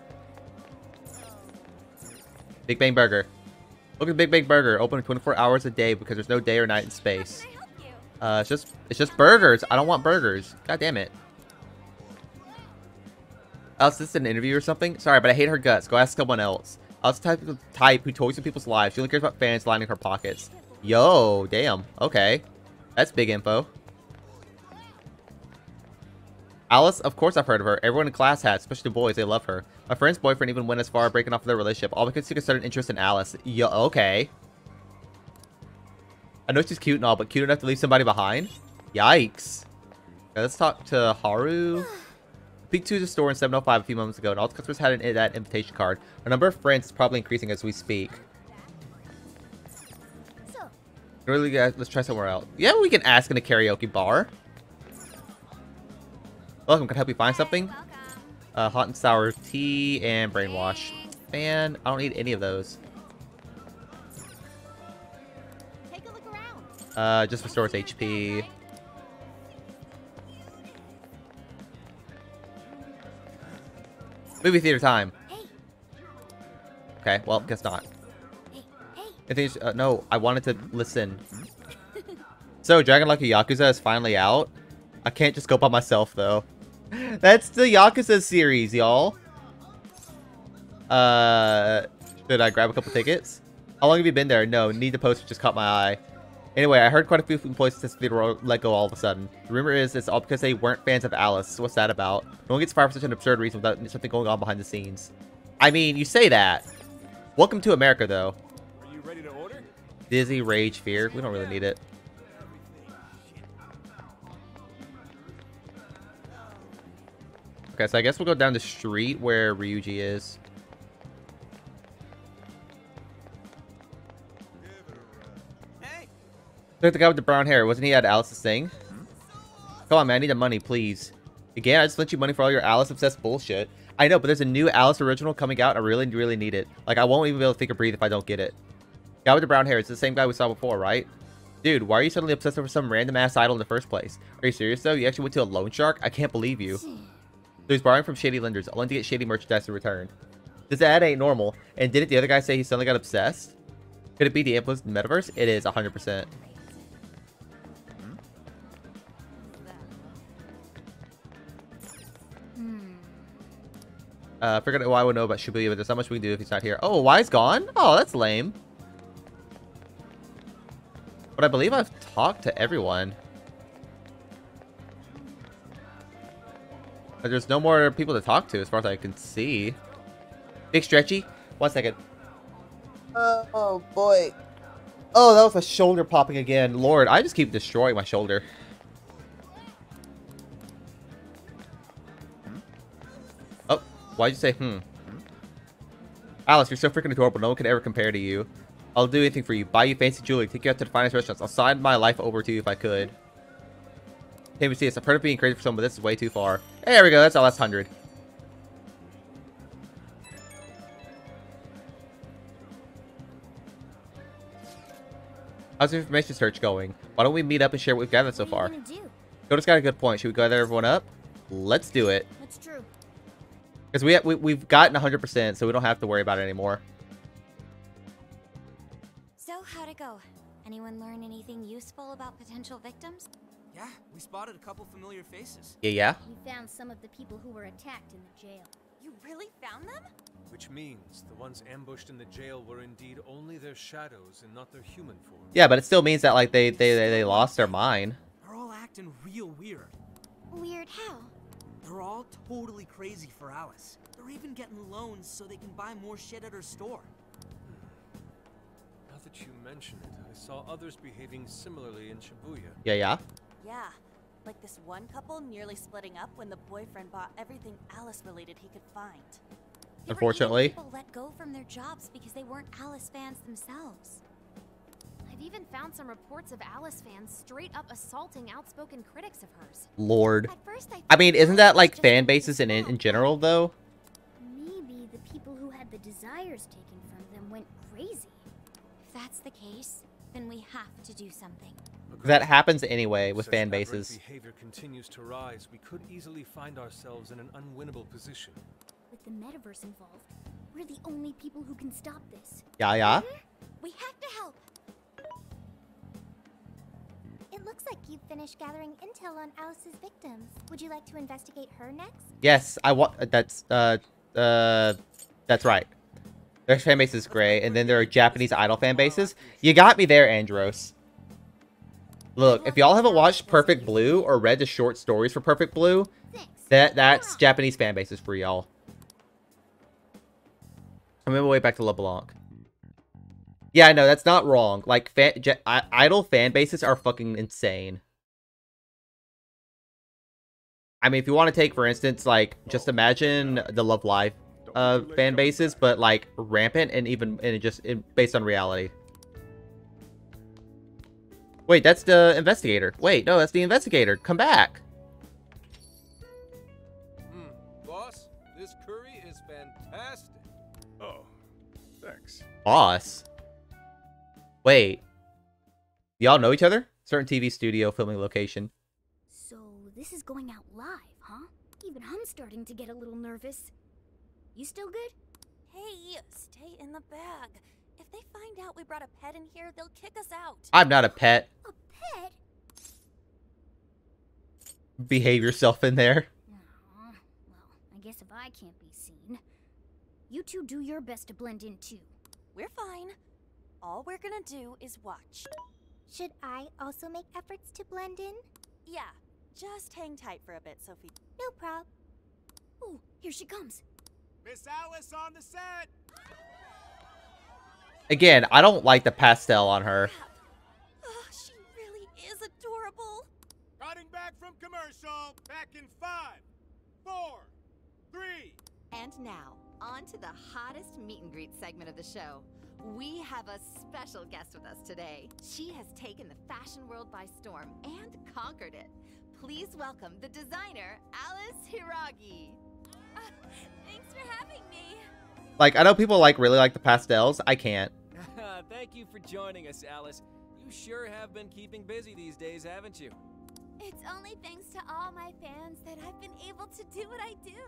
Big Bang Burger. Look at Big Bang Burger, open 24 hours a day because there's no day or night in space. It's just burgers. I don't want burgers. God damn it. Alice, this is an interview or something? Sorry, but I hate her guts. Go ask someone else. Alice is the type who toys with people's lives. She only cares about fans lining her pockets. Yo, damn. Okay. That's big info. Alice, of course I've heard of her. Everyone in class has, especially the boys. They love her. My friend's boyfriend even went as far as breaking off their relationship, all because he could start an interest in Alice. Yo, okay. I know she's cute and all, but cute enough to leave somebody behind? Yikes. Okay, let's talk to Haru. Peeked to the store in 705 a few moments ago, and all the customers had that invitation card. Our number of friends is probably increasing as we speak. Really, guys, let's try somewhere else. Yeah, we can ask in a karaoke bar. Welcome, can I help you find something? Hot and sour tea and brainwash. Man, I don't need any of those. Take a look around. Just restores HP. Movie theater time. Okay, well, guess not. I think no, I wanted to listen. So, Dragon Lucky Yakuza is finally out. I can't just go by myself, though. That's the Yakuza series, y'all. Should I grab a couple tickets? How long have you been there? No, need the poster just caught my eye. Anyway, I heard quite a few employees at this theater were let go all of a sudden. The rumor is it's all because they weren't fans of Alice. So what's that about? No one gets fired for such an absurd reason without something going on behind the scenes. I mean, you say that. Welcome to America, though. Are you ready to order? Dizzy, rage, fear. We don't really need it. Okay, so I guess we'll go down the street where Ryuji is. Look at the guy with the brown hair. Wasn't he at Alice's thing? Come on, man. I need the money, please. Again, I just lent you money for all your Alice-obsessed bullshit. I know, but there's a new Alice original coming out. I really, really need it. Like, I won't even be able to think or breathe if I don't get it. Guy with the brown hair. It's the same guy we saw before, right? Dude, why are you suddenly obsessed over some random-ass idol in the first place? Are you serious, though? You actually went to a loan shark? I can't believe you. So he's borrowing from shady lenders, only to get shady merchandise in return. This ad ain't normal. And didn't the other guy say he suddenly got obsessed? Could it be the influence in the metaverse? It is, 100%. Figured out why I would know about Shibuya, but there's not much we can do if he's not here. Oh, Y's gone? Oh, that's lame. But I believe I've talked to everyone. But there's no more people to talk to as far as I can see. Big stretchy. 1 second. Oh, boy. Oh, that was a shoulder popping again. Lord, I just keep destroying my shoulder. Oh, why'd you say, Alice, you're so freaking adorable. No one can ever compare to you. I'll do anything for you. Buy you fancy jewelry. Take you out to the finest restaurants. I'll sign my life over to you if I could. Hey, we see this. I've heard of being crazy for someone, but this is way too far. Hey, there we go. That's our last 100. How's the information search going? Why don't we meet up and share what we've gathered so far? Coda's got a good point. Should we gather everyone up? Let's do it. That's true. Because we've gotten 100%, so we don't have to worry about it anymore. So, how'd it go? Anyone learn anything useful about potential victims? Yeah, we spotted a couple familiar faces. Yeah? We found some of the people who were attacked in the jail. You really found them? Which means the ones ambushed in the jail were indeed only their shadows and not their human form. Yeah, but it still means that, like, they lost their mind. They're all acting real weird. Weird how? They're all totally crazy for Alice. They're even getting loans so they can buy more shit at her store. Now that you mention it, I saw others behaving similarly in Shibuya. Yeah? Yeah, like this one couple nearly splitting up when the boyfriend bought everything Alice-related he could find. Unfortunately. People let go from their jobs because they weren't Alice fans themselves. I've even found some reports of Alice fans straight up assaulting outspoken critics of hers. Lord. I mean, isn't that like fan bases in general, though? Maybe the people who had the desires taken from them went crazy. If that's the case, then we have to do something. That happens anyway with fan bases. If behavior continues to rise, we could easily find ourselves in an unwinnable position. With the metaverse involved, we're the only people who can stop this. Yeah? We have to help. It Looks like you've finished gathering intel on Alice's victims. Would you like to investigate her next? Yes, I want. That's right. Their fan base is great, and then there are Japanese idol fan bases. You got me there, Andros. Look, if y'all haven't watched Perfect Blue or read the short stories for Perfect Blue, that's Japanese fan bases for y'all. I'm on my way back to LeBlanc. Yeah, I know, that's not wrong. Like, idol fan bases are fucking insane. I mean, if you want to take, for instance, like, just imagine the Love Live fan bases, but, like, rampant and just based on reality. Wait, that's the investigator. Wait, no, that's the investigator. Come back. Boss, this curry is fantastic. Oh, thanks. Boss? Wait. Y'all know each other? Certain TV studio filming location. So, this is going out live, huh? Even I'm starting to get a little nervous. You still good? Hey, stay in the bag. If they find out we brought a pet in here, they'll kick us out. I'm not a pet. A pet? Behave yourself in there. Well, I guess if I can't be seen, you two do your best to blend in too. We're fine. All we're gonna do is watch. Should I also make efforts to blend in? Yeah, just hang tight for a bit, Sophie. No prob. Oh, here she comes. Miss Alice on the set! Again, I don't like the pastel on her. Oh, she really is adorable. Cutting back from commercial. Back in 5, 4, 3. And now, on to the hottest meet and greet segment of the show. We have a special guest with us today. She has taken the fashion world by storm and conquered it. Please welcome the designer, Alice Hiragi. Thanks for having me. Like, I know people really like the pastels. I can't. Thank you for joining us, Alice. You sure have been keeping busy these days, haven't you? It's only thanks to all my fans that I've been able to do what I do.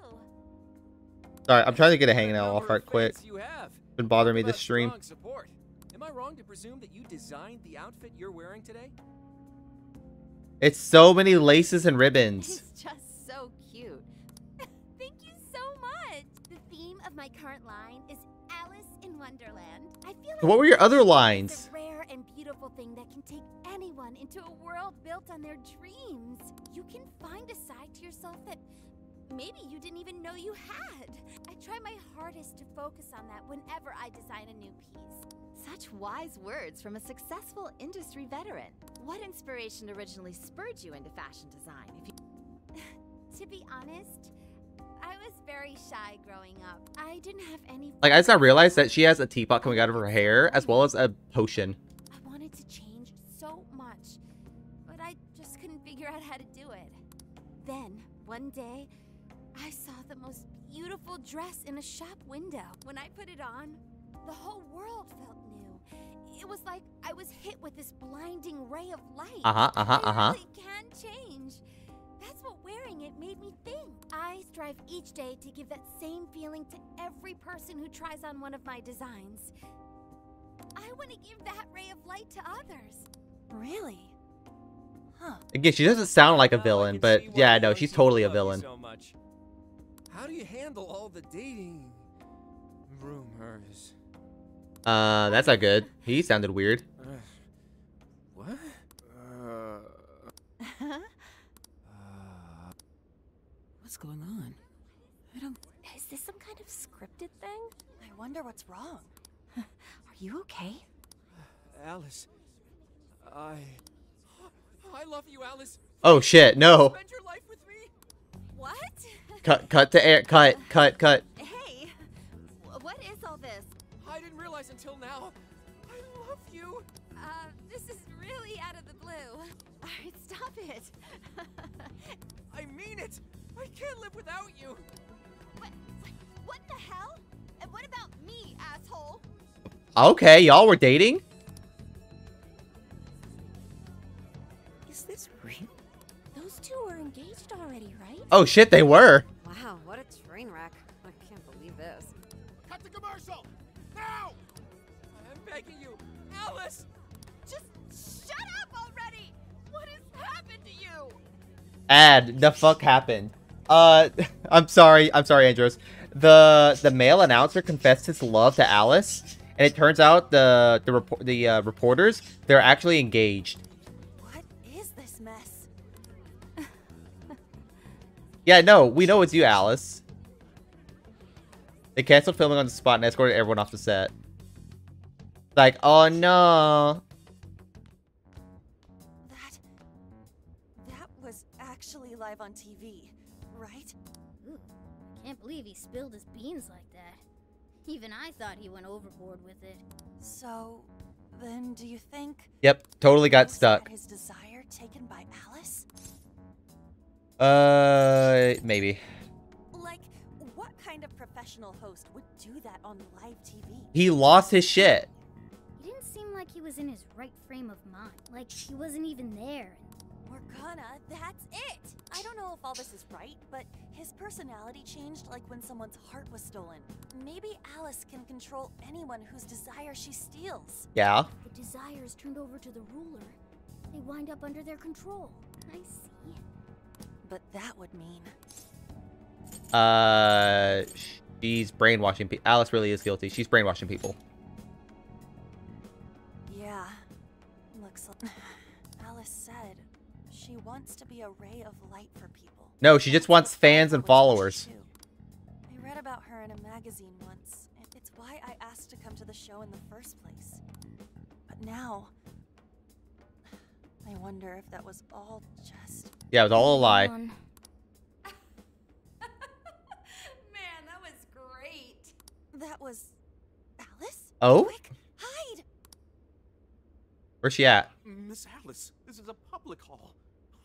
Sorry, I'm trying to get a hangnail off right quick. You have. Been bothering me this stream. Strong support. Am I wrong to presume that you designed the outfit you're wearing today? It's so many laces and ribbons. It's just so cute. Thank you so much. The theme of my current line is Alice in Wonderland. I feel like What were your other lines? It's a rare and beautiful thing that can take anyone into a world built on their dreams. You can find a side to yourself that maybe you didn't even know you had. I try my hardest to focus on that whenever I design a new piece. Such wise words from a successful industry veteran. What inspiration originally spurred you into fashion design? To be honest, I was very shy growing up. I didn't have any... Like, I just now realized that she has a teapot coming out of her hair, as well as a potion. I wanted to change so much, but I just couldn't figure out how to do it. Then, one day, I saw the most beautiful dress in a shop window. When I put it on, the whole world felt new. It was like I was hit with this blinding ray of light. I really can change. That's what wearing it made me think. I strive each day to give that same feeling to every person who tries on one of my designs. I want to give that ray of light to others. Really? Huh. Again, she doesn't sound like a villain, but yeah, no, she's totally a villain. So much. How do you handle all the dating rumors? That's not good. He sounded weird. What? What's going on? Is this some kind of scripted thing? I wonder what's wrong. Are you okay? Alice, I love you, Alice. Oh shit, no. Spend your life with me. What? Cut to air. Cut. Hey, what is all this? I didn't realize until now. I love you. This is really out of the blue. All right, stop it. I mean it. I can't live without you. What the hell? And what about me, asshole? Okay, y'all were dating? Is this real? Those two are engaged already, right? Oh shit, they were. Wow, what a train wreck. I can't believe this. Cut the commercial! Now! I'm begging you, Alice. Just shut up already! What has happened to you? Ad, the fuck happened? I'm sorry, Andros. The male announcer confessed his love to Alice, and it turns out the reporters, they're actually engaged. What is this mess? Yeah, no, we know it's you, Alice. They canceled filming on the spot and escorted everyone off the set. Like, oh no. That was actually live on TV, right? Ooh, I can't believe he spilled his beans like that. Even I thought he went overboard with it. So, then do you think... Yep, totally got stuck. His desire taken by Alice? Maybe. Like, what kind of professional host would do that on live TV? He lost his shit. He didn't seem like he was in his right frame of mind. Like he wasn't even there. Morgana, that's it! I don't know if all this is right, but his personality changed like when someone's heart was stolen. Maybe Alice can control anyone whose desire she steals. Yeah. The desire is turned over to the ruler. They wind up under their control. I see. But that would mean... She's brainwashing people. Alice really is guilty. She's brainwashing people. Yeah. Looks like... Alice said she wants to be a ray of light for people. No, she just wants fans and followers. I read about her in a magazine once, and it's why I asked to come to the show in the first place. But now... I wonder if that was all just... Yeah, it was all a lie. Man, that was great. That was... Alice? Oh? Quick, hide! Where's she at? Miss Alice, this is a public hall.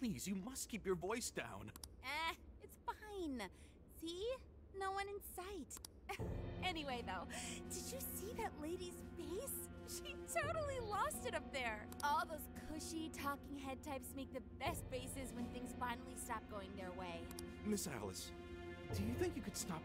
Please, you must keep your voice down. It's fine. See? No one in sight. Anyway, though, did you see that lady's face? She totally lost it up there. All those cushy, talking head types make the best faces when things finally stop going their way. Miss Alice, do you think you could stop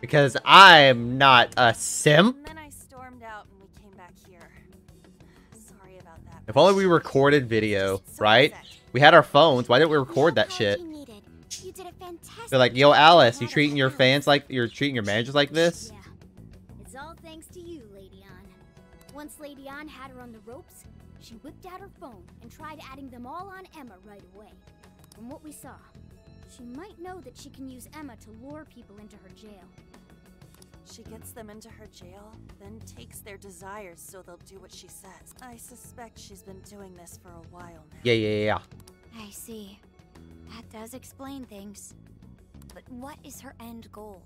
Because I'm not a simp. And then I stormed out and we came back here. Sorry about that. If only we recorded video, right? We had our phones. Why didn't we record that shit? You did a fantastic. They're like, yo, Alice, you treating your fans like you're treating your managers like this? Yeah. It's all thanks to you, Lady Ann. Once Lady Ann had her on the ropes, she whipped out her phone and tried adding them all on Emma right away. From what we saw, she might know that she can use Emma to lure people into her jail. She gets them into her jail, then takes their desires so they'll do what she says. I suspect she's been doing this for a while now. Yeah. I see. That does explain things. But what is her end goal?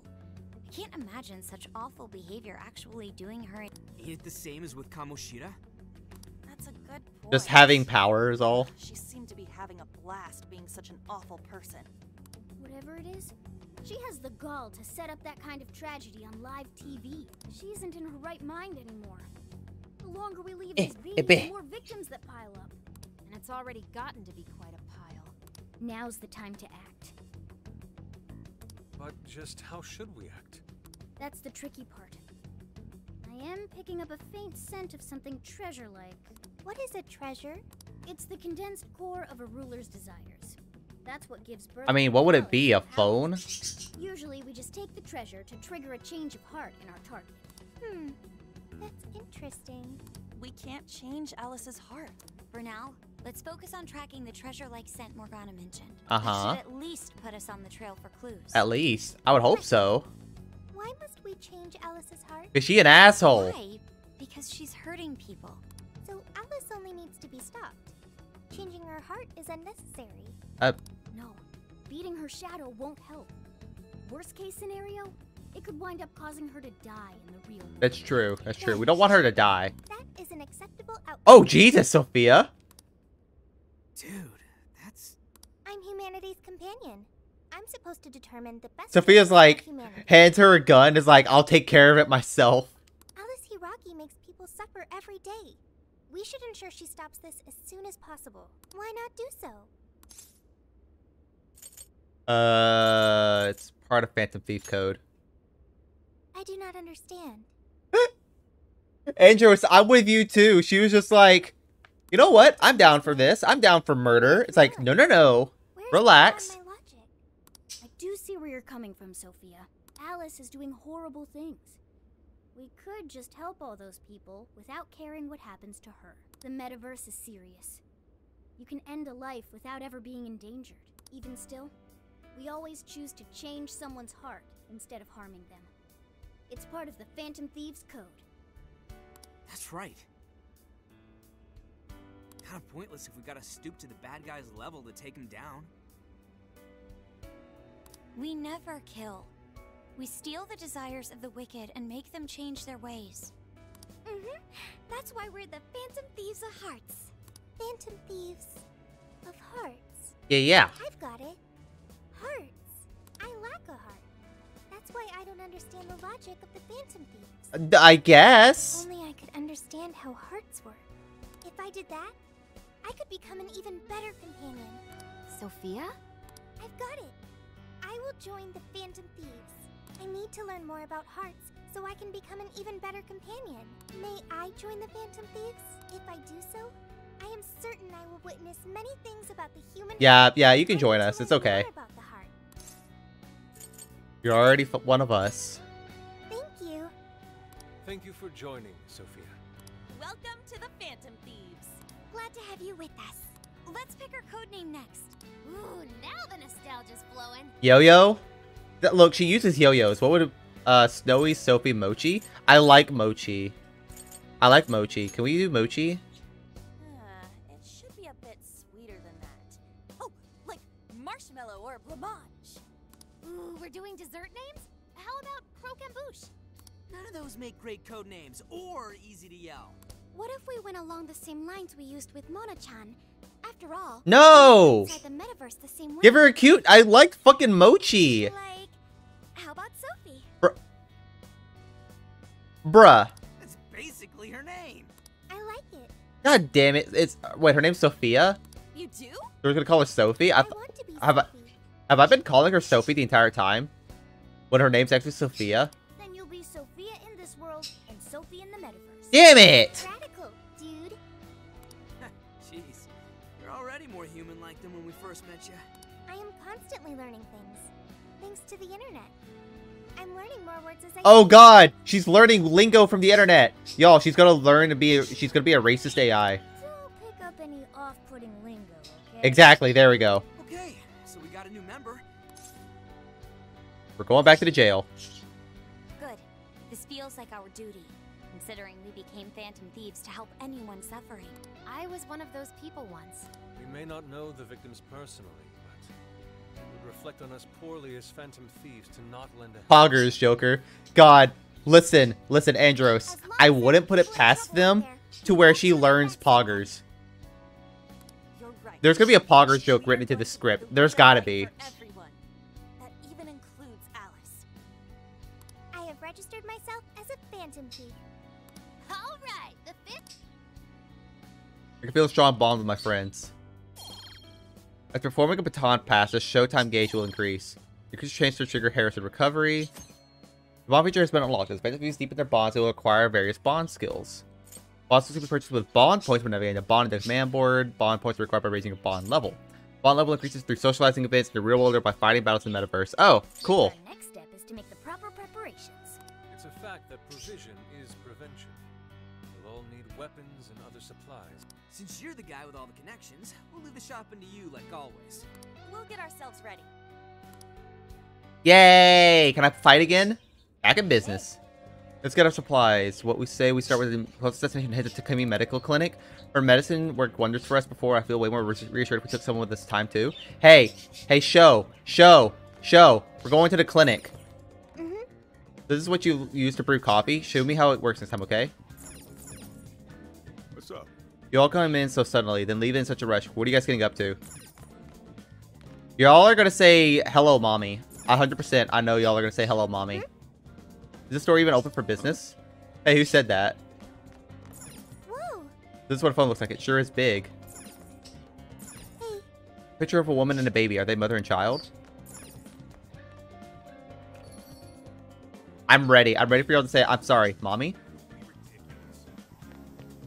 I can't imagine such awful behavior actually doing her. Ain't it the same as with Kamoshida? That's a good point. Just having power is all. She seemed to be having a blast being such an awful person. Whatever it is, she has the gall to set up that kind of tragedy on live TV. She isn't in her right mind anymore. The longer we leave this be, the more victims that pile up. And it's already gotten to be quite a pile. Now's the time to act. But just how should we act? That's the tricky part. I am picking up a faint scent of something treasure-like. What is a treasure? It's the condensed core of a ruler's desires. That's what gives birth. I mean, what would it be? A phone? Usually, we just take the treasure to trigger a change of heart in our target. That's interesting. We can't change Alice's heart. For now, let's focus on tracking the treasure-like scent Morgana mentioned. Uh-huh. That should at least put us on the trail for clues. At least. I would hope so. Why must we change Alice's heart? Is she an asshole? Why? Because she's hurting people. So Alice only needs to be stopped. Changing her heart is unnecessary. No, beating her shadow won't help. Worst case scenario, it could wind up causing her to die in the real world. That's true. That's true. We don't want her to die. That is an acceptable outcome. Oh, Jesus, Sophia. Dude, that's... I'm humanity's companion. I'm supposed to determine the best. Sophia's like, humanity. hands her a gun, is like, I'll take care of it myself. Alice Hiraki makes people suffer every day. We should ensure she stops this as soon as possible. Why not do so? It's part of Phantom Thief code. I do not understand. Andrew, I'm with you too. She was just like, you know what? I'm down for this. I'm down for murder. It's like, no. Relax. I do see where you're coming from, Sophia. Alice is doing horrible things. We could just help all those people without caring what happens to her. The metaverse is serious. You can end a life without ever being endangered. Even still, we always choose to change someone's heart instead of harming them. It's part of the Phantom Thieves Code. That's right. Kind of pointless if we gotta stoop to the bad guy's level to take him down. We never kill. We steal the desires of the wicked and make them change their ways. That's why we're the Phantom Thieves of Hearts. Phantom Thieves of Hearts. Yeah. I've got it. Hearts. I lack a heart. That's why I don't understand the logic of the Phantom Thieves. I guess. Only I could understand how hearts work. If I did that, I could become an even better companion. Sophia? I've got it. I will join the Phantom Thieves. I need to learn more about hearts so I can become an even better companion. May I join the Phantom Thieves? If I do so, I am certain I will witness many things about the human Yeah, you can join us. It's okay. about the heart. You're already one of us. Thank you. Thank you for joining, Sophia. Welcome to the Phantom Thieves. Glad to have you with us. Let's pick our codename next. Ooh, now the nostalgia's flowing. Yo-yo? Look, she uses yo-yos. What would Snowy, Sophie, Mochi? I like Mochi. Can we do Mochi? It should be a bit sweeter than that. Oh, like marshmallow or blancmange. Ooh, we're doing dessert names? How about croquembouche? None of those make great code names or easy to yell. What if we went along the same lines we used with Mona-chan? After all, No! inside the metaverse the same way. Give her a cute. I like fucking Mochi. Like, how about Sophie? Bruh. That's basically her name. I like it. God damn it. Wait, her name's Sophia? You do? We're gonna call her Sophie? I want to be have Sophie. I been calling her Sophie the entire time? When her name's actually Sophia? Then you'll be Sophia in this world and Sophie in the metaverse. Damn it! Radical, dude. Jeez, you're already more human-like than when we first met you. I am constantly learning things. Thanks to the internet. I'm learning more words as I Oh speak. god! She's learning lingo from the internet! Y'all, she's gonna learn to be she's gonna be a racist AI. Don't pick up any off-putting lingo, okay? Exactly, there we go. Okay, so we got a new member. We're going back to the jail. Good. This feels like our duty, considering we became Phantom Thieves to help anyone suffering. I was one of those people once. We may not know the victims personally, but it would reflect on us poorly as Phantom Thieves to not lend a hand. Poggers, Joker. God, listen, Andros. I wouldn't put it past them to where she learns Poggers. There's gonna be a Poggers joke written into the script. There's gotta be. Everyone. That even includes Alice. I have registered myself as a Phantom Thief. All right, the fifth. I can feel a strong bond with my friends. After performing a baton pass, the showtime gauge will increase. Increase change to trigger Harrison recovery. The bond feature has been unlocked. As Phantom Thieves deepen their bonds, they will acquire various bond skills. Bond skills can be purchased with bond points when navigating a bond index command board. Bond points are required by raising your bond level. Bond level increases through socializing events in the real world or by fighting battles in the metaverse. Oh, cool. Our next step is to make the proper preparations. It's a fact that provision is prevention. We'll all need weapons and other supplies. Since you're the guy with all the connections, we'll leave the shopping to you like always. We'll get ourselves ready. Yay! Can I fight again? Back in business. Let's get our supplies. What we say, we start with the closest destination, head to Takumi Medical Clinic. Her medicine worked wonders for us before. I feel way more reassured if we took someone with this time too. Hey, show. We're going to the clinic. This is what you use to brew coffee. Show me how it works next time, okay? What's up? You all come in so suddenly, then leave in such a rush. What are you guys getting up to? Y'all are gonna say hello, mommy. 100%. I know y'all are gonna say hello, mommy. Is this store even open for business? Hey, who said that? Whoa. This is what a phone looks like. It sure is big. Hey. Picture of a woman and a baby. Are they mother and child? I'm ready. I'm ready for y'all to say, I'm sorry, mommy.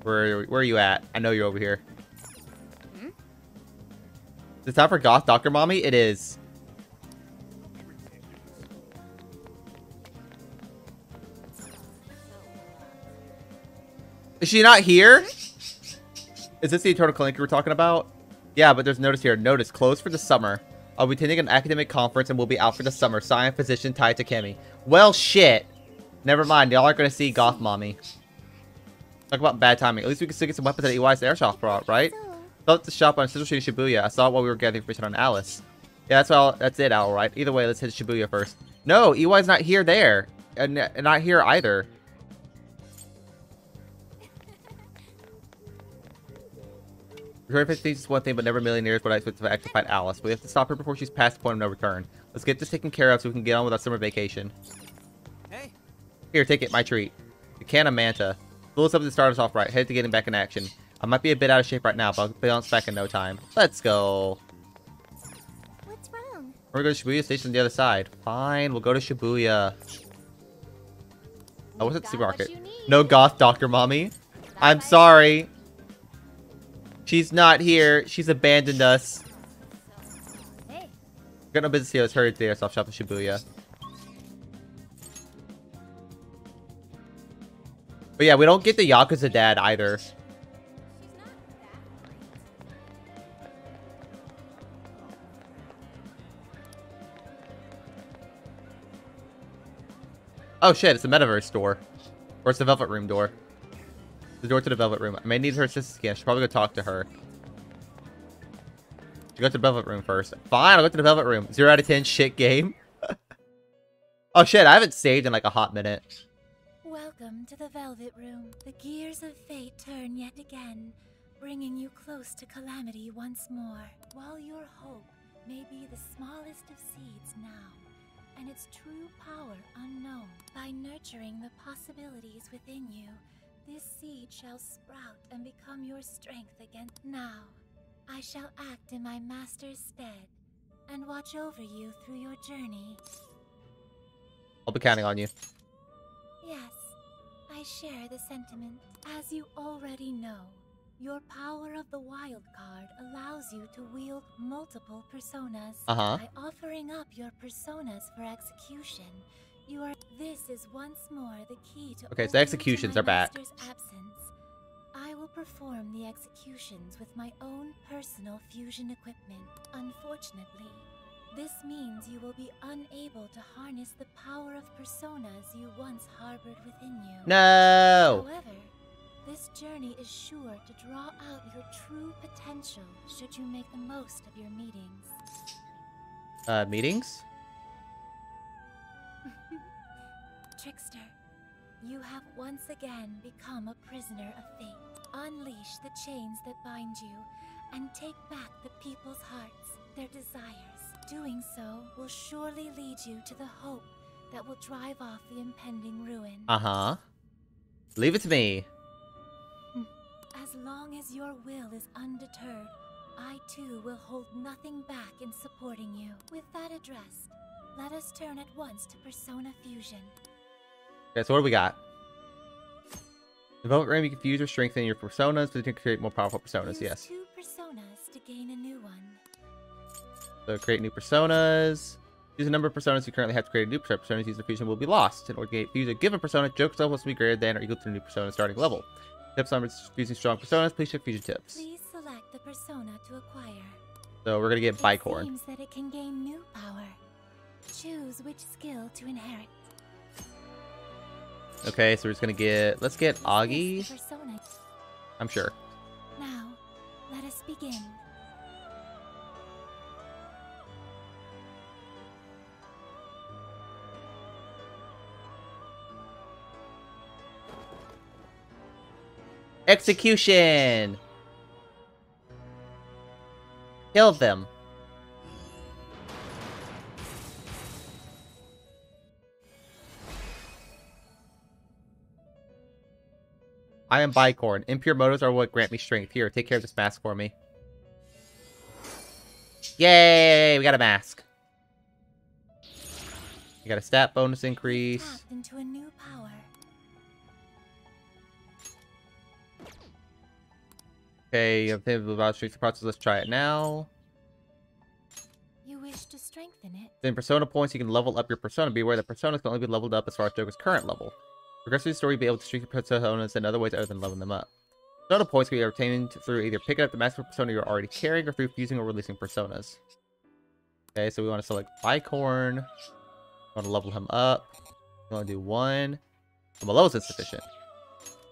Where are you at? I know you're over here. Is it time for Goth Doctor Mommy? It is. Is she not here? Is this the Eternal Clinic you were talking about? Yeah, but there's notice here. Notice, closed for the summer. I'll be attending an academic conference and we'll be out for the summer. Science physician Tai Takemi. Well, shit. Never mind. Y'all aren't going to see Goth Mommy. Talk about bad timing. At least we can still get some weapons at EY's airshop brought, right? Saw at the shop on Central City, Shibuya. I saw it while we were gathering information on Alice. Yeah, that's it, Al, right? Either way, let's hit Shibuya first. No, EY's not here there. And not here either. Return 15 is one thing, but never millionaires. What I expect to actually fight Alice. We have to stop her before she's past the point of no return. Let's get this taken care of so we can get on with our summer vacation. Hey. Here, take it. My treat. The can of Manta. Fill us up to start us off right. Head to getting back in action. I might be a bit out of shape right now, but I'll be on back in no time. Let's go. What's wrong? We're going to Shibuya Station on the other side. Fine, we'll go to Shibuya. Oh, what's at the supermarket? No Goth Doctor Mommy. I'm sorry. She's not here. She's abandoned us. Hey. Got no business here. Let's hurry to the airsoft shop in Shibuya. But yeah, we don't get the Yakuza dad either. Oh shit, it's a metaverse door. Or it's the Velvet Room door. The door to the Velvet Room. I may need her assistance again. She'll probably go talk to her. She go to the Velvet Room first. Fine, I'll go to the Velvet Room. 0 out of 10 shit game. Oh shit, I haven't saved in like a hot minute. Welcome to the Velvet Room. The gears of fate turn yet again, bringing you close to calamity once more. While your hope may be the smallest of seeds now, and its true power unknown, by nurturing the possibilities within you, this seed shall sprout and become your strength again. Now, I shall act in my master's stead, and watch over you through your journey. I'll be counting on you. Yes, I share the sentiment. As you already know, your power of the wild card allows you to wield multiple personas. Uh-huh. By offering up your personas for execution, you are. This is once more the key to. Okay, so the executions are back. Absence. I will perform the executions with my own personal fusion equipment. Unfortunately, this means you will be unable to harness the power of personas you once harbored within you. No! However, this journey is sure to draw out your true potential should you make the most of your meetings. Meetings? Trickster, you have once again become a prisoner of fate. Unleash the chains that bind you and take back the people's hearts, their desires. Doing so will surely lead you to the hope that will drive off the impending ruin. Uh-huh. Leave it to me. As long as your will is undeterred, I too will hold nothing back in supporting you. With that addressed, let us turn at once to Persona Fusion. Okay, so what do we got? Develop RAM, you can fuse or strengthen your personas to create more powerful personas, yes. Use 2 personas to gain a new one. So create new personas. Use a number of personas you currently have to create a new persona. Use the fusion will be lost. In order to fuse a given persona, joke level must be greater than or equal to the new persona starting level. Tips on fusing strong personas, please check fusion tips. Please select the persona to acquire. So we're gonna get Bicorn. It seems that it can gain new power. Choose which skill to inherit. Okay, so we're just gonna get... Let's get Augie. I'm sure. Now, let us begin. Execution! Kill them. I am Bicorn. Impure motives are what grant me strength. Here, take care of this mask for me. Yay! We got a mask. We got a stat bonus increase. Tapped into a new power. Okay, I'm thinking about strength process. Let's try it now. You wish to strengthen it? Then persona points, you can level up your persona. Be aware that personas can only be leveled up as far as Joker's current level. Progressively, the story will be able to strengthen personas in other ways other than leveling them up. Persona points can be obtained through either picking up the master persona you're already carrying or through fusing or releasing personas. Okay, so we want to select Bicorn. We want to level him up. We want to do 1. And below is insufficient.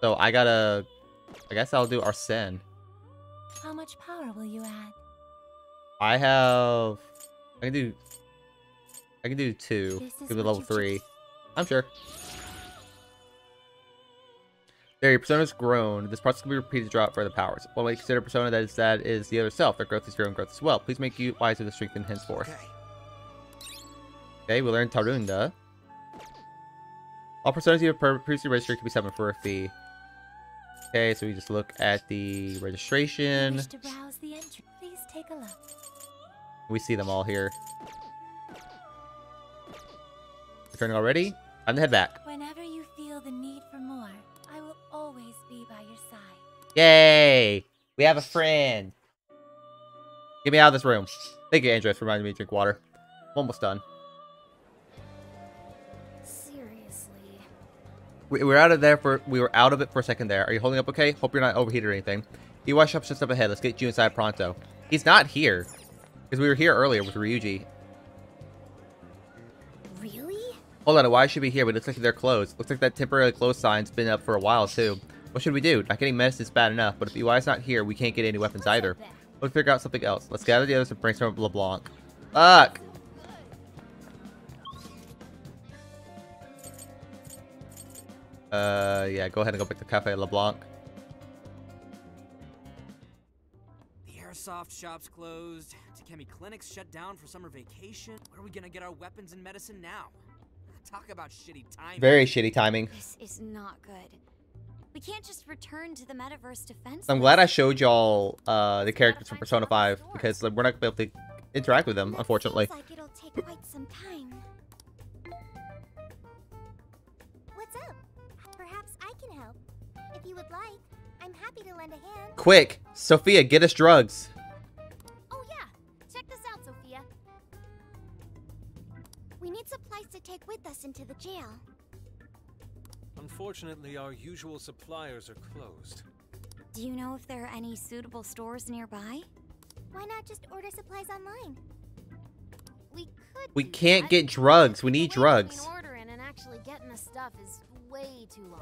So I guess I'll do Arsene. How much power will you add? I can do 2. Give it level 3. I'm sure. There, your persona's grown. This process can be repeated to draw out further powers. One way to consider persona that is the other self. Their growth is your own growth as well. Please make you wiser to strengthen henceforth. Okay, we learned Tarunda. All personas you have previously registered can be summoned for a fee. Okay, so we just look at the registration. Wish to browse the entry. Please take a look. We see them all here. Returning already? Time to head back. Whenever you feel the need for more, I will always be by your side. Yay! We have a friend. Get me out of this room. Thank you, Andres, for reminding me to drink water. I'm almost done. Seriously. We were out of it for a second there. Are you holding up okay? Hope you're not overheated or anything. EY shop's just up ahead. Let's get you inside pronto. He's not here. Because we were here earlier with Ryuji. Really? Hold on, why should be here? But it looks like they're closed. Looks like that temporary close sign's been up for a while too. What should we do? Not getting medicine's bad enough, but if EY's not here, we can't get any weapons either. Let's figure out something else. Let's gather the others and brainstorm LeBlanc. Fuck! Yeah, go ahead and go back to Cafe LeBlanc. The airsoft shop's closed. Takemi Clinic's shut down for summer vacation. Where are we gonna get our weapons and medicine now? Talk about shitty timing. Very shitty timing. This is not good. We can't just return to the metaverse defense. I'm glad I showed y'all the characters from Persona 5 because we're not gonna be able to interact with them, unfortunately. Seems like it'll take quite some time. you would like, I'm happy to lend a hand. Quick, Sophia, get us drugs. Oh yeah, check this out, Sophia. We need supplies to take with us into the jail. Unfortunately, our usual suppliers are closed. Do you know if there are any suitable stores nearby? Why not just order supplies online? We can't get drugs. We need drugs. Ordering and actually getting the stuff is way too long.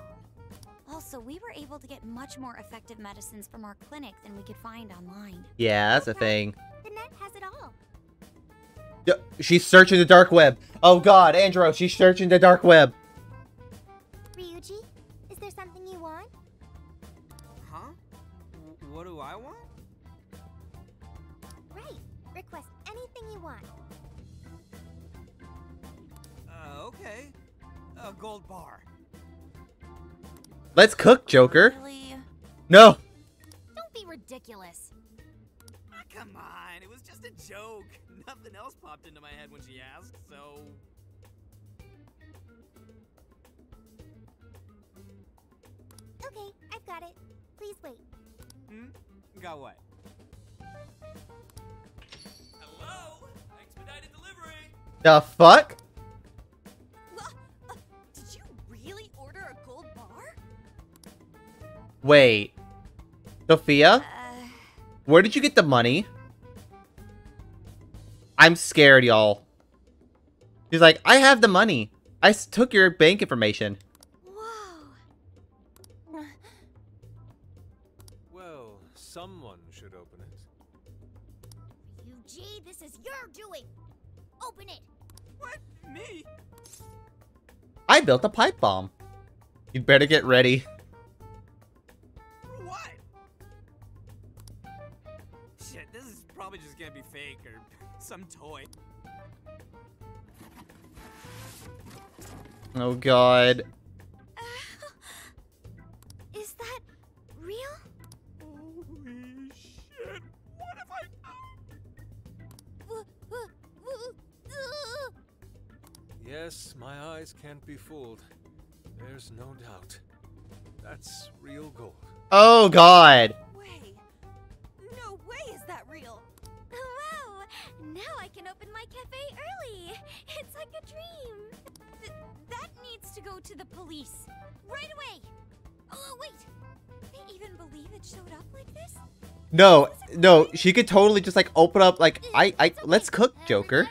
Also, we were able to get much more effective medicines from our clinic than we could find online. Yeah, that's a thing. The net has it all. She's searching the dark web. Oh god, Andro, she's searching the dark web. Ryuji, is there something you want? Huh? What do I want? Right. Request anything you want. Okay. A gold bar. Let's cook, Joker. Really? No. Don't be ridiculous. Come on, it was just a joke. Nothing else popped into my head when she asked, so... Okay, I've got it. Please wait. Got what? Hello? Expedited delivery. The fuck? Did you really order a gold bar? Wait. Sophia? Where did you get the money? I'm scared, y'all. She's like, I have the money. I took your bank information. Well, someone should open it. Ryuji, this is your doing. Open it. What? Me? I built a pipe bomb. You'd better get ready. What? Shit, this is probably just gonna be fake or some toy. Oh god. Is that real? Holy shit! What have I Yes, my eyes can't be fooled. There's no doubt. That's real gold. Oh god. No way is that real. Wow! Now I can open my cafe early. It's like a dream. That needs to go to the police. Right away. Oh, wait. They even believe it showed up like this? No, no, she could totally just like open up like let's cook, Joker.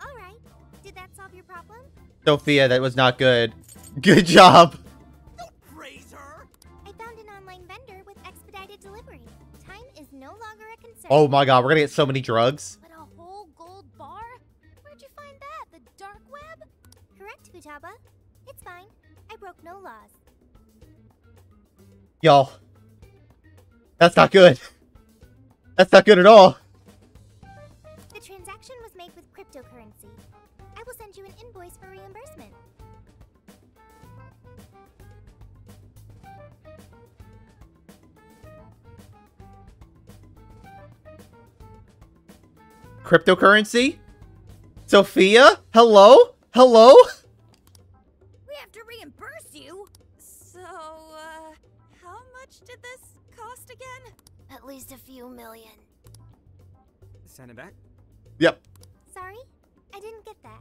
Alright. Did that solve your problem? Sophia, that was not good. Good job. Praise her. I found an online vendor with expedited delivery. Time is no longer a concern. Oh my god, we're gonna get so many drugs. But a whole gold bar? Where'd you find that? The dark web? Correct, Futaba. It's fine. I broke no laws. Y'all. That's not good. That's not good at all. The transaction was made with cryptocurrency. I will send you an invoice for reimbursement. Cryptocurrency? Sophia? Hello? Hello? We have to reimburse you. So, how much did this cost again? At least a few million. Send it back? Yep. Sorry? I didn't get that.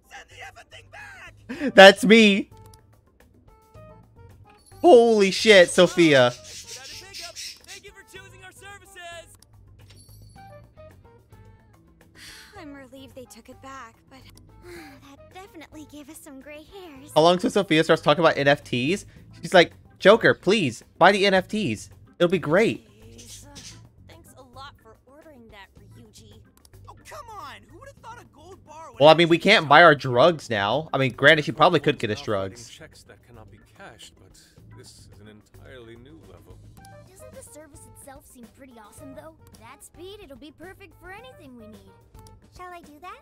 Send the effing thing back! That's me. Holy shit, Sophia. Thank you for choosing our services. I'm relieved they took it back, but That definitely gave us some gray hairs. How long till Sophia starts talking about NFTs? She's like, Joker, please, buy the NFTs. It'll be great. Thanks a lot for ordering that, Ryuji. Oh, come on! Who would have thought a gold bar would Well, I mean, we can't buy our drugs now. I mean, granted, she probably could get us drugs. Checks that cannot be cashed, but this is an entirely new level. Doesn't the service itself seem pretty awesome, though? That speed, it'll be perfect for anything we need. Shall I do that?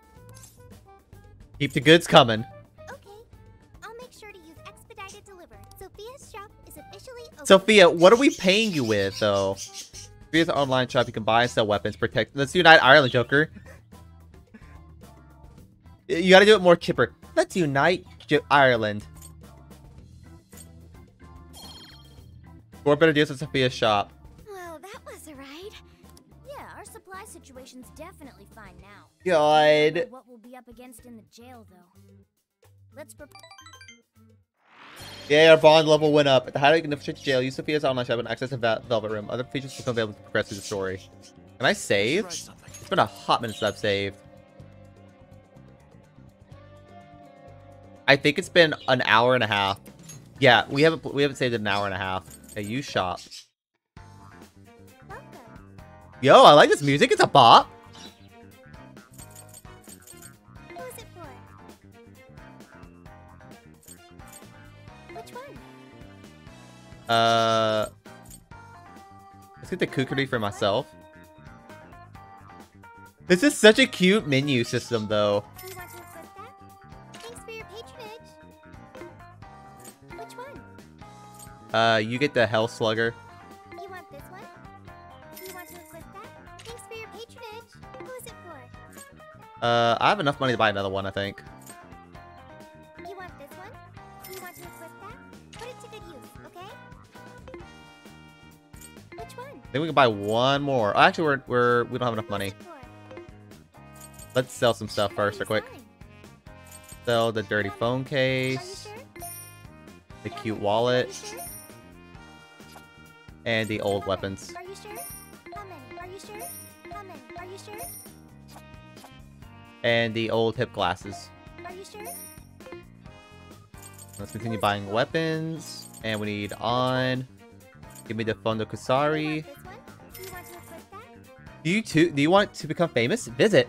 Keep the goods coming. Okay. I'll make sure to use expedited deliver. Sophia's shop is officially open. Sophia, what are we paying you with, though? Sophia's online shop. You can buy and sell weapons, protect. Let's unite Ireland, Joker. You gotta do it more chipper. Let's unite Ireland. 4 better deals at Sophia's shop. Well, that was a ride. Yeah, our supply situation's definitely fine now. God. I don't know what we'll be up against in the jail, though. Let's prepare. Yeah, our bond level went up. At the height of the jail, use Sophia's online shop and access the Velvet Room. Other features will become available to progress through the story. Can I save? It's been a hot minute since I've saved. I think it's been an hour and a half. Yeah, we haven't saved it an hour and a half. Okay, use shop. Yo, I like this music. It's a bop. Who is it for? Which one? Let's get the kukri for myself. This is such a cute menu system, though. You want to equip that? Thanks for your patronage. Which one? You get the Hell Slugger. You want this one? You want to equip that? Thanks for your patronage. Who is it for? I have enough money to buy another one, I think. You want this one? You want to equip that? Put it to good use, okay? Which one? I think we can buy one more. Oh, actually, we don't have enough money. Let's sell some stuff first, real quick. Sell the dirty phone case, the cute wallet, and the old weapons. Are you sure? How many? Are you sure? How many? Are you sure? And the old hip glasses. Are you sure? Let's continue buying weapons. And we need on. Give me the Fondo Kusari. Do you want to become famous? Visit.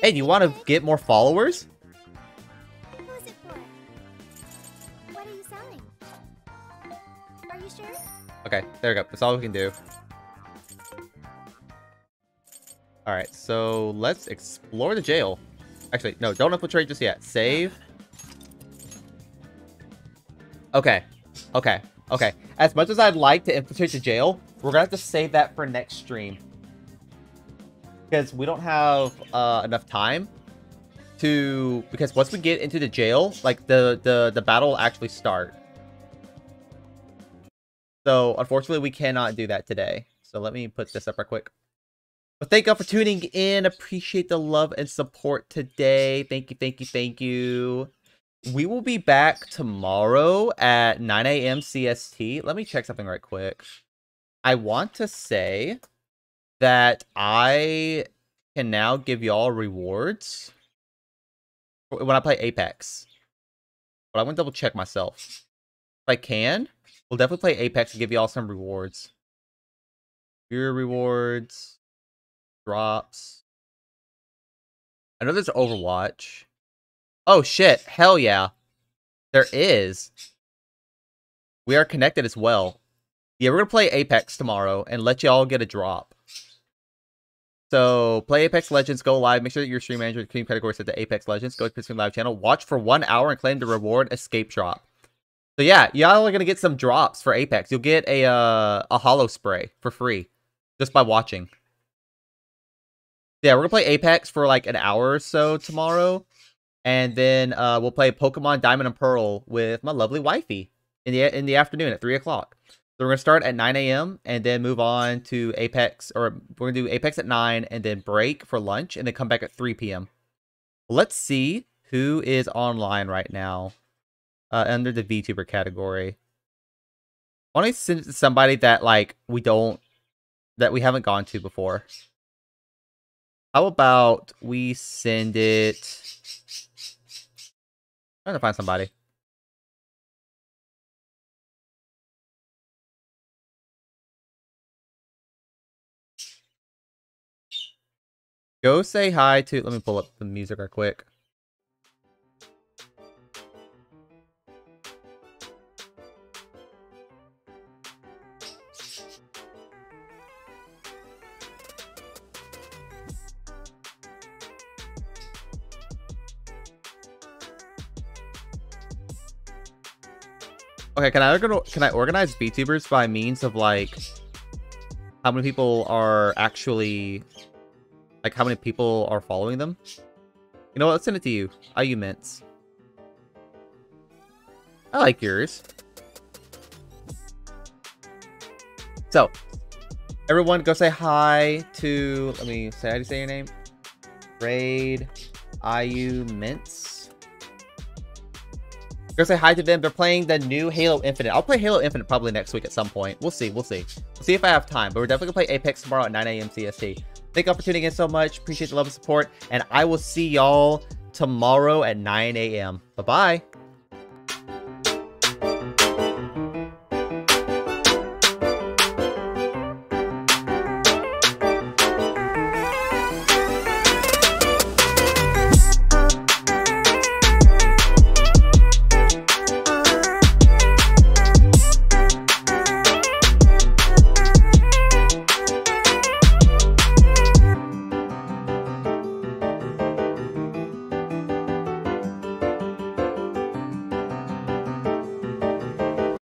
Hey, do you want to get more followers? Who is it for? What are you selling? Are you sure? Okay, there we go. That's all we can do. Alright, so let's explore the jail. Actually, no, don't infiltrate just yet. Save. Okay. Okay. Okay. As much as I'd like to infiltrate the jail, we're gonna have to save that for next stream. Because we don't have enough time to... Because once we get into the jail, like, the battle will actually start. So, unfortunately, we cannot do that today. So, let me put this up real quick. But thank you all for tuning in. Appreciate the love and support today. Thank you, thank you, thank you. We will be back tomorrow at 9 a.m. CST. Let me check something right quick. I want to say that I can now give y'all rewards when I play Apex. But I'm going to double check myself. If I can, we'll definitely play Apex and give y'all some rewards. Your rewards. Drops. I know there's Overwatch. Oh shit, hell yeah. There is. We are connected as well. Yeah, we're going to play Apex tomorrow and let y'all get a drop. So, play Apex Legends, go live. Make sure that your stream manager and team category set to Apex Legends. Go to the stream live channel. Watch for 1 hour and claim the reward Escape Drop. So yeah, y'all are going to get some drops for Apex. You'll get a holo spray for free just by watching. Yeah, we're going to play Apex for like an hour or so tomorrow. And then we'll play Pokemon Diamond and Pearl with my lovely wifey in the afternoon at 3 o'clock. So we're going to start at 9 a.m. and then move on to Apex, or we're going to do Apex at 9 and then break for lunch and then come back at 3 p.m. Let's see who is online right now under the VTuber category. I want to send it to somebody that like we haven't gone to before. How about we send it... I'm trying to find somebody. Go say hi to... Let me pull up the music real quick. Okay, can I organize VTubers by means of like how many people are actually like how many people are following them? You know what? Let's send it to you. IU Mints. I like yours. So, everyone go say hi to, let me say, how do you say your name? Raid IU Mints. Go say hi to them. They're playing the new Halo Infinite. I'll play Halo Infinite probably next week at some point. We'll see. We'll see. We'll see if I have time. But we're definitely going to play Apex tomorrow at 9 a.m. CST. Thank y'all for tuning in so much. Appreciate the love and support. And I will see y'all tomorrow at 9 a.m. Bye-bye.